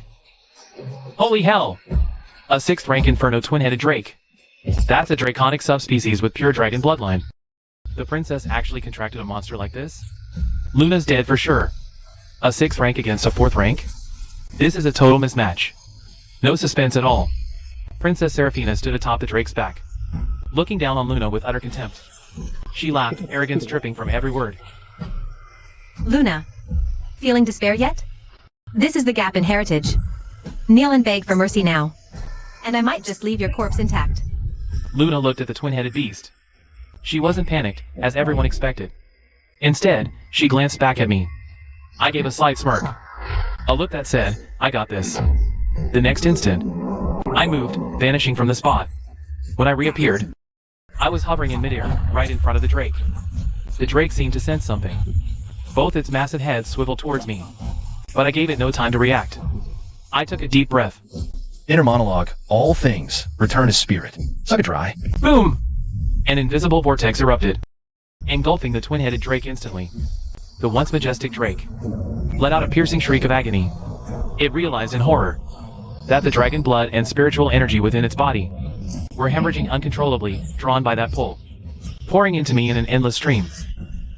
Holy hell! A 6th rank Inferno twin-headed drake. That's a draconic subspecies with pure dragon bloodline. The princess actually contracted a monster like this? Luna's dead for sure. A 6th rank against a 4th rank? This is a total mismatch. No suspense at all. Princess Seraphina stood atop the drake's back, looking down on Luna with utter contempt. She laughed, arrogance dripping from every word. Luna, feeling despair yet? This is the gap in heritage. Kneel and beg for mercy now. And I might just leave your corpse intact. Luna looked at the twin-headed beast. She wasn't panicked, as everyone expected. Instead, she glanced back at me. I gave a slight smirk. A look that said, I got this. The next instant, I moved, vanishing from the spot. When I reappeared, I was hovering in midair, right in front of the drake. The drake seemed to sense something. Both its massive heads swiveled towards me. But I gave it no time to react. I took a deep breath. Inner monologue. All things return to spirit. Suck it dry. Boom! An invisible vortex erupted, engulfing the twin-headed drake instantly. The once majestic drake let out a piercing shriek of agony. It realized in horror that the dragon blood and spiritual energy within its body were hemorrhaging uncontrollably, drawn by that pull, pouring into me in an endless stream.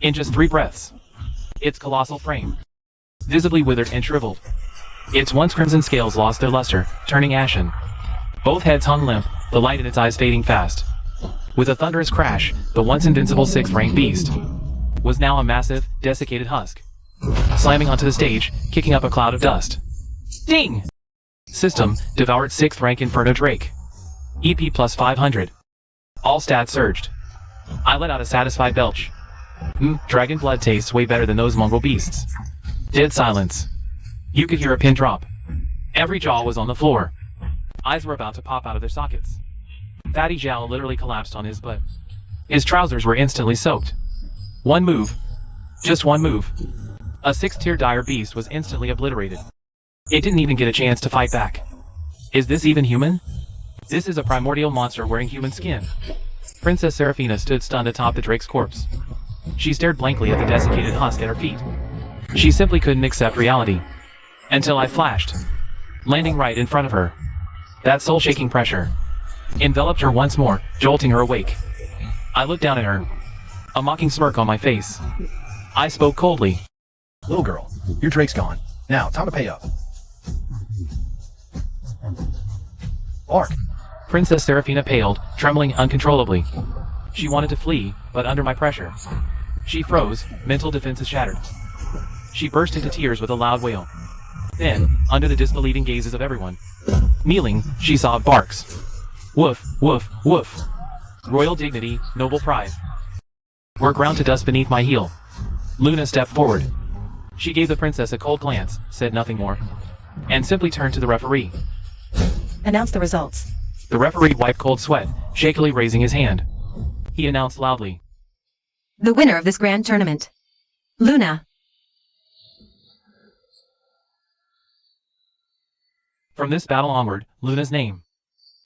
In just 3 breaths, its colossal frame visibly withered and shriveled. Its once crimson scales lost their luster, turning ashen. Both heads hung limp, the light in its eyes fading fast. With a thunderous crash, the once invincible 6th rank beast was now a massive, desiccated husk, slamming onto the stage, kicking up a cloud of dust. Ding! System, devoured 6th rank Inferno Drake. EP plus 500. All stats surged. I let out a satisfied belch. Dragon blood tastes way better than those mongrel beasts. Dead silence. You could hear a pin drop. Every jaw was on the floor. Eyes were about to pop out of their sockets. Fatty Zhao literally collapsed on his butt. His trousers were instantly soaked. One move. Just one move. A 6th-tier dire beast was instantly obliterated. It didn't even get a chance to fight back. Is this even human? This is a primordial monster wearing human skin. Princess Seraphina stood stunned atop the drake's corpse. She stared blankly at the desiccated husk at her feet. She simply couldn't accept reality. Until I flashed, landing right in front of her. That soul-shaking pressure enveloped her once more, jolting her awake. I looked down at her, a mocking smirk on my face. I spoke coldly. Little girl, your drake's gone. Now, time to pay up. Bark. Princess Seraphina paled, trembling uncontrollably. She wanted to flee, but under my pressure, she froze, mental defenses shattered. She burst into tears with a loud wail. Then, under the disbelieving gazes of everyone, kneeling, she sobbed barks. Woof, woof, woof. Royal dignity, noble pride were ground to dust beneath my heel. Luna stepped forward. She gave the princess a cold glance, said nothing more, and simply turned to the referee. Announce the results. The referee wiped cold sweat, shakily raising his hand. He announced loudly. The winner of this grand tournament, Luna. From this battle onward, Luna's name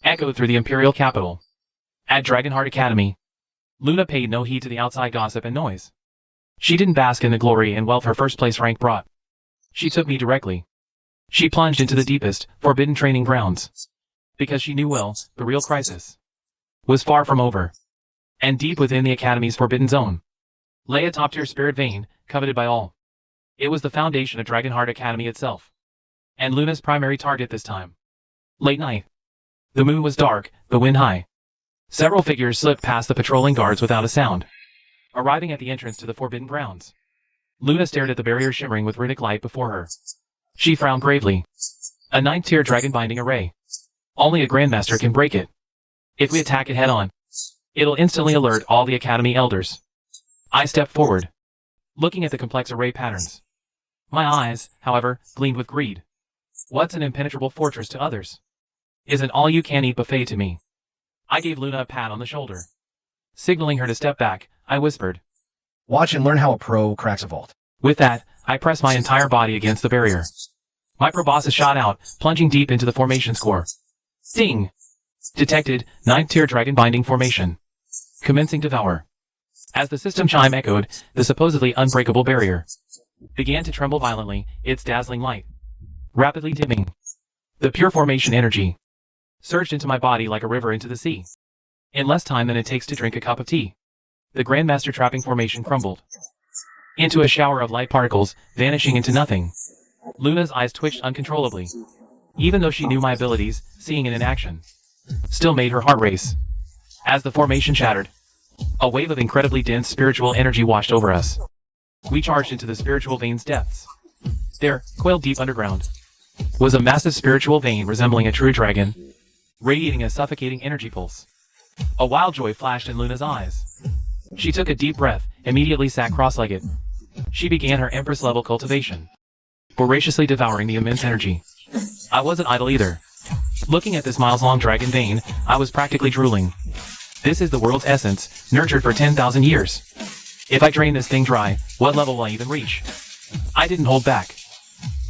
echoed through the imperial capital. At Dragonheart Academy, Luna paid no heed to the outside gossip and noise. She didn't bask in the glory and wealth her first-place rank brought. She took me directly. She plunged into the deepest, forbidden training grounds. Because she knew well, the real crisis was far from over. And deep within the Academy's forbidden zone lay a top-tier spirit vein, coveted by all. It was the foundation of Dragonheart Academy itself. And Luna's primary target this time. Late night. The moon was dark, the wind high. Several figures slipped past the patrolling guards without a sound. Arriving at the entrance to the forbidden grounds, Luna stared at the barrier shimmering with runic light before her. She frowned gravely. A 9th-tier dragon binding array. Only a Grandmaster can break it. If we attack it head-on, it'll instantly alert all the Academy elders. I stepped forward, looking at the complex array patterns. My eyes, however, gleamed with greed. What's an impenetrable fortress to others is an all-you-can-eat buffet to me. I gave Luna a pat on the shoulder. Signaling her to step back, I whispered. Watch and learn how a pro cracks a vault. With that, I pressed my entire body against the barrier. My proboscis shot out, plunging deep into the formation score. Ding! Detected, 9th-tier dragon binding formation. Commencing devour. As the system chime echoed, the supposedly unbreakable barrier began to tremble violently, its dazzling light rapidly dimming. The pure formation energy surged into my body like a river into the sea. In less time than it takes to drink a cup of tea, the Grandmaster trapping formation crumbled into a shower of light particles, vanishing into nothing. Luna's eyes twitched uncontrollably. Even though she knew my abilities, seeing it in action still made her heart race. As the formation shattered, a wave of incredibly dense spiritual energy washed over us. We charged into the spiritual vein's depths. There, coiled deep underground, was a massive spiritual vein resembling a true dragon, radiating a suffocating energy pulse. A wild joy flashed in Luna's eyes. She took a deep breath, immediately sat cross-legged. She began her Empress-level cultivation, voraciously devouring the immense energy. I wasn't idle either. Looking at this miles-long dragon vein, I was practically drooling. This is the world's essence, nurtured for 10,000 years. If I drain this thing dry, what level will I even reach? I didn't hold back.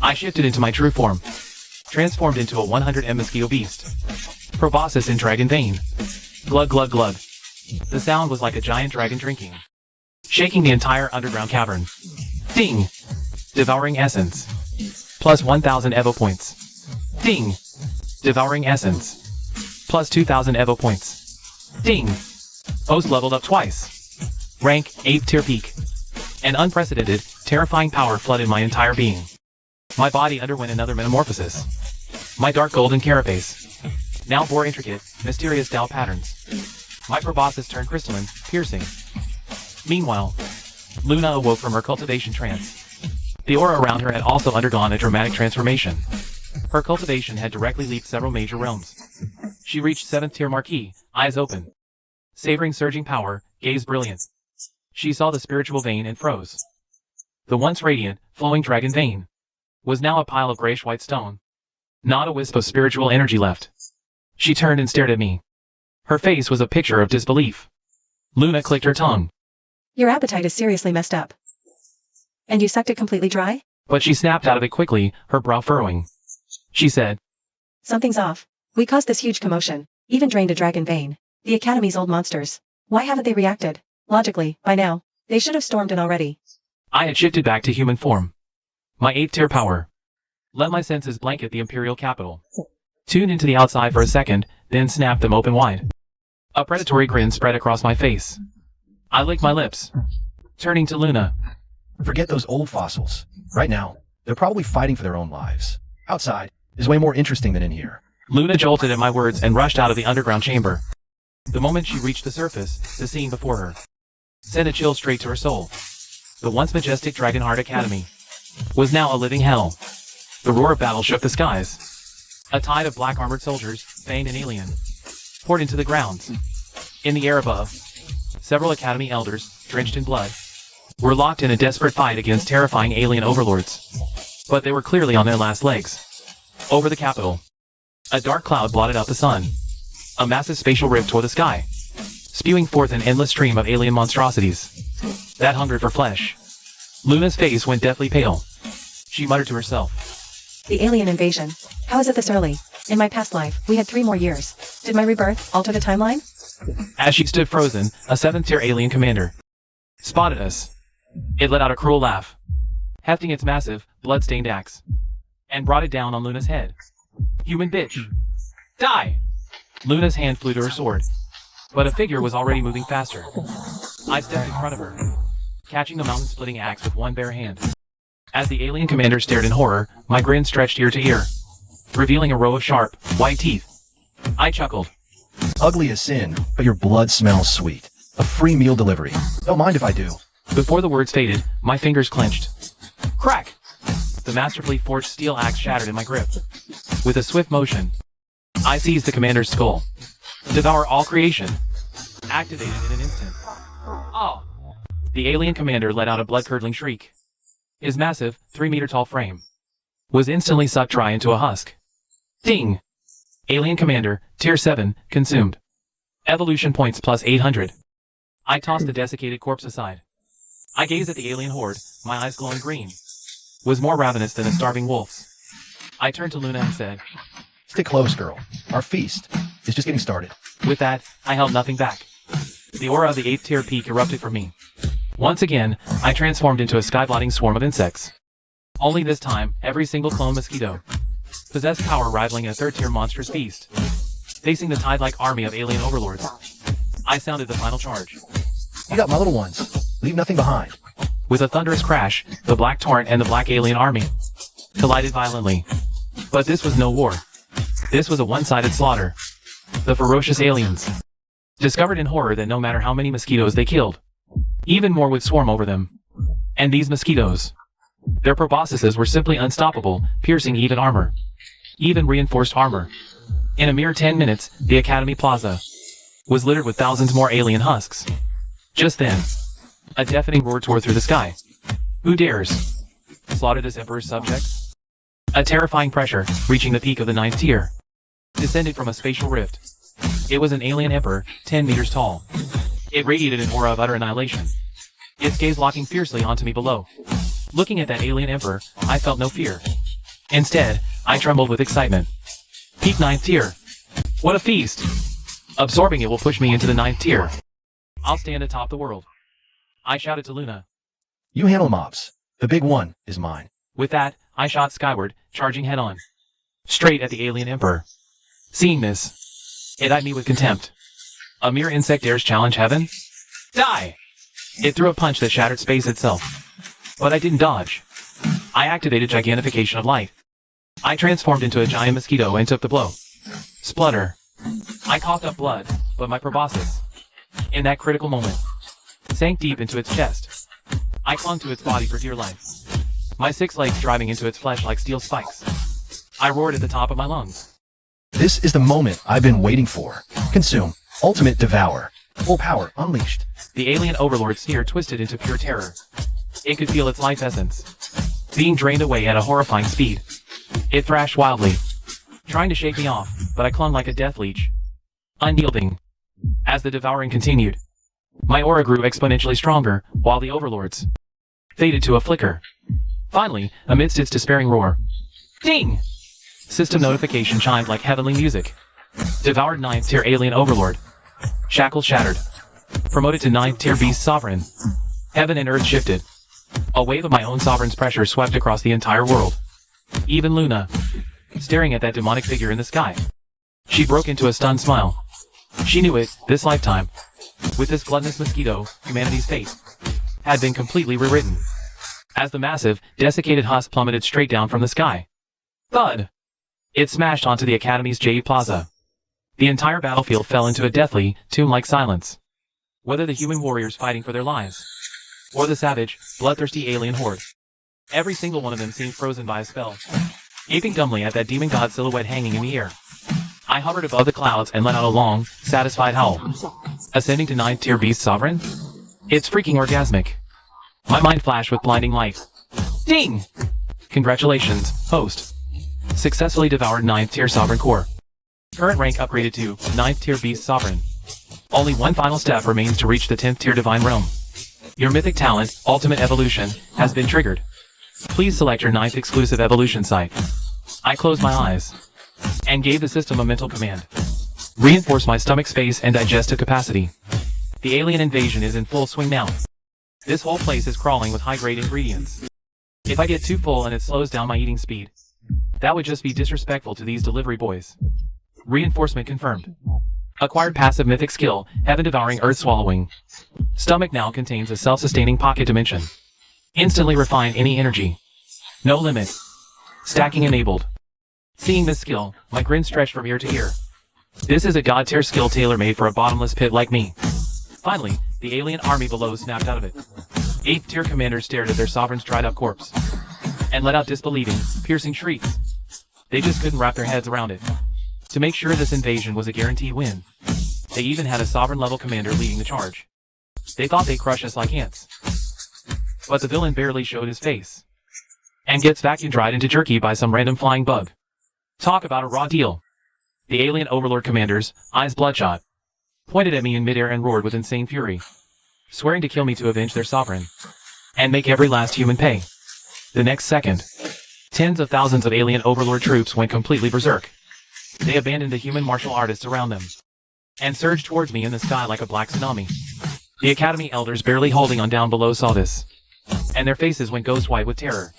I shifted into my true form, transformed into a 100 mosquito beast. Proboscis in dragon vein. Glug glug glug. The sound was like a giant dragon drinking, shaking the entire underground cavern. Ding! Devouring essence. Plus 1,000 Evo points. Ding! Devouring essence. Plus 2,000 Evo points. Ding! Host leveled up twice. Rank 8th tier peak. An unprecedented, terrifying power flooded my entire being. My body underwent another metamorphosis. My dark golden carapace now bore intricate, mysterious Tao patterns. My proboscis turned crystalline, piercing. Meanwhile, Luna awoke from her cultivation trance. The aura around her had also undergone a dramatic transformation. Her cultivation had directly leaped several major realms. She reached 7th tier Marquis, eyes open, savoring surging power, gaze brilliant. She saw the spiritual vein and froze. The once radiant, flowing dragon vein was now a pile of grayish-white stone. Not a wisp of spiritual energy left. She turned and stared at me. Her face was a picture of disbelief. Luna clicked her tongue. Your appetite is seriously messed up. And you sucked it completely dry? But she snapped out of it quickly, her brow furrowing. She said, Something's off. We caused this huge commotion, even drained a dragon vein. The Academy's old monsters. Why haven't they reacted? Logically, by now, they should have stormed in already. I had shifted back to human form. My 8th tier power. Let my senses blanket the Imperial capital. Tuned into the outside for a second, then snapped them open wide. A predatory grin spread across my face. I licked my lips. Turning to Luna. Forget those old fossils. Right now, they're probably fighting for their own lives. Outside is way more interesting than in here. Luna jolted at my words and rushed out of the underground chamber. The moment she reached the surface, the scene before her sent a chill straight to her soul. The once majestic Dragonheart Academy was now a living hell. The roar of battle shook the skies. A tide of black armored soldiers, feigned and alien, poured into the grounds. In the air above, several Academy elders, drenched in blood, were locked in a desperate fight against terrifying alien overlords. But they were clearly on their last legs. Over the capital, a dark cloud blotted out the sun. A massive spatial rift tore the sky, spewing forth an endless stream of alien monstrosities that hungered for flesh. Luna's face went deathly pale. She muttered to herself. The alien invasion. How is it this early? In my past life, we had 3 more years. Did my rebirth alter the timeline? As she stood frozen, a 7th tier alien commander spotted us. It let out a cruel laugh, hefting its massive, blood-stained axe, and brought it down on Luna's head. Human bitch. Die! Luna's hand flew to her sword, but a figure was already moving faster. I stepped in front of her, catching the mountain-splitting axe with one bare hand. As the alien commander stared in horror, my grin stretched ear to ear, revealing a row of sharp, white teeth. I chuckled. Ugly as sin, but your blood smells sweet. A free meal delivery. Don't mind if I do. Before the words faded, my fingers clenched. Crack! The masterfully forged steel axe shattered in my grip. With a swift motion, I seized the commander's skull. Devour all creation. Activated in an instant. Oh! The alien commander let out a blood-curdling shriek. His massive, 3-meter-tall frame was instantly sucked dry into a husk. Ding! Alien commander, tier 7, consumed. Evolution points plus 800. I tossed the desiccated corpse aside. I gazed at the alien horde, my eyes glowing green. Was more ravenous than a starving wolf's. I turned to Luna and said, Stick close, girl. Our feast is just getting started. With that, I held nothing back. The aura of the 8th tier peak erupted from me. Once again, I transformed into a sky-blotting swarm of insects. Only this time, every single clone mosquito possessed power rivaling a 3rd tier monstrous beast. Facing the tide-like army of alien overlords, I sounded the final charge. You got my little ones. Leave nothing behind. With a thunderous crash, the Black Torrent and the Black Alien Army collided violently. But this was no war. This was a one-sided slaughter. The ferocious aliens discovered in horror that no matter how many mosquitoes they killed, even more would swarm over them. And these mosquitoes, their proboscises were simply unstoppable, piercing even armor. Even reinforced armor. In a mere 10 minutes, the Academy Plaza was littered with thousands more alien husks. Just then, a deafening roar tore through the sky. Who dares slaughter this Emperor's subjects? A terrifying pressure, reaching the peak of the 9th tier, descended from a spatial rift. It was an alien Emperor, 10 meters tall. It radiated an aura of utter annihilation, its gaze locking fiercely onto me below. Looking at that alien Emperor, I felt no fear. Instead, I trembled with excitement. Peak 9th tier. What a feast! Absorbing it will push me into the 9th tier. I'll stand atop the world. I shouted to Luna. You handle mobs. The big one is mine. With that, I shot skyward, charging head-on, straight at the alien Emperor. Seeing this, it eyed me with contempt. A mere insect dares challenge heaven? Die! It threw a punch that shattered space itself. But I didn't dodge. I activated Gigantification of Light. I transformed into a giant mosquito and took the blow. Splutter. I coughed up blood, but my proboscis, in that critical moment, sank deep into its chest. I clung to its body for dear life, my 6 legs driving into its flesh like steel spikes. I roared at the top of my lungs. This is the moment I've been waiting for. Consume. Ultimate devour. Full power unleashed. The alien overlord's sphere twisted into pure terror. It could feel its life essence being drained away at a horrifying speed. It thrashed wildly, trying to shake me off, but I clung like a death leech, unyielding, As the devouring continued, my aura grew exponentially stronger, while the overlords faded to a flicker. Finally, amidst its despairing roar, ding! System notification chimed like heavenly music. Devoured 9th tier alien overlord. Shackles shattered. Promoted to 9th tier beast sovereign. Heaven and earth shifted. A wave of my own sovereign's pressure swept across the entire world. Even Luna, staring at that demonic figure in the sky. She broke into a stunned smile. She knew it, this lifetime. With this gluttonous mosquito, humanity's fate had been completely rewritten. As the massive, desiccated husk plummeted straight down from the sky. Thud! It smashed onto the Academy's Jade Plaza. The entire battlefield fell into a deathly, tomb-like silence. Whether the human warriors fighting for their lives, or the savage, bloodthirsty alien horde, every single one of them seemed frozen by a spell. Gaping dumbly at that demon god silhouette hanging in the air, I hovered above the clouds and let out a long, satisfied howl. Ascending to 9th tier beast sovereign? It's freaking orgasmic. My mind flashed with blinding light. Ding! Congratulations, host. Successfully devoured 9th tier sovereign core. Current rank upgraded to 9th tier beast sovereign. Only one final step remains to reach the 10th tier divine realm. Your mythic talent, ultimate evolution, has been triggered. Please select your 9th exclusive evolution site. I closed my eyes and gave the system a mental command. Reinforce my stomach space and digestive capacity. The alien invasion is in full swing now. This whole place is crawling with high-grade ingredients. If I get too full and it slows down my eating speed, that would just be disrespectful to these delivery boys. Reinforcement confirmed. Acquired passive mythic skill, heaven devouring earth swallowing. Stomach now contains a self-sustaining pocket dimension. Instantly refine any energy. No limit. Stacking enabled. Seeing this skill, my grin stretched from ear to ear. This is a god tier skill tailor-made for a bottomless pit like me. Finally, the alien army below snapped out of it. 8th tier commanders stared at their sovereign's dried up corpse and let out disbelieving, piercing shrieks. They just couldn't wrap their heads around it. To make sure this invasion was a guaranteed win, they even had a sovereign-level commander leading the charge. They thought they'd crush us like ants. But the villain barely showed his face, and gets vacuum dried into jerky by some random flying bug. Talk about a raw deal. The alien overlord commanders, eyes bloodshot, pointed at me in midair and roared with insane fury, swearing to kill me to avenge their sovereign, and make every last human pay. The next second, tens of thousands of alien overlord troops went completely berserk. They abandoned the human martial artists around them, and surged towards me in the sky like a black tsunami. The Academy elders barely holding on down below saw this, and their faces went ghost white with terror.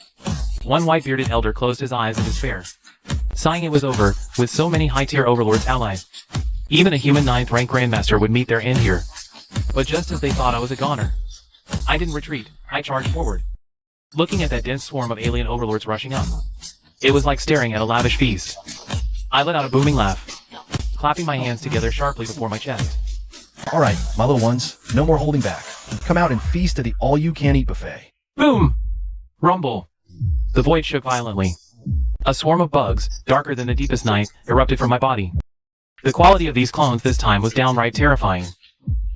One white-bearded elder closed his eyes in despair, sighing it was over, with so many high-tier overlords allied. Even a human 9th rank grandmaster would meet their end here. But just as they thought I was a goner, I didn't retreat, I charged forward. Looking at that dense swarm of alien overlords rushing up, it was like staring at a lavish feast. I let out a booming laugh, clapping my hands together sharply before my chest. Alright, my little ones, no more holding back. Come out and feast at the all-you-can-eat buffet. Boom! Rumble. The void shook violently. A swarm of bugs, darker than the deepest night, erupted from my body. The quality of these clones this time was downright terrifying.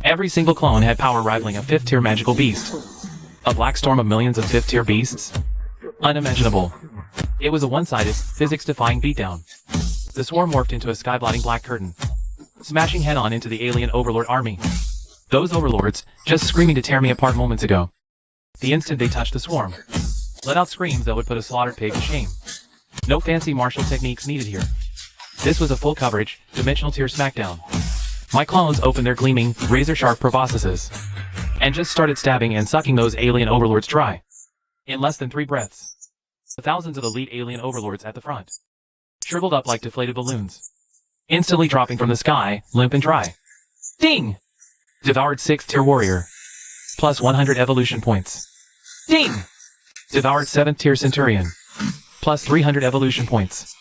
Every single clone had power rivaling a 5th tier magical beast. A black storm of millions of 5th tier beasts? Unimaginable. It was a one-sided, physics-defying beatdown. The swarm morphed into a sky-blotting black curtain, smashing head-on into the alien overlord army. Those overlords, just screaming to tear me apart moments ago. The instant they touched the swarm, let out screams that would put a slaughtered pig to shame. No fancy martial techniques needed here. This was a full coverage, dimensional tier smackdown. My clones opened their gleaming, razor-sharp proboscises, and just started stabbing and sucking those alien overlords dry. In less than 3 breaths, the thousands of elite alien overlords at the front shriveled up like deflated balloons, instantly dropping from the sky, limp and dry. Ding! Devoured 6th tier warrior, plus 100 evolution points. Ding! Devoured 7th tier centurion, plus 300 evolution points.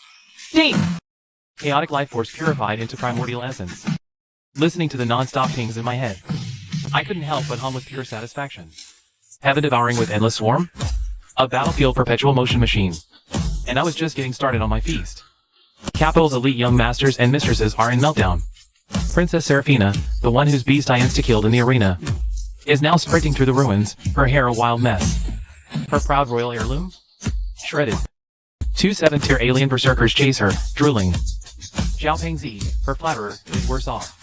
Ding! Chaotic life force purified into primordial essence. Listening to the non-stop pings in my head, I couldn't help but hum with pure satisfaction. Heaven devouring with endless swarm? A battlefield perpetual motion machine. And I was just getting started on my feast. Capital's elite young masters and mistresses are in meltdown. Princess Seraphina, the one whose beast I insta-killed in the arena, is now sprinting through the ruins, her hair a wild mess. Her proud royal heirloom? Shredded. 2 7th tier alien berserkers chase her, drooling. Xiao Pengzi, her flatterer, is worse off.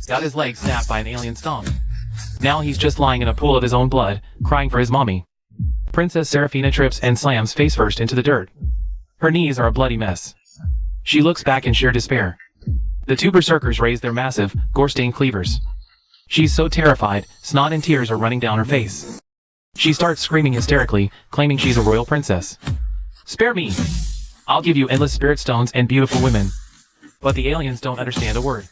got his leg snapped by an alien stomp. Now he's just lying in a pool of his own blood, crying for his mommy. Princess Seraphina trips and slams face first into the dirt. Her knees are a bloody mess. She looks back in sheer despair. The two berserkers raise their massive, gore-stained cleavers. She's so terrified, snot and tears are running down her face. She starts screaming hysterically, claiming she's a royal princess. Spare me! I'll give you endless spirit stones and beautiful women. But the aliens don't understand a word.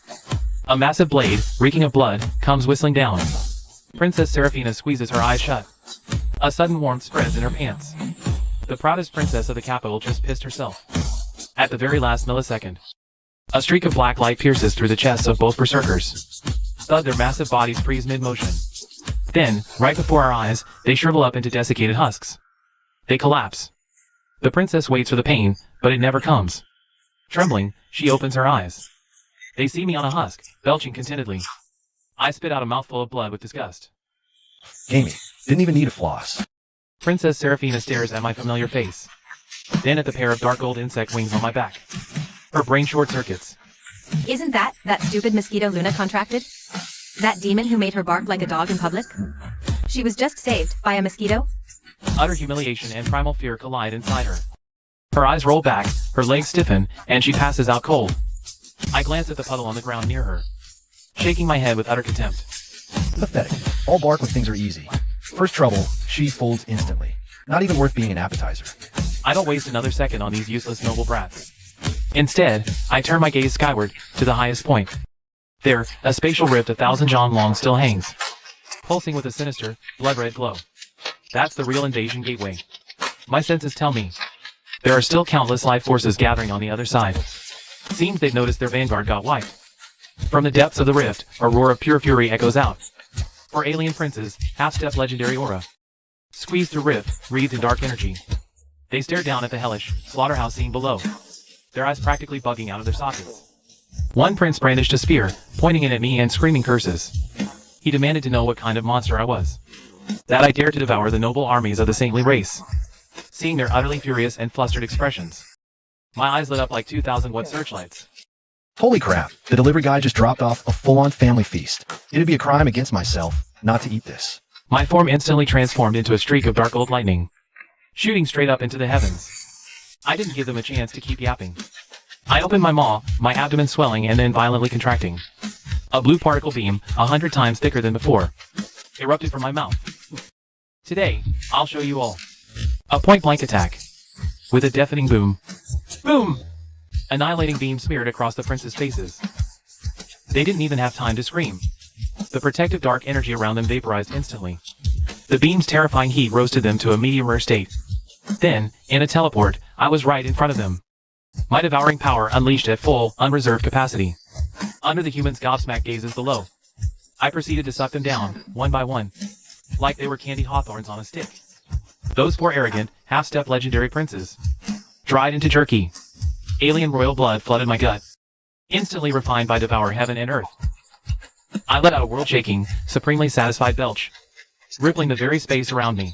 A massive blade, reeking of blood, comes whistling down. Princess Seraphina squeezes her eyes shut. A sudden warmth spreads in her pants. The proudest princess of the capital just pissed herself. At the very last millisecond, a streak of black light pierces through the chests of both berserkers. Thud, their massive bodies freeze mid-motion. Then, right before our eyes, they shrivel up into desiccated husks. They collapse. The princess waits for the pain, but it never comes. Trembling, she opens her eyes. They see me on a husk, belching contentedly. I spit out a mouthful of blood with disgust. Gamey, didn't even need a floss. Princess Seraphina stares at my familiar face. Then at the pair of dark gold insect wings on my back. Her brain short circuits. Isn't that stupid mosquito Luna contracted? That demon who made her bark like a dog in public? She was just saved by a mosquito? Utter humiliation and primal fear collide inside her. Her eyes roll back, her legs stiffen, and she passes out cold. I glance at the puddle on the ground near her, shaking my head with utter contempt. Pathetic. All bark when things are easy. First trouble, she folds instantly. Not even worth being an appetizer. I don't waste another second on these useless noble brats. Instead, I turn my gaze skyward, to the highest point. There, a spatial rift 1,000 jong long still hangs, pulsing with a sinister, blood-red glow. That's the real invasion gateway. My senses tell me there are still countless life forces gathering on the other side. Seems they've noticed their vanguard got wiped. From the depths of the rift, a roar of pure fury echoes out. For alien princes, half-step legendary aura. Squeezed through rift, wreathed in dark energy. They stare down at the hellish, slaughterhouse scene below, their eyes practically bugging out of their sockets. One prince brandished a spear, pointing it at me and screaming curses. He demanded to know what kind of monster I was, that I dared to devour the noble armies of the saintly race. Seeing their utterly furious and flustered expressions, my eyes lit up like 2,000-watt searchlights. Holy crap, the delivery guy just dropped off a full-on family feast. It'd be a crime against myself not to eat this. My form instantly transformed into a streak of dark gold lightning, shooting straight up into the heavens. I didn't give them a chance to keep yapping. I opened my maw, my abdomen swelling and then violently contracting. A blue particle beam, 100 times thicker than before, erupted from my mouth. Today, I'll show you all. A point-blank attack. With a deafening boom. Boom! Annihilating beam smeared across the prince's faces. They didn't even have time to scream. The protective dark energy around them vaporized instantly. The beam's terrifying heat roasted them to a medium-rare state. Then, in a teleport, I was right in front of them. My devouring power unleashed at full, unreserved capacity. Under the humans' gobsmacked gazes below, I proceeded to suck them down, one by one, like they were candied hawthorns on a stick. Those four arrogant, half-step legendary princes, dried into jerky. Alien royal blood flooded my gut, instantly refined by devour heaven and earth. I let out a world-shaking, supremely satisfied belch, rippling the very space around me.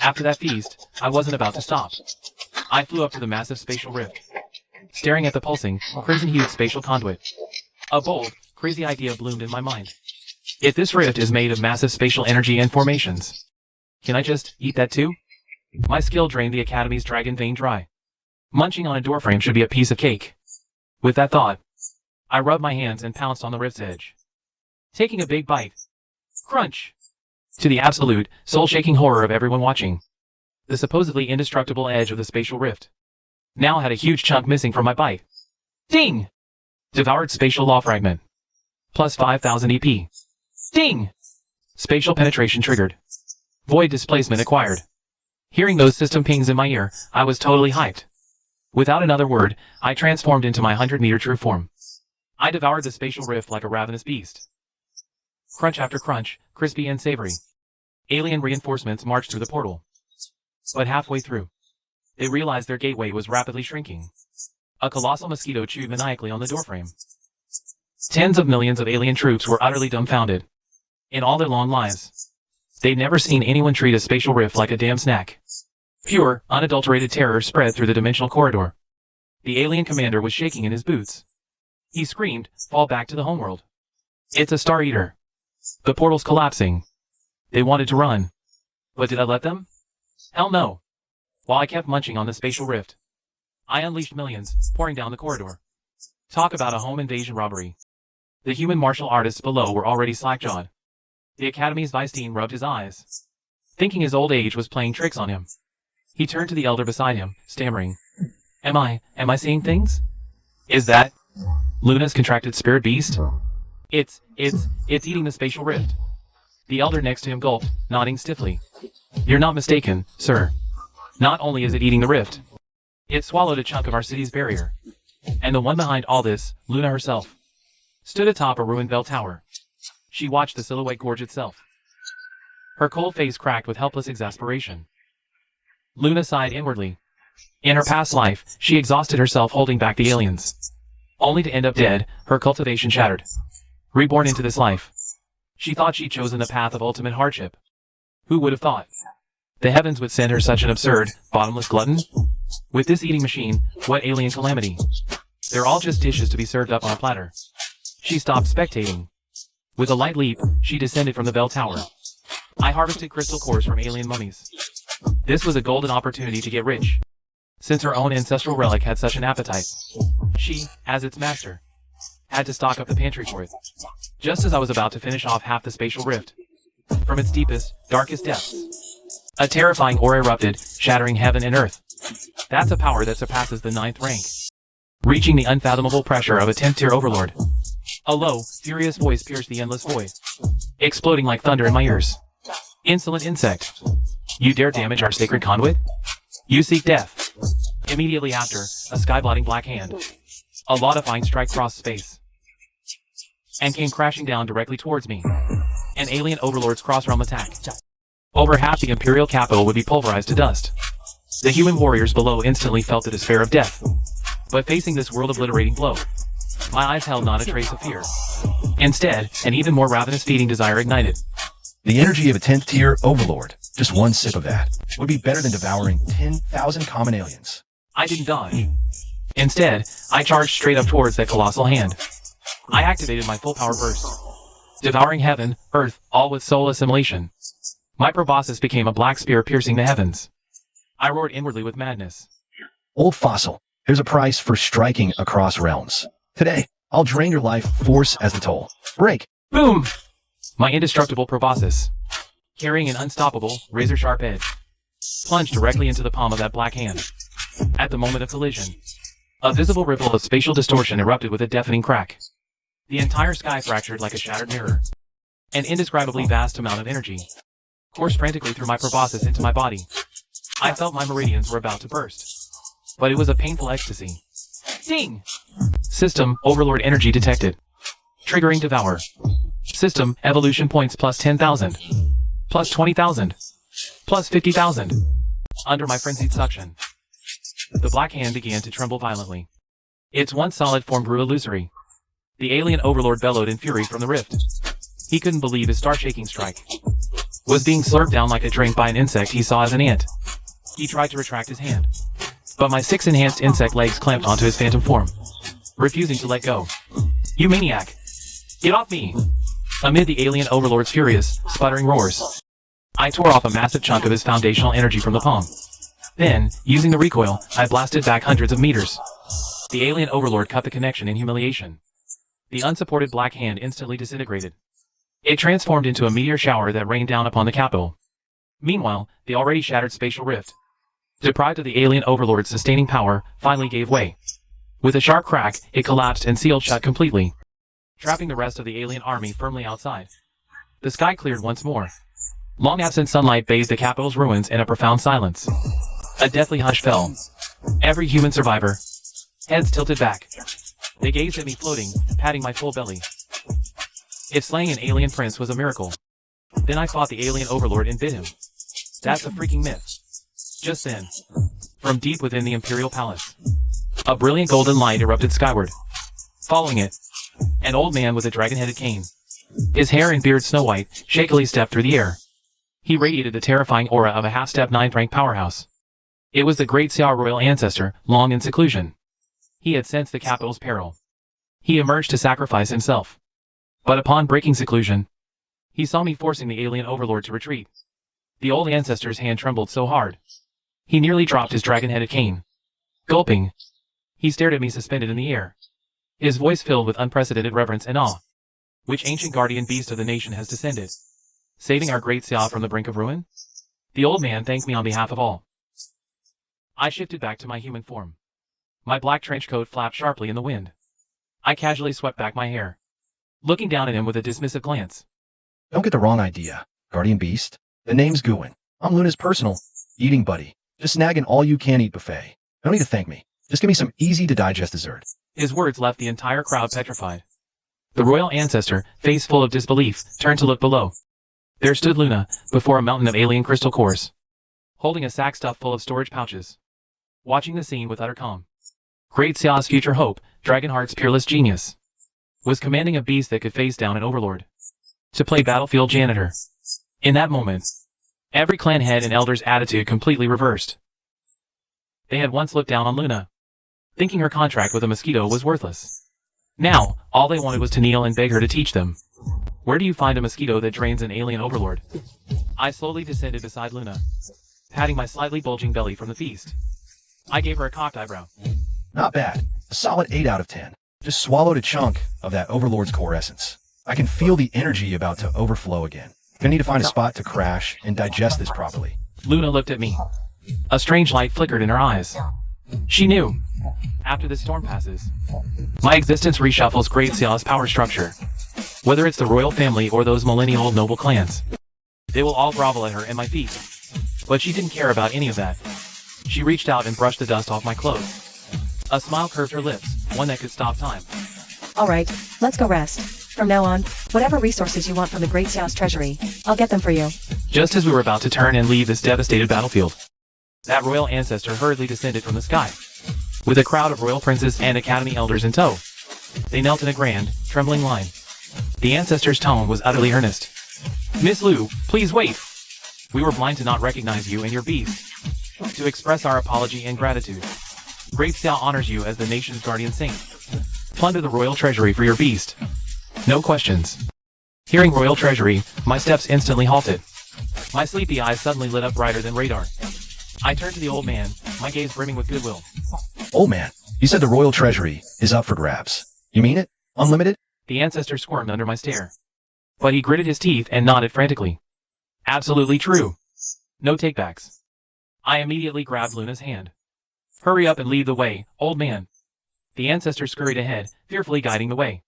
After that feast, I wasn't about to stop. I flew up to the massive spatial rift, staring at the pulsing, crimson-hued spatial conduit. A bold, crazy idea bloomed in my mind. If this rift is made of massive spatial energy and formations, can I just eat that too? My skill drained the Academy's dragon vein dry. Munching on a doorframe should be a piece of cake. With that thought, I rubbed my hands and pounced on the rift's edge, taking a big bite. Crunch! To the absolute, soul-shaking horror of everyone watching, the supposedly indestructible edge of the spatial rift now had a huge chunk missing from my bite. Ding! Devoured spatial law fragment. Plus 5,000 EP. Ding! Spatial penetration triggered. Void displacement acquired. Hearing those system pings in my ear, I was totally hyped. Without another word, I transformed into my 100-meter true form. I devoured the spatial rift like a ravenous beast. Crunch after crunch, crispy and savory. Alien reinforcements marched through the portal. But halfway through, they realized their gateway was rapidly shrinking. A colossal mosquito chewed maniacally on the doorframe. Tens of millions of alien troops were utterly dumbfounded. In all their long lives, they'd never seen anyone treat a spatial rift like a damn snack. Pure, unadulterated terror spread through the dimensional corridor. The alien commander was shaking in his boots. He screamed, "Fall back to the homeworld." It's a Star Eater. The portal's collapsing. They wanted to run. But did I let them? Hell no. While I kept munching on the spatial rift, I unleashed millions, pouring down the corridor. Talk about a home invasion robbery. The human martial artists below were already slack-jawed. The Academy's vice dean rubbed his eyes, thinking his old age was playing tricks on him. He turned to the elder beside him, stammering, Am I seeing things? Is that Luna's contracted spirit beast? It's eating the spatial rift. The elder next to him gulped, nodding stiffly. You're not mistaken, sir. Not only is it eating the rift, it swallowed a chunk of our city's barrier. And the one behind all this, Luna herself, stood atop a ruined bell tower. She watched the silhouette gorge itself. Her cold face cracked with helpless exasperation. Luna sighed inwardly. In her past life, she exhausted herself holding back the aliens, only to end up dead, her cultivation shattered. Reborn into this life, she thought she'd chosen the path of ultimate hardship. Who would have thought the heavens would send her such an absurd, bottomless glutton? With this eating machine, what alien calamity? They're all just dishes to be served up on a platter. She stopped spectating. With a light leap, she descended from the bell tower. I harvested crystal cores from alien mummies. This was a golden opportunity to get rich, since her own ancestral relic had such an appetite. She, as its master, had to stock up the pantry for it. Just as I was about to finish off half the spatial rift, from its deepest, darkest depths, a terrifying aura erupted, shattering heaven and earth. That's a power that surpasses the 9th rank, reaching the unfathomable pressure of a 10th-tier overlord. A low, furious voice pierced the endless void, exploding like thunder in my ears. Insolent insect! You dare damage our sacred conduit? You seek death! Immediately after, a sky-blotting black hand, a law-defying strike crossed space, and came crashing down directly towards me. An alien overlord's cross-realm attack. Over half the Imperial capital would be pulverized to dust. The human warriors below instantly felt the despair of death. But facing this world-obliterating blow, my eyes held not a trace of fear. Instead, an even more ravenous feeding desire ignited. The energy of a 10th tier overlord, just one sip of that, would be better than devouring 10,000 common aliens. I didn't dodge. Instead, I charged straight up towards that colossal hand. I activated my full power burst, devouring heaven, earth, all with soul assimilation. My proboscis became a black spear piercing the heavens. I roared inwardly with madness. Old fossil, there's a price for striking across realms. Today, I'll drain your life force as the toll. Break! Boom! My indestructible proboscis, carrying an unstoppable, razor-sharp edge, plunged directly into the palm of that black hand. At the moment of collision, a visible ripple of spatial distortion erupted with a deafening crack. The entire sky fractured like a shattered mirror. An indescribably vast amount of energy coursed frantically through my proboscis into my body. I felt my meridians were about to burst, but it was a painful ecstasy. Ding! System overlord energy detected. Triggering devour. System evolution points plus 10,000. Plus 20,000. Plus 50,000. Under my frenzied suction, the black hand began to tremble violently. Its once solid form grew illusory. The alien overlord bellowed in fury from the rift. He couldn't believe his star-shaking strike was being slurped down like a drink by an insect he saw as an ant. He tried to retract his hand, but my 6 enhanced insect legs clamped onto his phantom form, refusing to let go. You maniac! Get off me! Amid the alien overlord's furious, sputtering roars, I tore off a massive chunk of his foundational energy from the palm. Then, using the recoil, I blasted back hundreds of meters. The alien overlord cut the connection in humiliation. The unsupported black hand instantly disintegrated. It transformed into a meteor shower that rained down upon the capital. Meanwhile, the already shattered spatial rift, deprived of the alien overlord's sustaining power, finally gave way. With a sharp crack, it collapsed and sealed shut completely, trapping the rest of the alien army firmly outside. The sky cleared once more. Long-absent sunlight bathed the capital's ruins in a profound silence. A deathly hush fell. Every human survivor, heads tilted back. They gazed at me floating, patting my full belly. If slaying an alien prince was a miracle, then I fought the alien overlord and bit him. That's a freaking myth. Just then, from deep within the Imperial Palace, a brilliant golden light erupted skyward. Following it, an old man with a dragon-headed cane, his hair and beard snow white, shakily stepped through the air. He radiated the terrifying aura of a half-step 9th-rank powerhouse. It was the great Xiao royal ancestor, long in seclusion. He had sensed the capital's peril. He emerged to sacrifice himself. But upon breaking seclusion, he saw me forcing the alien overlord to retreat. The old ancestor's hand trembled so hard, he nearly dropped his dragon-headed cane. Gulping, he stared at me suspended in the air, his voice filled with unprecedented reverence and awe. Which ancient guardian beast of the nation has descended, saving our great Xia from the brink of ruin? The old man thanked me on behalf of all. I shifted back to my human form. My black trench coat flapped sharply in the wind. I casually swept back my hair, looking down at him with a dismissive glance. Don't get the wrong idea, Guardian Beast. The name's Guin. I'm Luna's personal eating buddy. Just snagging all you can eat buffet. Don't need to thank me. Just give me some easy-to-digest dessert. His words left the entire crowd petrified. The royal ancestor, face full of disbelief, turned to look below. There stood Luna, before a mountain of alien crystal cores, holding a sack stuffed full of storage pouches, watching the scene with utter calm. Great Xia's future hope, Dragonheart's peerless genius, was commanding a beast that could face down an overlord to play battlefield janitor. In that moment, every clan head and elder's attitude completely reversed. They had once looked down on Luna, thinking her contract with a mosquito was worthless. Now, all they wanted was to kneel and beg her to teach them. Where do you find a mosquito that drains an alien overlord? I slowly descended beside Luna, patting my slightly bulging belly from the feast. I gave her a cocked eyebrow. Not bad. A solid 8 out of 10. Just swallowed a chunk of that overlord's core essence. I can feel the energy about to overflow again. Gonna need to find a spot to crash and digest this properly. Luna looked at me. A strange light flickered in her eyes. She knew. After this storm passes, my existence reshuffles Great Xia's power structure. Whether it's the royal family or those millennial noble clans, they will all grovel at her and my feet. But she didn't care about any of that. She reached out and brushed the dust off my clothes. A smile curved her lips, one that could stop time. Alright, let's go rest. From now on, whatever resources you want from the Great Xiao's treasury, I'll get them for you. Just as we were about to turn and leave this devastated battlefield, that royal ancestor hurriedly descended from the sky, with a crowd of royal princes and academy elders in tow. They knelt in a grand, trembling line. The ancestor's tone was utterly earnest. Miss Lu, please wait. We were blind to not recognize you and your beast. To express our apology and gratitude, Great Xiao honors you as the nation's guardian saint. Plunder the royal treasury for your beast. No questions. Hearing royal treasury, my steps instantly halted. My sleepy eyes suddenly lit up brighter than radar. I turned to the old man, my gaze brimming with goodwill. Old man, you said the royal treasury is up for grabs. You mean it? Unlimited? The ancestor squirmed under my stare. But he gritted his teeth and nodded frantically. Absolutely true. No takebacks. I immediately grabbed Luna's hand. Hurry up and lead the way, old man. The ancestor scurried ahead, fearfully guiding the way.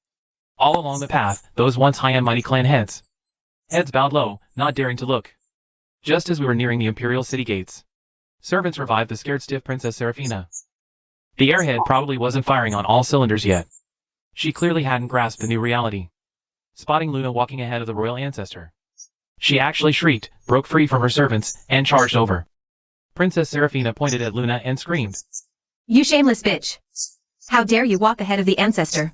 All along the path, those once high and mighty clan heads bowed low, not daring to look. Just as we were nearing the imperial city gates, servants revived the scared stiff Princess Serafina. The airhead probably wasn't firing on all cylinders yet. She clearly hadn't grasped the new reality. Spotting Luna walking ahead of the royal ancestor, she actually shrieked, broke free from her servants, and charged over. Princess Serafina pointed at Luna and screamed. You shameless bitch. How dare you walk ahead of the ancestor?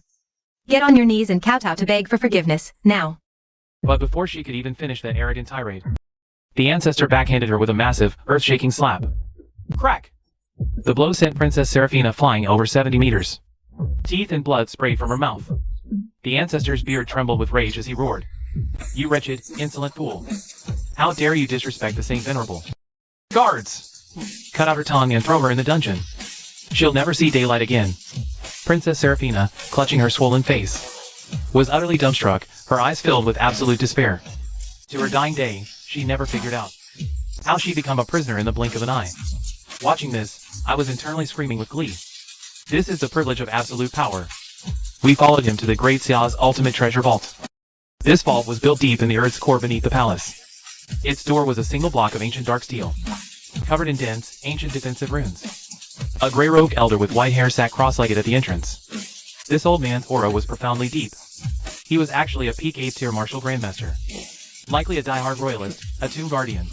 Get on your knees and kowtow to beg for forgiveness, now. But before she could even finish that arrogant tirade, the ancestor backhanded her with a massive, earth-shaking slap. Crack! The blow sent Princess Serafina flying over 70 meters. Teeth and blood sprayed from her mouth. The ancestor's beard trembled with rage as he roared. You wretched, insolent fool. How dare you disrespect the Saint Venerable? Guards! Cut out her tongue and throw her in the dungeon. She'll never see daylight again. Princess Serafina, clutching her swollen face, was utterly dumbstruck, her eyes filled with absolute despair. To her dying day, she never figured out how she'd become a prisoner in the blink of an eye. Watching this, I was internally screaming with glee. This is the privilege of absolute power. We followed him to the Great Xia's ultimate treasure vault. This vault was built deep in the earth's core beneath the palace. Its door was a single block of ancient dark steel, covered in dense, ancient defensive runes. A gray-robed elder with white hair sat cross-legged at the entrance. This old man's aura was profoundly deep. He was actually a peak 8th-tier martial grandmaster. Likely a die-hard royalist, a tomb guardian.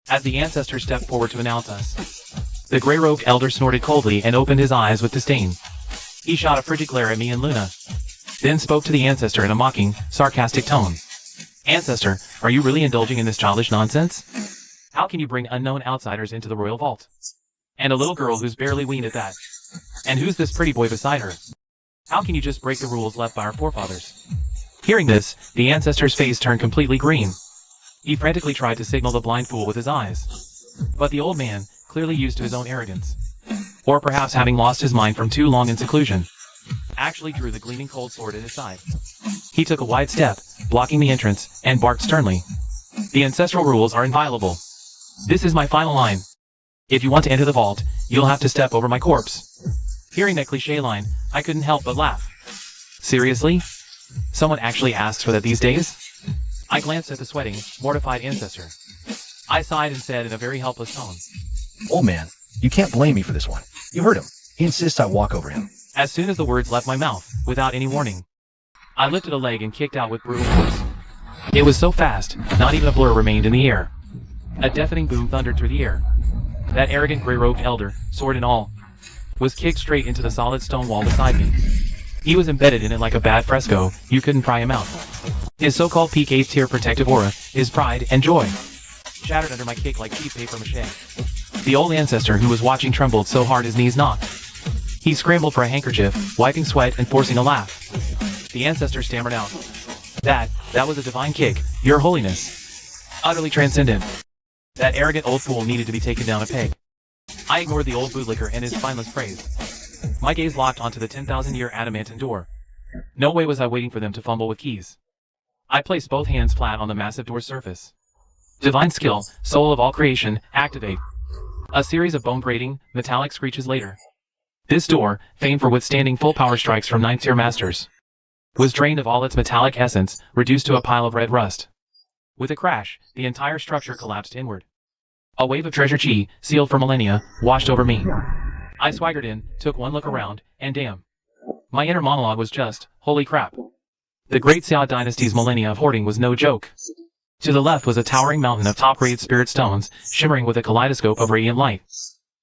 As the ancestor stepped forward to announce us, the gray-robed elder snorted coldly and opened his eyes with disdain. He shot a frigid glare at me and Luna, then spoke to the ancestor in a mocking, sarcastic tone. Ancestor, are you really indulging in this childish nonsense? How can you bring unknown outsiders into the royal vault? And a little girl who's barely weaned at that. And who's this pretty boy beside her? How can you just break the rules left by our forefathers? Hearing this, the ancestor's face turned completely green. He frantically tried to signal the blind fool with his eyes. But the old man, clearly used to his own arrogance, or perhaps having lost his mind from too long in seclusion, actually drew the gleaming cold sword at his side. He took a wide step, blocking the entrance, and barked sternly. The ancestral rules are inviolable. This is my final line. If you want to enter the vault, you'll have to step over my corpse. Hearing that cliché line, I couldn't help but laugh. Seriously? Someone actually asks for that these days? I glanced at the sweating, mortified ancestor. I sighed and said in a very helpless tone, Old man, you can't blame me for this one. You heard him. He insists I walk over him. As soon as the words left my mouth, without any warning, I lifted a leg and kicked out with brutal force. It was so fast, not even a blur remained in the air. A deafening boom thundered through the air. That arrogant gray-robed elder, sword and all, was kicked straight into the solid stone wall beside me. He was embedded in it like a bad fresco, you couldn't pry him out. His so-called peak 8th tier protective aura, his pride and joy, shattered under my kick like cheap paper mache. The old ancestor who was watching trembled so hard his knees knocked. He scrambled for a handkerchief, wiping sweat and forcing a laugh. The ancestor stammered out. That was a divine kick, your holiness. Utterly transcendent. That arrogant old fool needed to be taken down a peg. I ignored the old bootlicker and his spineless praise. My gaze locked onto the 10,000-year adamantine door. No way was I waiting for them to fumble with keys. I placed both hands flat on the massive door's surface. Divine skill, soul of all creation, activate. A series of bone-grating, metallic screeches later. This door, famed for withstanding full power strikes from 9th-tier masters, was drained of all its metallic essence, reduced to a pile of red rust. With a crash, the entire structure collapsed inward. A wave of treasure chi, sealed for millennia, washed over me. I swaggered in, took one look around, and damn. My inner monologue was just, holy crap. The Great Xia Dynasty's millennia of hoarding was no joke. To the left was a towering mountain of top-grade spirit stones, shimmering with a kaleidoscope of radiant light.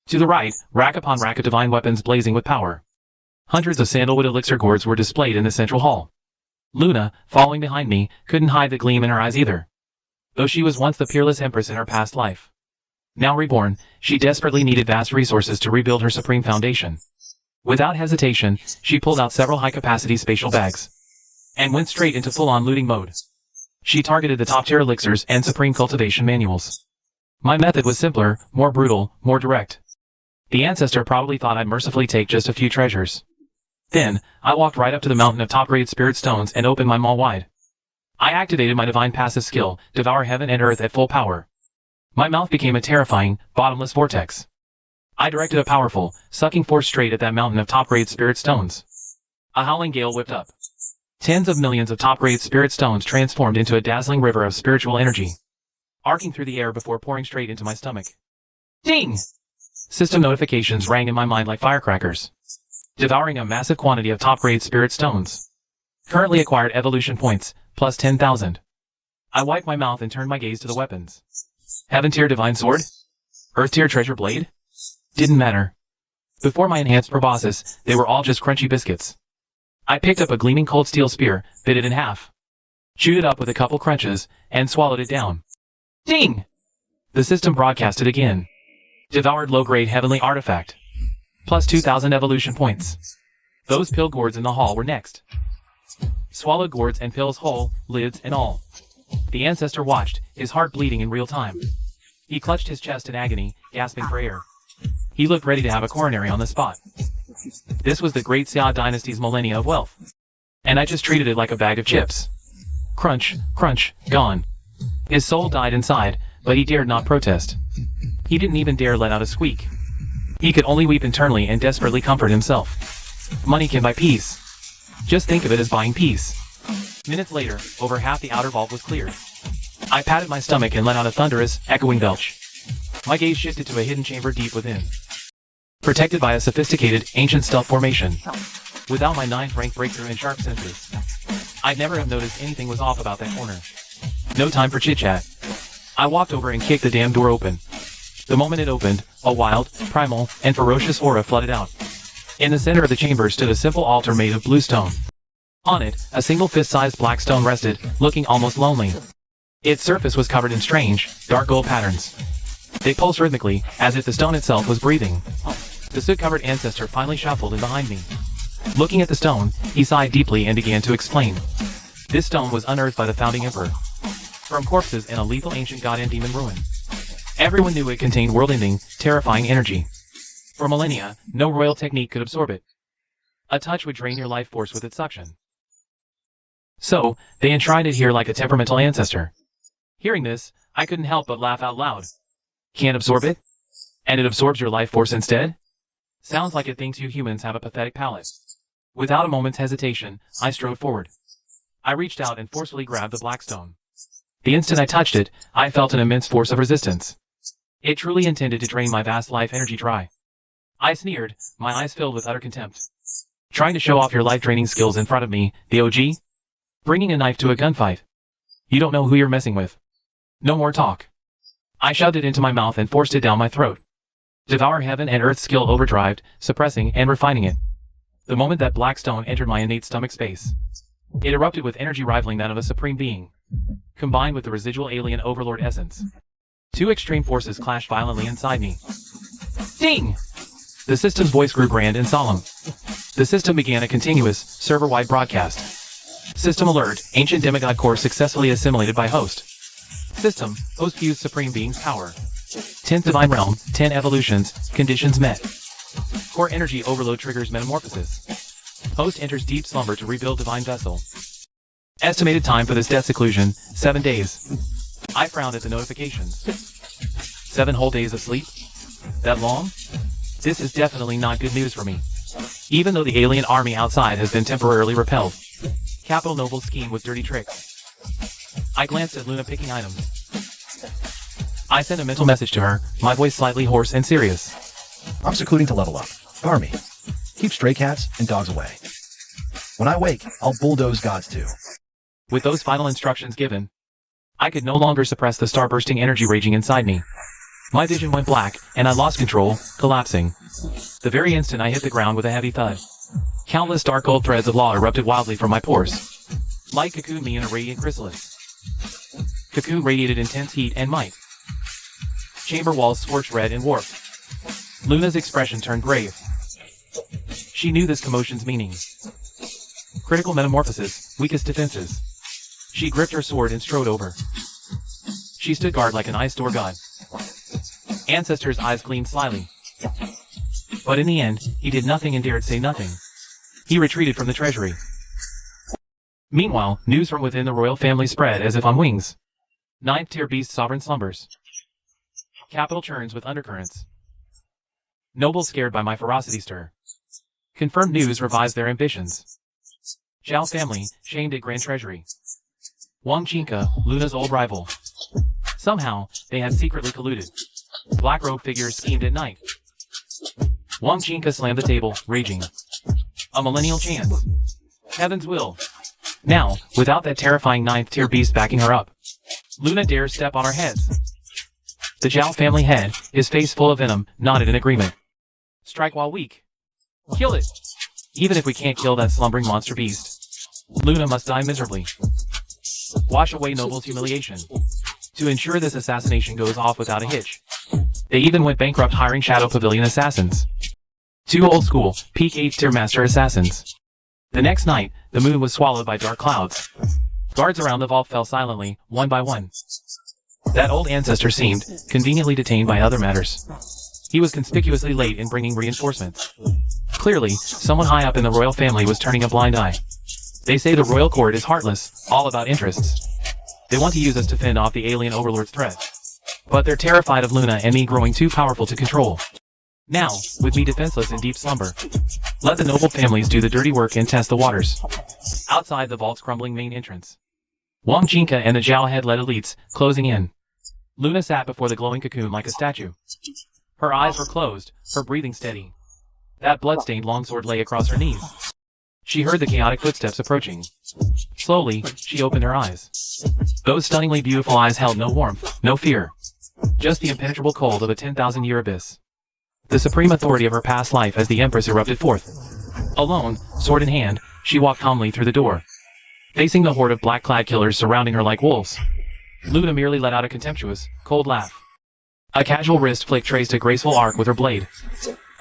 To the right, rack upon rack of divine weapons blazing with power. Hundreds of sandalwood elixir gourds were displayed in the central hall. Luna, following behind me, couldn't hide the gleam in her eyes either. Though she was once the peerless empress in her past life, now reborn, she desperately needed vast resources to rebuild her supreme foundation. Without hesitation, she pulled out several high-capacity spatial bags and went straight into full-on looting mode. She targeted the top-tier elixirs and supreme cultivation manuals. My method was simpler, more brutal, more direct. The ancestor probably thought I'd mercifully take just a few treasures. Then, I walked right up to the mountain of top-grade spirit stones and opened my maw wide. I activated my divine passive skill, Devour Heaven and Earth at full power. My mouth became a terrifying, bottomless vortex. I directed a powerful, sucking force straight at that mountain of top-grade spirit stones. A howling gale whipped up. Tens of millions of top-grade spirit stones transformed into a dazzling river of spiritual energy, arcing through the air before pouring straight into my stomach. Ding! System notifications rang in my mind like firecrackers. Devouring a massive quantity of top-grade spirit stones. Currently acquired evolution points, plus 10,000. I wiped my mouth and turned my gaze to the weapons. Heaven-tier divine sword? Earth-tier treasure blade? Didn't matter. Before my enhanced proboscis, they were all just crunchy biscuits. I picked up a gleaming cold steel spear, bit it in half, chewed it up with a couple crunches, and swallowed it down. Ding! The system broadcasted again. Devoured low-grade heavenly artifact. Plus 2,000 evolution points. Those pill gourds in the hall were next. Swallowed gourds and pills whole, lids and all. The ancestor watched, his heart bleeding in real time. He clutched his chest in agony, gasping for air. He looked ready to have a coronary on the spot. This was the Great Xia Dynasty's millennia of wealth. And I just treated it like a bag of chips. Crunch, crunch, gone. His soul died inside, but he dared not protest. He didn't even dare let out a squeak. He could only weep internally and desperately comfort himself. Money can buy peace. Just think of it as buying peace. Minutes later, over half the outer vault was cleared. I patted my stomach and let out a thunderous, echoing belch. My gaze shifted to a hidden chamber deep within, protected by a sophisticated, ancient stealth formation. Without my 9th rank breakthrough in sharp senses, I'd never have noticed anything was off about that corner. No time for chit-chat. I walked over and kicked the damn door open. The moment it opened, a wild, primal, and ferocious aura flooded out. In the center of the chamber stood a simple altar made of blue stone. On it, a single fist-sized black stone rested, looking almost lonely. Its surface was covered in strange, dark gold patterns. They pulsed rhythmically, as if the stone itself was breathing. The soot-covered ancestor finally shuffled in behind me. Looking at the stone, he sighed deeply and began to explain. This stone was unearthed by the founding emperor from corpses in a lethal ancient god and demon ruin. Everyone knew it contained world-ending, terrifying energy. For millennia, no royal technique could absorb it. A touch would drain your life force with its suction. So, they enshrined it here like a temperamental ancestor. Hearing this, I couldn't help but laugh out loud. Can't absorb it? And it absorbs your life force instead? Sounds like it thinks you humans have a pathetic palate. Without a moment's hesitation, I strode forward. I reached out and forcefully grabbed the black stone. The instant I touched it, I felt an immense force of resistance. It truly intended to drain my vast life energy dry. I sneered, my eyes filled with utter contempt. Trying to show off your life-draining skills in front of me, the OG? Bringing a knife to a gunfight. You don't know who you're messing with. No more talk. I shoved it into my mouth and forced it down my throat. Devour heaven and earth skill overdrived, suppressing and refining it. The moment that black stone entered my innate stomach space, it erupted with energy rivaling that of a supreme being, combined with the residual alien overlord essence. Two extreme forces clashed violently inside me. Ding! The system's voice grew grand and solemn. The system began a continuous, server-wide broadcast. System alert, ancient demigod core successfully assimilated by host. System, host fused supreme being's power. 10th divine realm, 10 evolutions, conditions met. Core energy overload triggers metamorphosis. Host enters deep slumber to rebuild divine vessel. Estimated time for this death seclusion, 7 days. I frowned at the notifications. 7 whole days of sleep? That long? This is definitely not good news for me. Even though the alien army outside has been temporarily repelled. Capital Noble's scheme with dirty tricks. I glanced at Luna picking items. I sent a mental message to her, my voice slightly hoarse and serious. I'm secluding to level up. Army. Keep stray cats and dogs away. When I wake, I'll bulldoze gods too. With those final instructions given, I could no longer suppress the star-bursting energy raging inside me. My vision went black, and I lost control, collapsing. The very instant I hit the ground with a heavy thud. Countless dark gold threads of law erupted wildly from my pores. Light cocooned me in a radiant chrysalis. Cocoon radiated intense heat and might. Chamber walls scorched red and warped. Luna's expression turned grave. She knew this commotion's meaning. Critical metamorphosis, weakest defenses. She gripped her sword and strode over. She stood guard like an ice door god. Ancestor's eyes gleamed slyly. But in the end, he did nothing and dared say nothing. He retreated from the treasury. Meanwhile, news from within the royal family spread as if on wings. 9th tier beast sovereign slumbers. Capital churns with undercurrents. Nobles scared by my ferocity stir. Confirmed news revives their ambitions. Zhao family, shamed at grand treasury. Wang Chinka, Luna's old rival. Somehow, they had secretly colluded. Black robe figures schemed at night. Wang Chinka slammed the table, raging. A millennial chance. Heaven's will. Now, without that terrifying 9th tier beast backing her up, Luna dares step on our heads. The Zhao family head, his face full of venom, nodded in agreement. Strike while weak. Kill it. Even if we can't kill that slumbering monster beast, Luna must die miserably. Wash away Noble's humiliation. To ensure this assassination goes off without a hitch, they even went bankrupt hiring Shadow Pavilion assassins. 2 old school, peak 8th tier master assassins. The next night, the moon was swallowed by dark clouds. Guards around the vault fell silently, one by one. That old ancestor seemed conveniently detained by other matters. He was conspicuously late in bringing reinforcements. Clearly, someone high up in the royal family was turning a blind eye. They say the royal court is heartless, all about interests. They want to use us to fend off the alien overlord's threat. But they're terrified of Luna and me growing too powerful to control. Now, with me defenseless in deep slumber, let the noble families do the dirty work and test the waters. Outside the vault's crumbling main entrance, Wang Jinka and the Zhao head-led elites, closing in. Luna sat before the glowing cocoon like a statue. Her eyes were closed, her breathing steady. That blood-stained longsword lay across her knees. She heard the chaotic footsteps approaching. Slowly, she opened her eyes. Those stunningly beautiful eyes held no warmth, no fear. Just the impenetrable cold of a 10,000-year abyss. The supreme authority of her past life as the Empress erupted forth. Alone, sword in hand, she walked calmly through the door. Facing the horde of black-clad killers surrounding her like wolves, Luna merely let out a contemptuous, cold laugh. A casual wrist flick traced a graceful arc with her blade.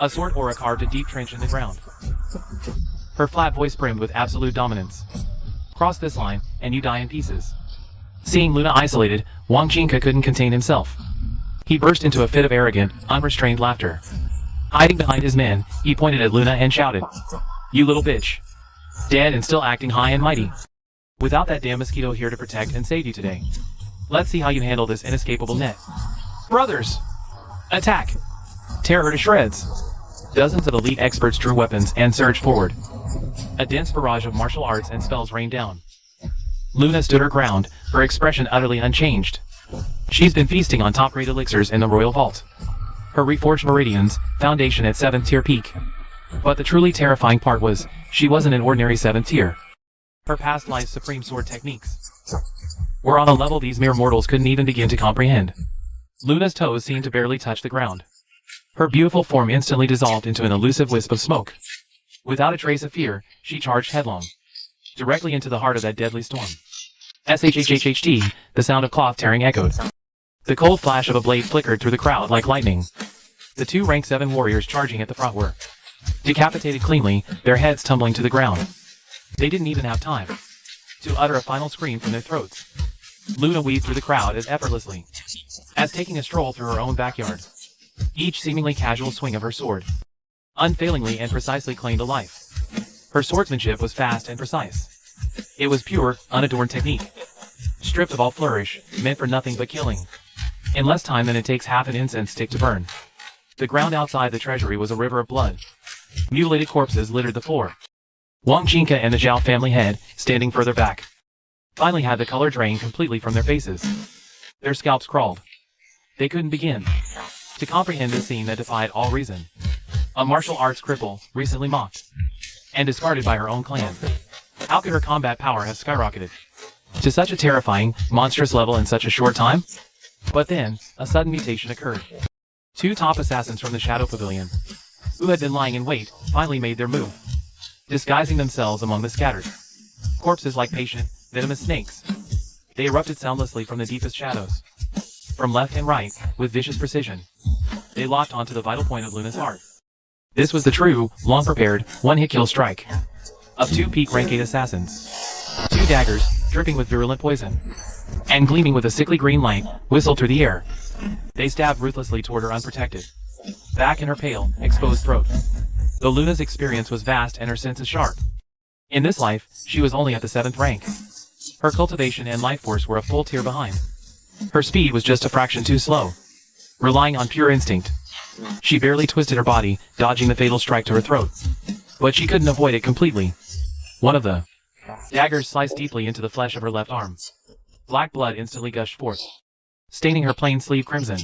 A sword aura carved a deep trench in the ground. Her flat voice brimmed with absolute dominance. Cross this line, and you die in pieces. Seeing Luna isolated, Wang Jingke couldn't contain himself. He burst into a fit of arrogant, unrestrained laughter. Hiding behind his men, he pointed at Luna and shouted, "You little bitch. Dead and still acting high and mighty. Without that damn mosquito here to protect and save you today. Let's see how you handle this inescapable net. Brothers! Attack! Tear her to shreds!" Dozens of elite experts drew weapons and surged forward. A dense barrage of martial arts and spells rained down. Luna stood her ground, her expression utterly unchanged. She's been feasting on top-grade elixirs in the royal vault. Her reforged meridians, foundation at 7th tier peak. But the truly terrifying part was, she wasn't an ordinary 7th tier. Her past life's supreme sword techniques were on a level these mere mortals couldn't even begin to comprehend. Luna's toes seemed to barely touch the ground. Her beautiful form instantly dissolved into an elusive wisp of smoke. Without a trace of fear, she charged headlong, directly into the heart of that deadly storm. SHHHHT, the sound of cloth tearing echoed. The cold flash of a blade flickered through the crowd like lightning. The two rank 7 warriors charging at the front were decapitated cleanly, their heads tumbling to the ground. They didn't even have time to utter a final scream from their throats. Luna weaved through the crowd as effortlessly as taking a stroll through her own backyard. Each seemingly casual swing of her sword unfailingly and precisely claimed a life. Her swordsmanship was fast and precise. It was pure, unadorned technique, stripped of all flourish, meant for nothing but killing. In less time than it takes half an incense stick to burn. The ground outside the treasury was a river of blood. Mutilated corpses littered the floor. Wang Jingke and the Zhao family head, standing further back, finally had the color drain completely from their faces. Their scalps crawled. They couldn't begin to comprehend this scene that defied all reason. A martial arts cripple, recently mocked and discarded by her own clan. How could her combat power have skyrocketed to such a terrifying, monstrous level in such a short time? But then, a sudden mutation occurred. Two top assassins from the Shadow Pavilion, who had been lying in wait, finally made their move, disguising themselves among the scattered corpses like patient, venomous snakes. They erupted soundlessly from the deepest shadows. From left and right, with vicious precision, they locked onto the vital point of Luna's heart. This was the true, long-prepared, one-hit kill strike of two peak rank 8 assassins. Two daggers, dripping with virulent poison, and gleaming with a sickly green light, whistled through the air. They stabbed ruthlessly toward her unprotected back in her pale, exposed throat. Though Luna's experience was vast and her senses sharp, in this life, she was only at the 7th rank. Her cultivation and life force were a full tier behind. Her speed was just a fraction too slow. Relying on pure instinct, she barely twisted her body, dodging the fatal strike to her throat. But she couldn't avoid it completely. One of the daggers sliced deeply into the flesh of her left arm. Black blood instantly gushed forth, staining her plain sleeve crimson.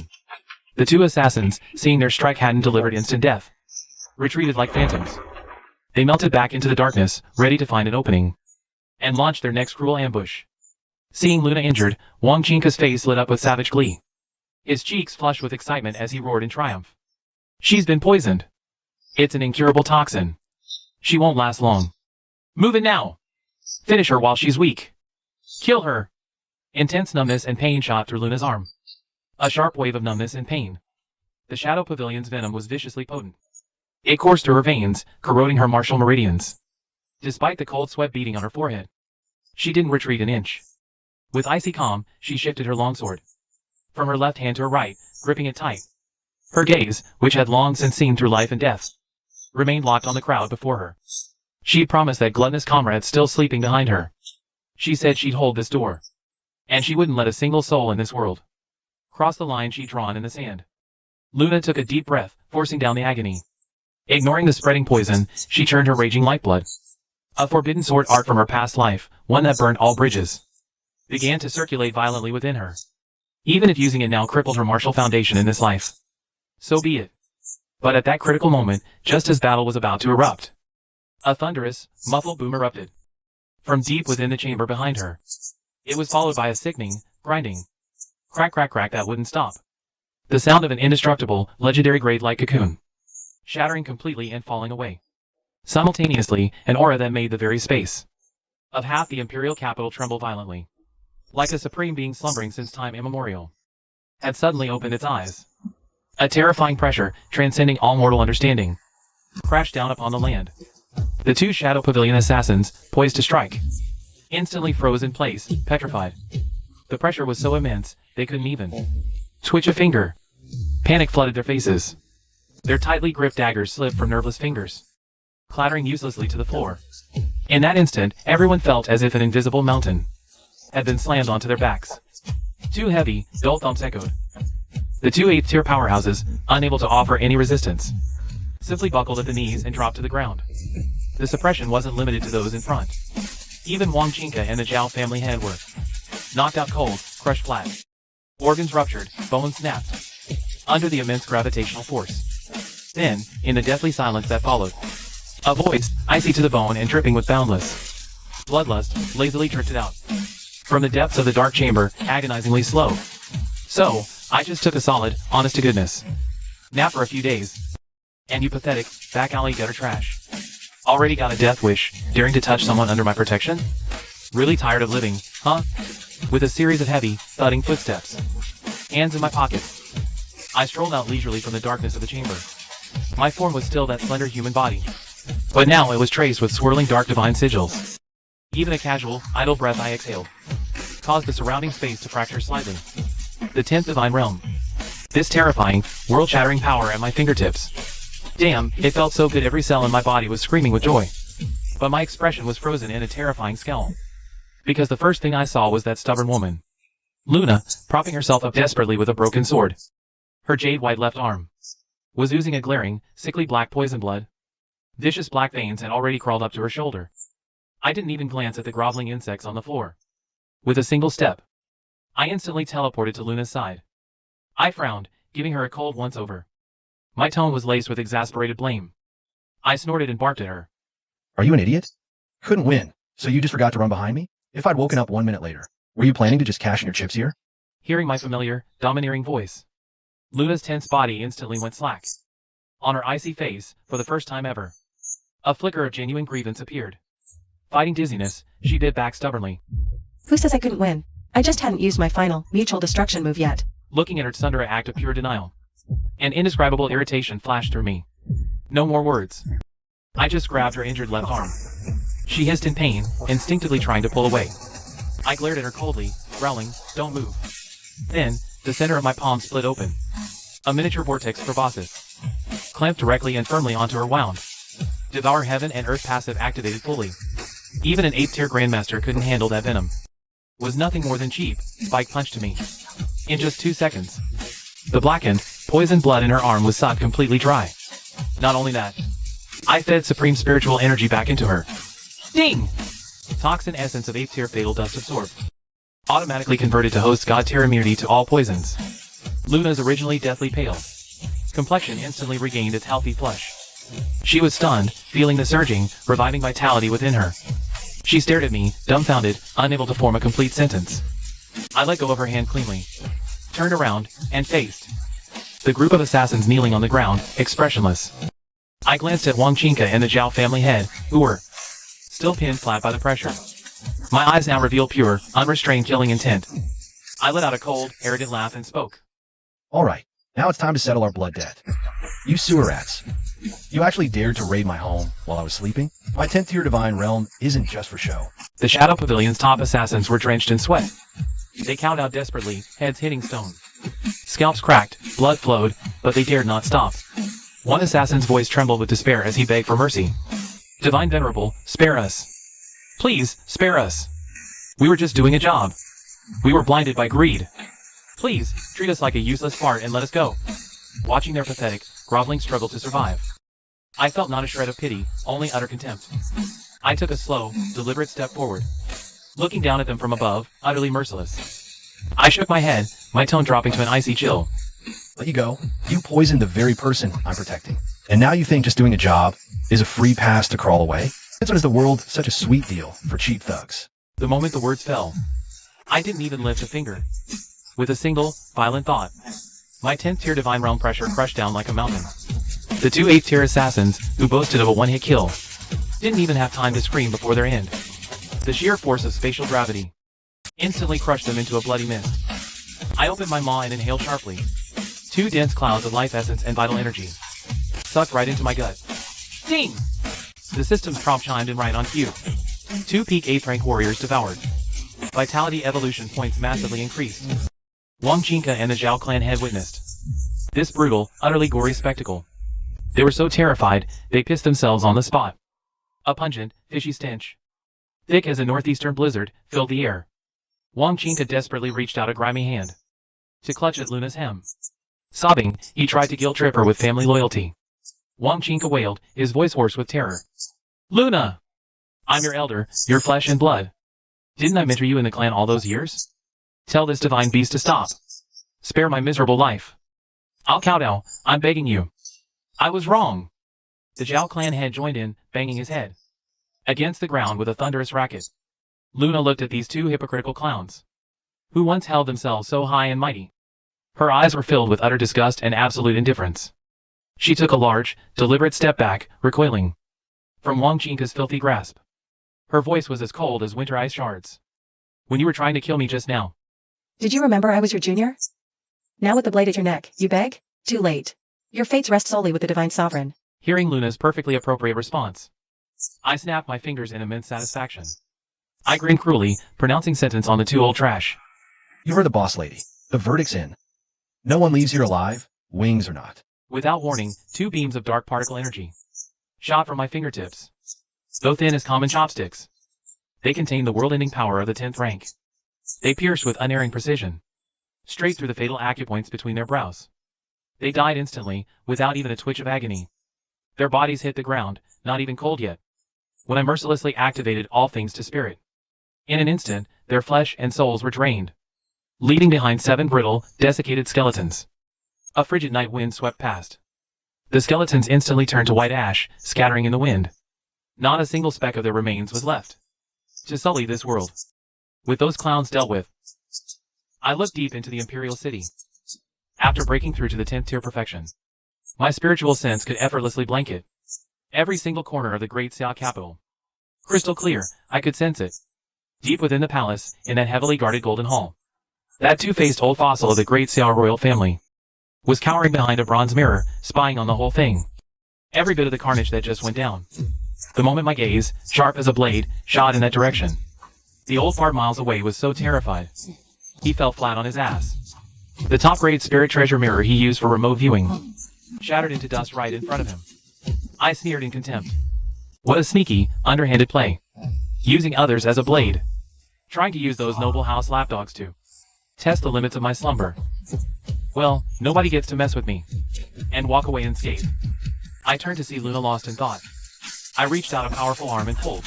The two assassins, seeing their strike hadn't delivered instant death, retreated like phantoms. They melted back into the darkness, ready to find an opening, and launched their next cruel ambush. Seeing Luna injured, Wang Jingke's face lit up with savage glee. His cheeks flushed with excitement as he roared in triumph. "She's been poisoned. It's an incurable toxin. She won't last long. Move it now. Finish her while she's weak. Kill her." Intense numbness and pain shot through Luna's arm. A sharp wave of numbness and pain. The Shadow Pavilion's venom was viciously potent. It coursed through her veins, corroding her martial meridians. Despite the cold sweat beating on her forehead, she didn't retreat an inch. With icy calm, she shifted her longsword from her left hand to her right, gripping it tight. Her gaze, which had long since seen through life and death, remained locked on the crowd before her. She'd promised that gluttonous comrade still sleeping behind her. She said she'd hold this door, and she wouldn't let a single soul in this world cross the line she'd drawn in the sand. Luna took a deep breath, forcing down the agony. Ignoring the spreading poison, she turned her raging lifeblood, a forbidden sword art from her past life, one that burned all bridges, began to circulate violently within her. Even if using it now crippled her martial foundation in this life, so be it. But at that critical moment, just as battle was about to erupt, a thunderous, muffled boom erupted from deep within the chamber behind her. It was followed by a sickening, grinding, crack crack crack that wouldn't stop. The sound of an indestructible, legendary grade-like cocoon, shattering completely and falling away. Simultaneously, an aura that made the very space of half the imperial capital tremble violently. Like a supreme being slumbering since time immemorial, had suddenly opened its eyes. A terrifying pressure, transcending all mortal understanding, crashed down upon the land. The two Shadow Pavilion assassins, poised to strike, instantly froze in place, petrified. The pressure was so immense, they couldn't even twitch a finger. Panic flooded their faces. Their tightly gripped daggers slipped from nerveless fingers, clattering uselessly to the floor. In that instant, everyone felt as if an invisible mountain had been slammed onto their backs. Too heavy, dull thumps echoed. The two 8th tier powerhouses, unable to offer any resistance, simply buckled at the knees and dropped to the ground. The suppression wasn't limited to those in front. Even Wang Chinka and the Zhao family head were knocked out cold, crushed flat. Organs ruptured, bones snapped, under the immense gravitational force. Then, in the deathly silence that followed, a voice, icy to the bone and dripping with boundless bloodlust, lazily drifted out. From the depths of the dark chamber, agonizingly slow. So, I just took a solid, honest-to-goodness nap for a few days. And you pathetic, back alley gutter trash. Already got a death wish, daring to touch someone under my protection? Really tired of living, huh? With a series of heavy, thudding footsteps, hands in my pockets, I strolled out leisurely from the darkness of the chamber. My form was still that slender human body, but now it was traced with swirling dark divine sigils. Even a casual, idle breath I exhaled caused the surrounding space to fracture slightly. The 10th divine realm. This terrifying, world-shattering power at my fingertips. Damn, it felt so good every cell in my body was screaming with joy. But my expression was frozen in a terrifying scowl. Because the first thing I saw was that stubborn woman, Luna, propping herself up desperately with a broken sword. Her jade-white left arm was oozing a glaring, sickly black poison blood. Vicious black veins had already crawled up to her shoulder. I didn't even glance at the groveling insects on the floor. With a single step, I instantly teleported to Luna's side. I frowned, giving her a cold once-over. My tone was laced with exasperated blame. I snorted and barked at her. Are you an idiot? Couldn't win, so you just forgot to run behind me? If I'd woken up 1 minute later, were you planning to just cash in your chips here? Hearing my familiar, domineering voice, Luna's tense body instantly went slack. On her icy face, for the first time ever, a flicker of genuine grievance appeared. Fighting dizziness, she bit back stubbornly. Who says I couldn't win? I just hadn't used my final, mutual destruction move yet. Looking at her Tsundere act of pure denial, an indescribable irritation flashed through me. No more words. I just grabbed her injured left arm. She hissed in pain, instinctively trying to pull away. I glared at her coldly, growling, "Don't move." Then, the center of my palm split open. A miniature vortex proboscis, clamped directly and firmly onto her wound. Devour Heaven and Earth passive activated fully. Even an 8th tier Grandmaster couldn't handle that venom. Was nothing more than cheap, spike punch to me. In just 2 seconds, the blackened, poisoned blood in her arm was sucked completely dry. Not only that, I fed supreme spiritual energy back into her. Ding! Toxin essence of 8th tier fatal dust absorbed. Automatically converted to host god tier immunity to all poisons. Luna's originally deathly pale complexion instantly regained its healthy flush. She was stunned, feeling the surging, reviving vitality within her. She stared at me, dumbfounded, unable to form a complete sentence. I let go of her hand cleanly, turned around, and faced the group of assassins kneeling on the ground, expressionless. I glanced at Wang Chinka and the Zhao family head, who were still pinned flat by the pressure. My eyes now revealed pure, unrestrained killing intent. I let out a cold, arrogant laugh and spoke. Alright, now it's time to settle our blood debt. You sewer rats. You actually dared to raid my home while I was sleeping? My 10th tier divine realm isn't just for show. The Shadow Pavilion's top assassins were drenched in sweat. They cowed out desperately, heads hitting stone. Scalps cracked, blood flowed, but they dared not stop. One assassin's voice trembled with despair as he begged for mercy. Divine Venerable, spare us. Please, spare us. We were just doing a job. We were blinded by greed. Please, treat us like a useless fart and let us go. Watching their pathetic, groveling struggle to survive, I felt not a shred of pity, only utter contempt. I took a slow, deliberate step forward, looking down at them from above, utterly merciless. I shook my head, my tone dropping to an icy chill. Let you go. You poisoned the very person I'm protecting. And now you think just doing a job is a free pass to crawl away? That's what is the world such a sweet deal for cheap thugs. The moment the words fell, I didn't even lift a finger. With a single, violent thought, my 10th tier divine realm pressure crushed down like a mountain. The two 8th tier assassins, who boasted of a one-hit kill, didn't even have time to scream before their end. The sheer force of spatial gravity instantly crushed them into a bloody mist. I opened my maw and inhaled sharply. 2 dense clouds of life essence and vital energy sucked right into my gut. Ding! The system's prompt chimed in right on cue. 2 peak 8th rank warriors devoured. Vitality evolution points massively increased. Wang Qingke and the Zhao clan had witnessed this brutal, utterly gory spectacle. They were so terrified, they pissed themselves on the spot. A pungent, fishy stench, thick as a northeastern blizzard, filled the air. Wang Qingke desperately reached out a grimy hand to clutch at Luna's hem. Sobbing, he tried to guilt-trip her with family loyalty. Wang Qingke wailed, his voice hoarse with terror. "Luna! I'm your elder, your flesh and blood. Didn't I mentor you in the clan all those years? Tell this divine beast to stop. Spare my miserable life. I'll kowtow, I'm begging you. I was wrong." The Zhao clan had joined in, banging his head against the ground with a thunderous racket. Luna looked at these 2 hypocritical clowns, who once held themselves so high and mighty. Her eyes were filled with utter disgust and absolute indifference. She took a large, deliberate step back, recoiling from Wang Qingke's filthy grasp. Her voice was as cold as winter ice shards. "When you were trying to kill me just now." Did you remember I was your junior? Now with the blade at your neck, you beg? Too late. Your fates rest solely with the Divine Sovereign. Hearing Luna's perfectly appropriate response, I snapped my fingers in immense satisfaction. I grinned cruelly, pronouncing sentence on the 2 old trash. You heard the boss lady. The verdict's in. No one leaves here alive, wings or not. Without warning, 2 beams of dark particle energy shot from my fingertips, though thin as common chopsticks. They contained the world-ending power of the 10th rank. They pierced with unerring precision, straight through the fatal acupoints between their brows. They died instantly, without even a twitch of agony. Their bodies hit the ground, not even cold yet, when I mercilessly activated all things to spirit. In an instant, their flesh and souls were drained, leaving behind 7 brittle, desiccated skeletons. A frigid night wind swept past. The skeletons instantly turned to white ash, scattering in the wind. Not a single speck of their remains was left to sully this world. With those clowns dealt with, I looked deep into the Imperial City. After breaking through to the 10th tier perfection, my spiritual sense could effortlessly blanket every single corner of the great Xia capital. Crystal clear, I could sense it. Deep within the palace, in that heavily guarded golden hall, that 2-faced old fossil of the great Xia royal family was cowering behind a bronze mirror, spying on the whole thing. Every bit of the carnage that just went down. The moment my gaze, sharp as a blade, shot in that direction, the old fart miles away was so terrified, he fell flat on his ass. The top-grade spirit treasure mirror he used for remote viewing shattered into dust right in front of him. I sneered in contempt. What a sneaky, underhanded play. Using others as a blade. Trying to use those noble house lapdogs to test the limits of my slumber. Well, nobody gets to mess with me and walk away unscathed. I turned to see Luna lost in thought. I reached out a powerful arm and pulled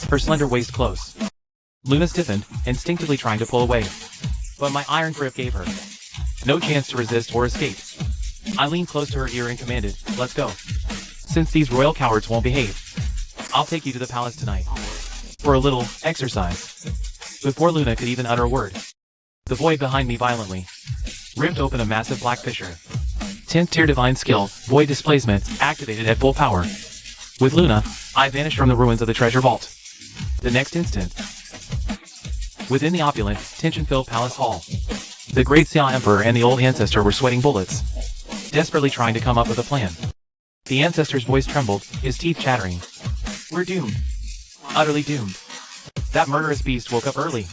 her slender waist close. Luna stiffened, instinctively trying to pull away, but my iron grip gave her no chance to resist or escape. I leaned close to her ear and commanded, "Let's go. Since these royal cowards won't behave, I'll take you to the palace tonight for a little exercise." Before Luna could even utter a word, the void behind me violently ripped open a massive black fissure. 10th tier divine skill, void displacement, activated at full power. With Luna, I vanished from the ruins of the treasure vault. The next instant, within the opulent, tension-filled palace hall, the great Xia Emperor and the old ancestor were sweating bullets, desperately trying to come up with a plan. The ancestor's voice trembled, his teeth chattering. "We're doomed. Utterly doomed." That murderous beast woke up early,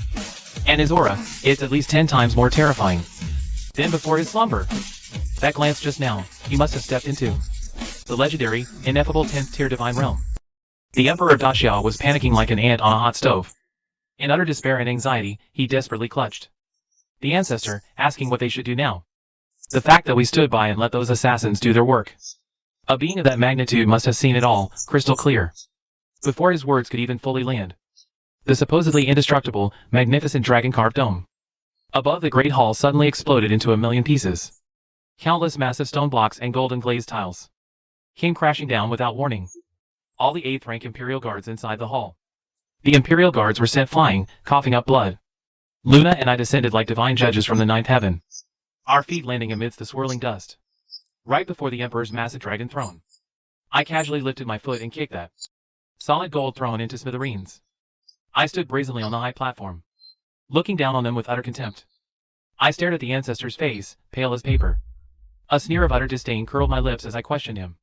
and his aura, it's at least 10 times more terrifying than before his slumber. That glance just now, he must have stepped into the legendary, ineffable 10th tier divine realm. The Emperor Daxiao was panicking like an ant on a hot stove. In utter despair and anxiety, he desperately clutched the ancestor, asking what they should do now. The fact that we stood by and let those assassins do their work. A being of that magnitude must have seen it all, crystal clear, before his words could even fully land. The supposedly indestructible, magnificent dragon-carved dome above the great hall suddenly exploded into a million pieces. Countless massive stone blocks and golden glazed tiles came crashing down without warning. All the 8th rank Imperial guards inside the hall. The Imperial guards were sent flying, coughing up blood. Luna and I descended like divine judges from the 9th heaven, our feet landing amidst the swirling dust, right before the Emperor's massive dragon throne. I casually lifted my foot and kicked that solid gold throne into smithereens. I stood brazenly on the high platform, looking down on them with utter contempt. I stared at the ancestor's face, pale as paper. A sneer of utter disdain curled my lips as I questioned him.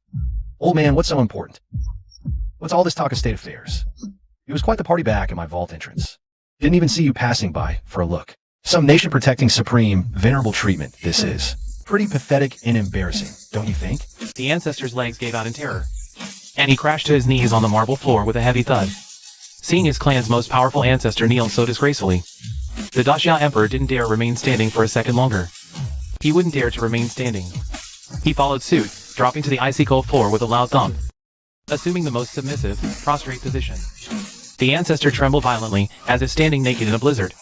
Old man, what's so important? What's all this talk of state affairs? It was quite the party back at my vault entrance. Didn't even see you passing by for a look. Some nation-protecting supreme, venerable treatment, this is. Pretty pathetic and embarrassing, don't you think? The ancestor's legs gave out in terror, and he crashed to his knees on the marble floor with a heavy thud. Seeing his clan's most powerful ancestor kneel so disgracefully, the Daxia Emperor didn't dare remain standing for a second longer. He wouldn't dare to remain standing. He followed suit, dropping to the icy cold floor with a loud thump, assuming the most submissive, prostrate position. The ancestor trembled violently, as if standing naked in a blizzard.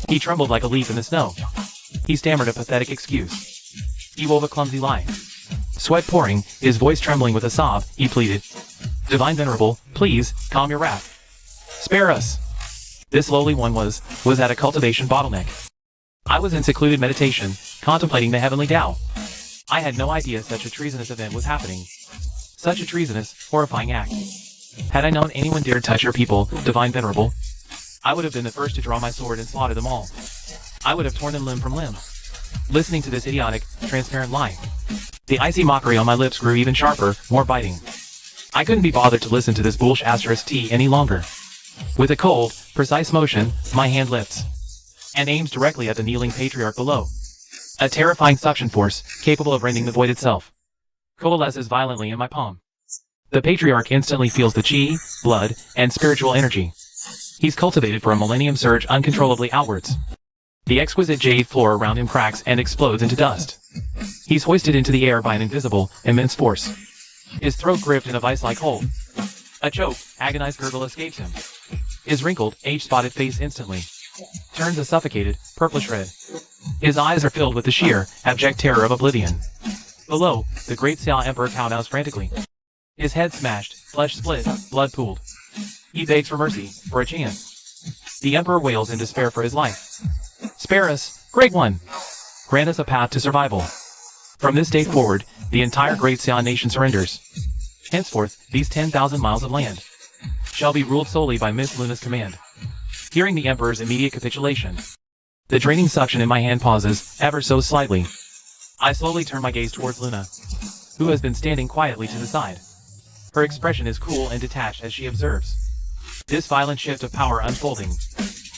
He trembled like a leaf in the snow. He stammered a pathetic excuse. He wove a clumsy lie. Sweat pouring, his voice trembling with a sob, he pleaded, "Divine Venerable, please, calm your wrath. Spare us." This lowly one was at a cultivation bottleneck. I was in secluded meditation, contemplating the heavenly Tao. I had no idea such a treasonous event was happening. Such a treasonous, horrifying act. Had I known anyone dared touch your people, Divine Venerable, I would have been the first to draw my sword and slaughter them all. I would have torn them limb from limb. Listening to this idiotic, transparent lie, the icy mockery on my lips grew even sharper, more biting. I couldn't be bothered to listen to this bullsh asterisk T any longer. With a cold, precise motion, my hand lifts and aims directly at the kneeling patriarch below. A terrifying suction force, capable of rending the void itself, coalesces violently in my palm. The patriarch instantly feels the chi, blood, and spiritual energy he's cultivated for a millennium surge uncontrollably outwards. The exquisite jade floor around him cracks and explodes into dust. He's hoisted into the air by an invisible, immense force. His throat gripped in a vice-like hold. A choke, agonized gurgle escapes him. His wrinkled, age-spotted face instantly turns a suffocated, purplish red. His eyes are filled with the sheer, abject terror of oblivion. Below, the great Xia Emperor kowtows frantically. His head smashed, flesh split, blood pooled. He begs for mercy, for a chance. The Emperor wails in despair for his life. "Spare us, Great One! Grant us a path to survival." From this day forward, the entire great Xia nation surrenders. Henceforth, these 10,000 miles of land shall be ruled solely by Miss Luna's command. Hearing the Emperor's immediate capitulation, the draining suction in my hand pauses, ever so slightly. I slowly turn my gaze towards Luna, who has been standing quietly to the side. Her expression is cool and detached as she observes this violent shift of power unfolding.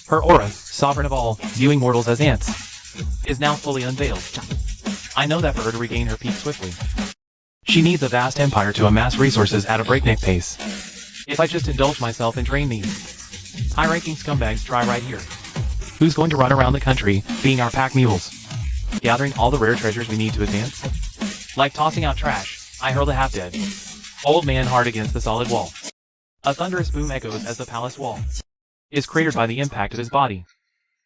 Her aura, sovereign of all, viewing mortals as ants, is now fully unveiled. I know that for her to regain her peak swiftly, she needs a vast empire to amass resources at a breakneck pace. If I just indulge myself and drain these high-ranking scumbags dry right here, who's going to run around the country, being our pack mules, gathering all the rare treasures we need to advance? Like tossing out trash, I hurl the half-dead old man hard against the solid wall. A thunderous boom echoes as the palace wall is cratered by the impact of his body.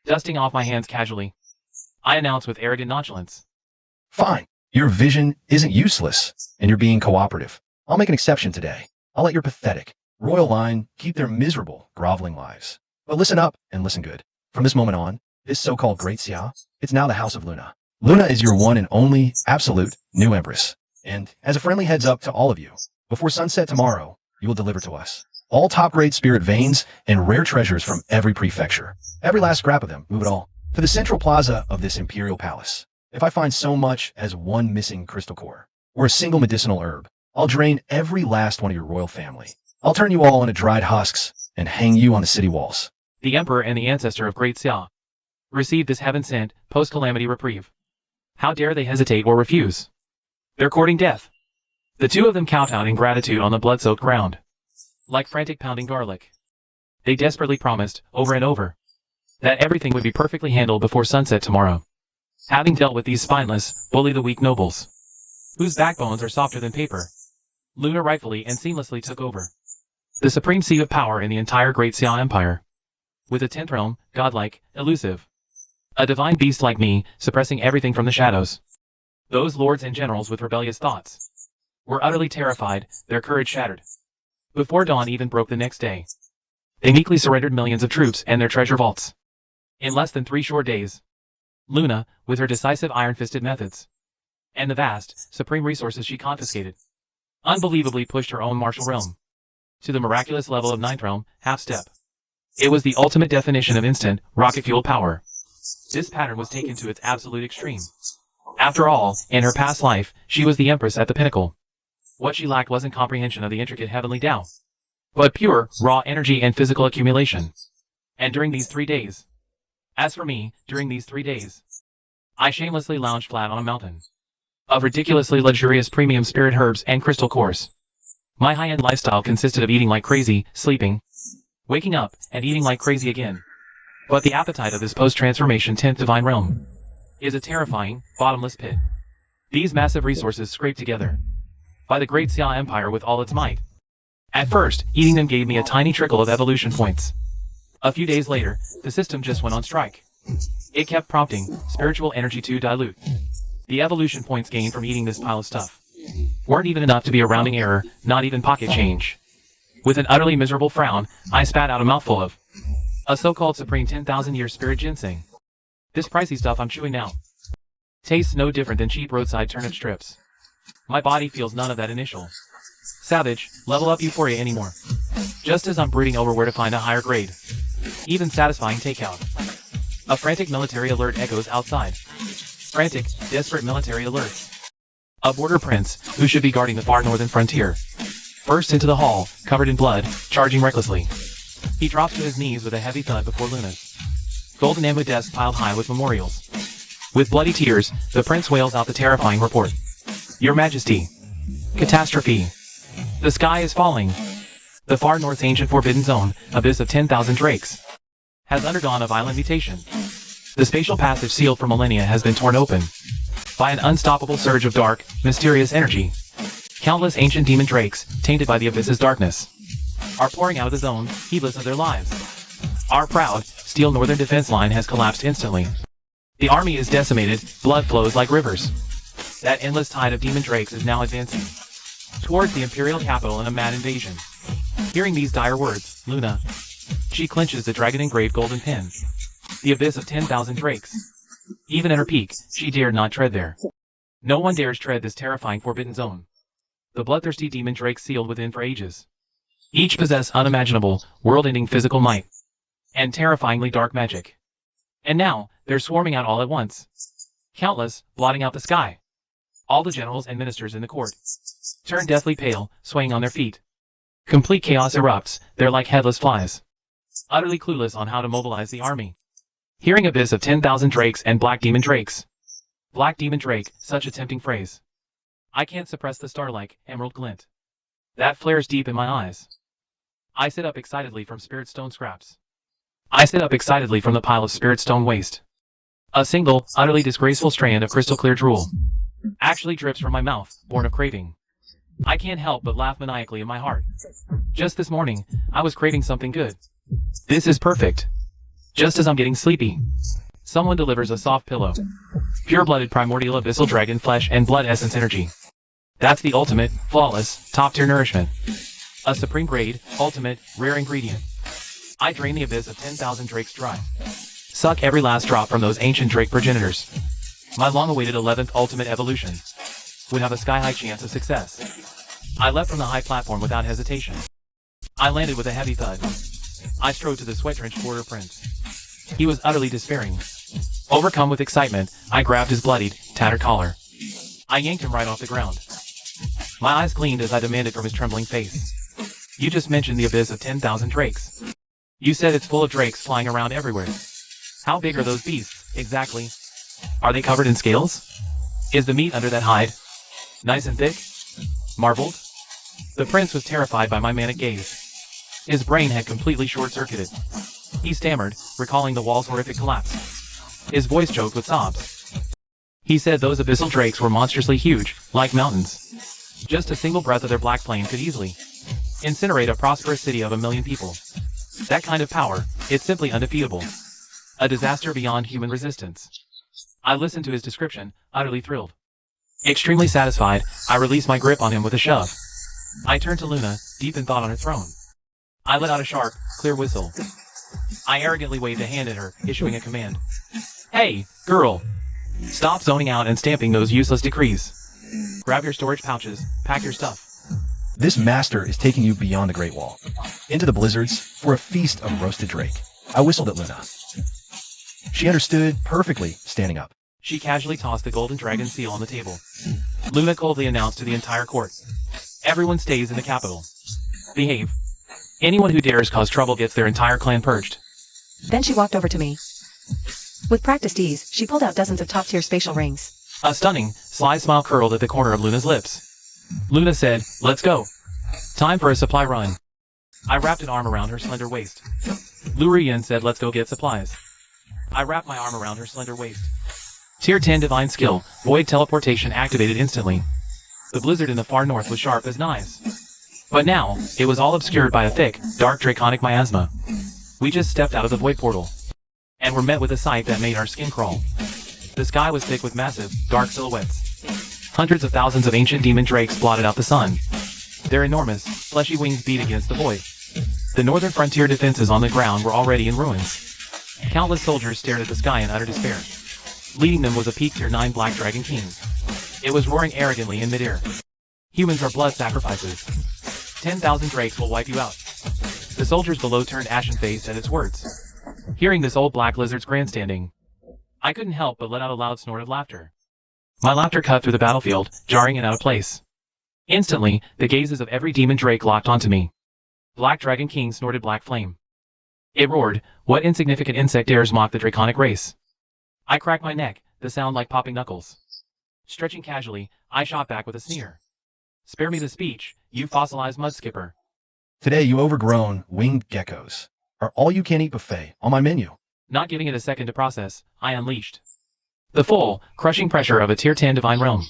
Dusting off my hands casually, I announce with arrogant nonchalance, Fine. Your vision isn't useless, and you're being cooperative. I'll make an exception today. I'll let your pathetic, royal line keep their miserable, groveling lives. But listen up, and listen good. From this moment on, this so-called Great Xia, it's now the House of Luna. Luna is your one and only, absolute, new empress. And, as a friendly heads up to all of you, before sunset tomorrow, you will deliver to us all top-grade spirit veins and rare treasures from every prefecture. Every last scrap of them, move it all, to the central plaza of this imperial palace. If I find so much as one missing crystal core, or a single medicinal herb, I'll drain every last one of your royal family. I'll turn you all into dried husks and hang you on the city walls. The Emperor and the ancestor of Great Xia received this heaven-sent, post-calamity reprieve. How dare they hesitate or refuse? They're courting death. The two of them kowtowed in gratitude on the blood-soaked ground. Like frantic pounding garlic, they desperately promised, over and over, that everything would be perfectly handled before sunset tomorrow. Having dealt with these spineless, bully the weak nobles, whose backbones are softer than paper, Luna rightfully and seamlessly took over the supreme seat of power in the entire Great Xia Empire. With a 10th realm, godlike, elusive, a divine beast like me, suppressing everything from the shadows. Those lords and generals with rebellious thoughts were utterly terrified, their courage shattered. Before dawn even broke the next day, they meekly surrendered millions of troops and their treasure vaults. In less than 3 short days, Luna, with her decisive iron-fisted methods, and the vast, supreme resources she confiscated, unbelievably pushed her own martial realm to the miraculous level of 9th realm, half-step. It was the ultimate definition of instant, rocket-fueled power. This pattern was taken to its absolute extreme. After all, in her past life, she was the empress at the pinnacle. What she lacked wasn't comprehension of the intricate heavenly Tao. but pure, raw energy and physical accumulation. And during these 3 days, as for me, during these 3 days, I shamelessly lounged flat on a mountain of ridiculously luxurious premium spirit herbs and crystal cores. My high-end lifestyle consisted of eating like crazy, sleeping, waking up, and eating like crazy again. But the appetite of this post-transformation 10th divine realm is a terrifying, bottomless pit. These massive resources scraped together by the great Xia Empire with all its might. At first, eating them gave me a tiny trickle of evolution points. A few days later, the system just went on strike. It kept prompting spiritual energy to dilute. The evolution points gained from eating this pile of stuff weren't even enough to be a rounding error, not even pocket change. With an utterly miserable frown, I spat out a mouthful of a so-called supreme 10,000-year spirit ginseng. This pricey stuff I'm chewing now tastes no different than cheap roadside turnip strips. My body feels none of that initial savage, level up euphoria anymore. Just as I'm brooding over where to find a higher grade, even satisfying takeout. A frantic military alert echoes outside. Frantic, desperate military alerts. A border prince, who should be guarding the far northern frontier, bursts into the hall, covered in blood, charging recklessly. He drops to his knees with a heavy thud before Luna's golden ammo desk piled high with memorials. With bloody tears, the prince wails out the terrifying report. Your Majesty. Catastrophe. The sky is falling. The far north's ancient forbidden zone, abyss of 10,000 drakes, has undergone a violent mutation. The spatial passage sealed for millennia has been torn open by an unstoppable surge of dark, mysterious energy. Countless ancient demon drakes, tainted by the abyss's darkness, are pouring out of the zone, heedless of their lives. Our proud, steel northern defense line has collapsed instantly. The army is decimated, blood flows like rivers. That endless tide of demon drakes is now advancing towards the imperial capital in a mad invasion. Hearing these dire words, Luna, she clenches the dragon-engraved golden pen. The abyss of 10,000 drakes. Even at her peak, she dared not tread there. No one dares tread this terrifying forbidden zone. The bloodthirsty demon drakes sealed within for ages. Each possess unimaginable, world-ending physical might and terrifyingly dark magic. And now, they're swarming out all at once. Countless, blotting out the sky. All the generals and ministers in the court turn deathly pale, swaying on their feet. Complete chaos erupts, they're like headless flies, utterly clueless on how to mobilize the army. Hearing abyss of 10,000 drakes and black demon drakes. Black demon drake, such a tempting phrase. I can't suppress the star-like, emerald glint that flares deep in my eyes. I sit up excitedly from spirit stone scraps. I sit up excitedly from the pile of spirit stone waste. A single, utterly disgraceful strand of crystal clear drool actually drips from my mouth, born of craving. I can't help but laugh maniacally in my heart. Just this morning, I was craving something good. This is perfect. Just as I'm getting sleepy, someone delivers a soft pillow. Pure-blooded primordial abyssal dragon flesh and blood essence energy. That's the ultimate, flawless, top-tier nourishment. A supreme grade, ultimate, rare ingredient. I drain the abyss of 10,000 drakes dry. Suck every last drop from those ancient drake progenitors. My long-awaited 11th ultimate evolution would have a sky-high chance of success. I leapt from the high platform without hesitation. I landed with a heavy thud. I strode to the sweat-drenched border prince. He was utterly despairing. Overcome with excitement, I grabbed his bloodied, tattered collar. I yanked him right off the ground. My eyes gleamed as I demanded from his trembling face. You just mentioned the abyss of 10,000 drakes. You said it's full of drakes flying around everywhere. How big are those beasts, exactly? Are they covered in scales? Is the meat under that hide nice and thick? Marveled. The prince was terrified by my manic gaze. His brain had completely short-circuited. He stammered, recalling the wall's horrific collapse. His voice choked with sobs. He said those abyssal drakes were monstrously huge, like mountains. Just a single breath of their black flame could easily incinerate a prosperous city of 1 million people. That kind of power, it's simply undefeatable. A disaster beyond human resistance. I listened to his description, utterly thrilled. Extremely satisfied, I released my grip on him with a shove. I turned to Luna, deep in thought on her throne. I let out a sharp, clear whistle. I arrogantly waved a hand at her, issuing a command. Hey, girl! Stop zoning out and stamping those useless decrees. Grab your storage pouches, pack your stuff. This master is taking you beyond the Great Wall, into the blizzards, for a feast of roasted drake. I whistled at Luna. She understood perfectly, standing up. She casually tossed the golden dragon seal on the table. Luna coldly announced to the entire court. Everyone stays in the capital. Behave. Anyone who dares cause trouble gets their entire clan purged. Then she walked over to me. With practiced ease, she pulled out dozens of top-tier spatial rings. A stunning, sly smile curled at the corner of Luna's lips. Luna said, "Let's go. Time for a supply run." I wrapped an arm around her slender waist. Lurian said, "Let's go get supplies." I wrapped my arm around her slender waist. Tier 10 divine skill, void teleportation activated instantly. The blizzard in the far north was sharp as knives. But now, it was all obscured by a thick, dark draconic miasma. We just stepped out of the void portal, and were met with a sight that made our skin crawl. The sky was thick with massive, dark silhouettes. Hundreds of thousands of ancient demon drakes blotted out the sun. Their enormous, fleshy wings beat against the void. The northern frontier defenses on the ground were already in ruins. Countless soldiers stared at the sky in utter despair. Leading them was a peak tier 9 black dragon king. It was roaring arrogantly in midair. "Humans are blood sacrifices. 10,000 drakes will wipe you out." The soldiers below turned ashen-faced at its words. Hearing this old black lizard's grandstanding, I couldn't help but let out a loud snort of laughter. My laughter cut through the battlefield, jarring and out of place. Instantly, the gazes of every demon drake locked onto me. Black Dragon King snorted black flame. It roared, "What insignificant insect dares mock the draconic race?" I cracked my neck, the sound like popping knuckles. Stretching casually, I shot back with a sneer. "Spare me the speech, you fossilized mud skipper." Today, you overgrown, winged geckos are all-you-can-eat buffet on my menu. Not giving it a second to process, I unleashed the full, crushing pressure of a tier 10 divine realm.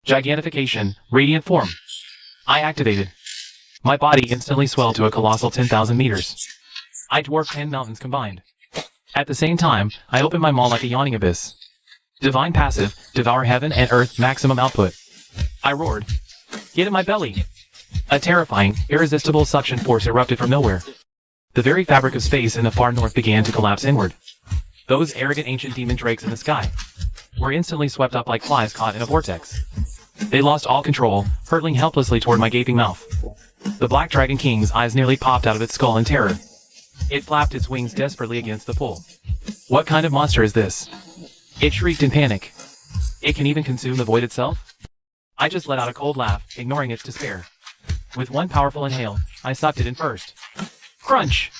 Gigantification, radiant form. I activated. My body instantly swelled to a colossal 10,000 meters. I dwarfed 10 mountains combined. At the same time, I opened my maw like a yawning abyss. Divine passive, devour heaven and earth, maximum output. I roared. "Get in my belly!" A terrifying, irresistible suction force erupted from nowhere. The very fabric of space in the far north began to collapse inward. Those arrogant ancient demon drakes in the sky were instantly swept up like flies caught in a vortex. They lost all control, hurtling helplessly toward my gaping mouth. The Black Dragon King's eyes nearly popped out of its skull in terror. It flapped its wings desperately against the pull. "What kind of monster is this?" It shrieked in panic. "It can even consume the void itself?" I just let out a cold laugh, ignoring its despair. With one powerful inhale, I sucked it in first. Crunch!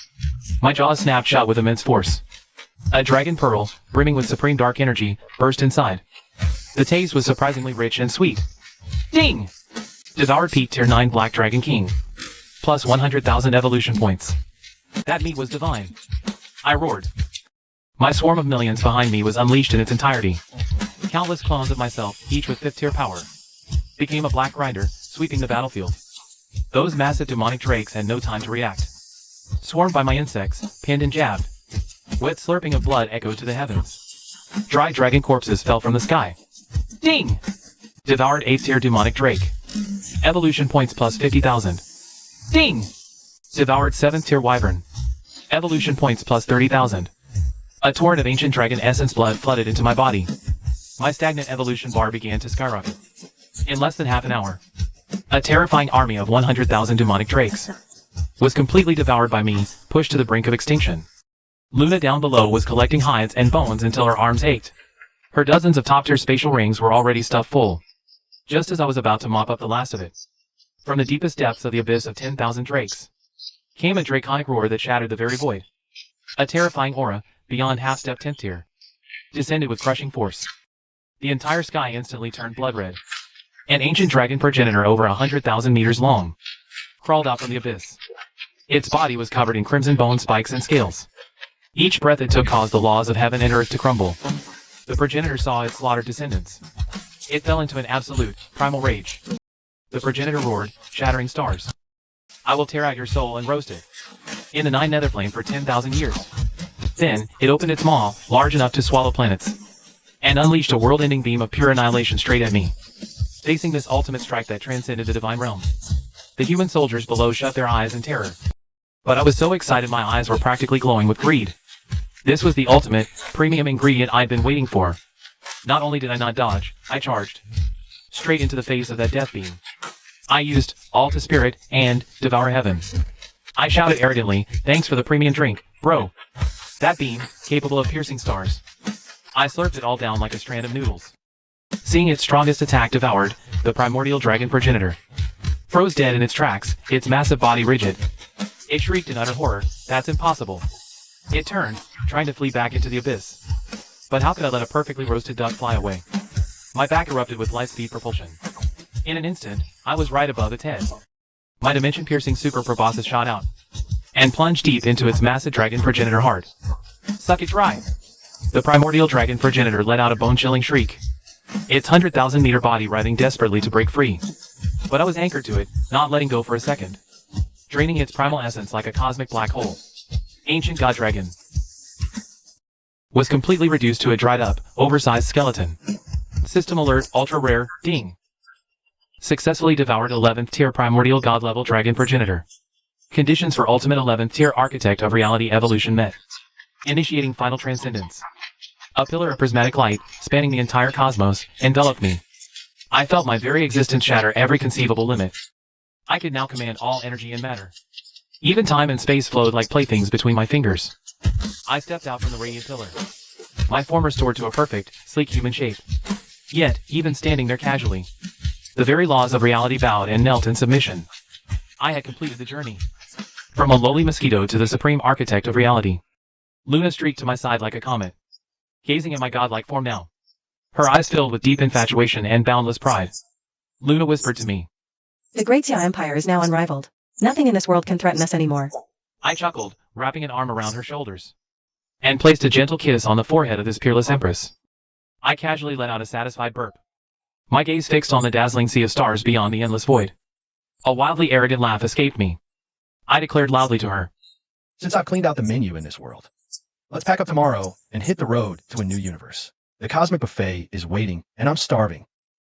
My jaws snapped shut with immense force. A dragon pearl, brimming with supreme dark energy, burst inside. The taste was surprisingly rich and sweet. Ding! Devoured peak tier 9 Black Dragon King. Plus 100,000 evolution points. That meat was divine. I roared. My swarm of millions behind me was unleashed in its entirety. Countless clones of myself, each with 5th tier power, became a black grinder, sweeping the battlefield. Those massive demonic drakes had no time to react. Swarmed by my insects, pinned and jabbed. Wet slurping of blood echoed to the heavens. Dry dragon corpses fell from the sky. Ding! Devoured 8th tier demonic drake. Evolution points plus 50,000. Ding! Devoured 7th tier wyvern. Evolution points plus 30,000. A torrent of ancient dragon essence blood flooded into my body. My stagnant evolution bar began to skyrocket. In less than half an hour, a terrifying army of 100,000 demonic drakes was completely devoured by me, pushed to the brink of extinction. Luna down below was collecting hides and bones until her arms ached. Her dozens of top-tier spatial rings were already stuffed full. Just as I was about to mop up the last of it, from the deepest depths of the abyss of 10,000 drakes, came a draconic roar that shattered the very void. A terrifying aura, beyond half-step 10th tier, descended with crushing force. The entire sky instantly turned blood red. An ancient dragon progenitor over 100,000 meters long crawled out from the abyss. Its body was covered in crimson bone spikes and scales. Each breath it took caused the laws of heaven and earth to crumble. The progenitor saw its slaughtered descendants. It fell into an absolute, primal rage. The progenitor roared, shattering stars. "I will tear out your soul and roast it in the 9 netherplane for 10,000 years." Then, it opened its maw, large enough to swallow planets, and unleashed a world-ending beam of pure annihilation straight at me. Facing this ultimate strike that transcended the divine realm, the human soldiers below shut their eyes in terror. But I was so excited my eyes were practically glowing with greed. This was the ultimate, premium ingredient I'd been waiting for. Not only did I not dodge, I charged straight into the face of that death beam. I used all to spirit and devour heaven. I shouted arrogantly, "Thanks for the premium drink, bro." That beam, capable of piercing stars. I slurped it all down like a strand of noodles. Seeing its strongest attack devoured, the primordial dragon progenitor froze dead in its tracks, its massive body rigid. It shrieked in utter horror. That's impossible. It turned, trying to flee back into the abyss. But how could I let a perfectly roasted duck fly away? My back erupted with light-speed propulsion. In an instant, I was right above its head. My dimension-piercing super proboscis shot out and plunged deep into its massive dragon progenitor heart. Suck it dry. The primordial dragon progenitor let out a bone-chilling shriek, its 100,000-meter body writhing desperately to break free. But I was anchored to it, not letting go for a second, draining its primal essence like a cosmic black hole. Ancient god dragon was completely reduced to a dried-up, oversized skeleton. System alert, ultra-rare, ding. Successfully devoured 11th tier primordial god-level dragon progenitor. Conditions for ultimate 11th tier architect of reality evolution met. Initiating final transcendence. A pillar of prismatic light, spanning the entire cosmos, enveloped me. I felt my very existence shatter every conceivable limit. I could now command all energy and matter. Even time and space flowed like playthings between my fingers. I stepped out from the radiant pillar, my form restored to a perfect, sleek human shape. Yet, even standing there casually, the very laws of reality bowed and knelt in submission. I had completed the journey. From a lowly mosquito to the supreme architect of reality. Luna streaked to my side like a comet, gazing at my godlike form now, her eyes filled with deep infatuation and boundless pride. Luna whispered to me. The Great Xia Empire is now unrivaled. Nothing in this world can threaten us anymore. I chuckled, wrapping an arm around her shoulders, and placed a gentle kiss on the forehead of this peerless empress. I casually let out a satisfied burp, my gaze fixed on the dazzling sea of stars beyond the endless void. A wildly arrogant laugh escaped me. I declared loudly to her. Since I've cleaned out the menu in this world, let's pack up tomorrow and hit the road to a new universe. The cosmic buffet is waiting, and I'm starving.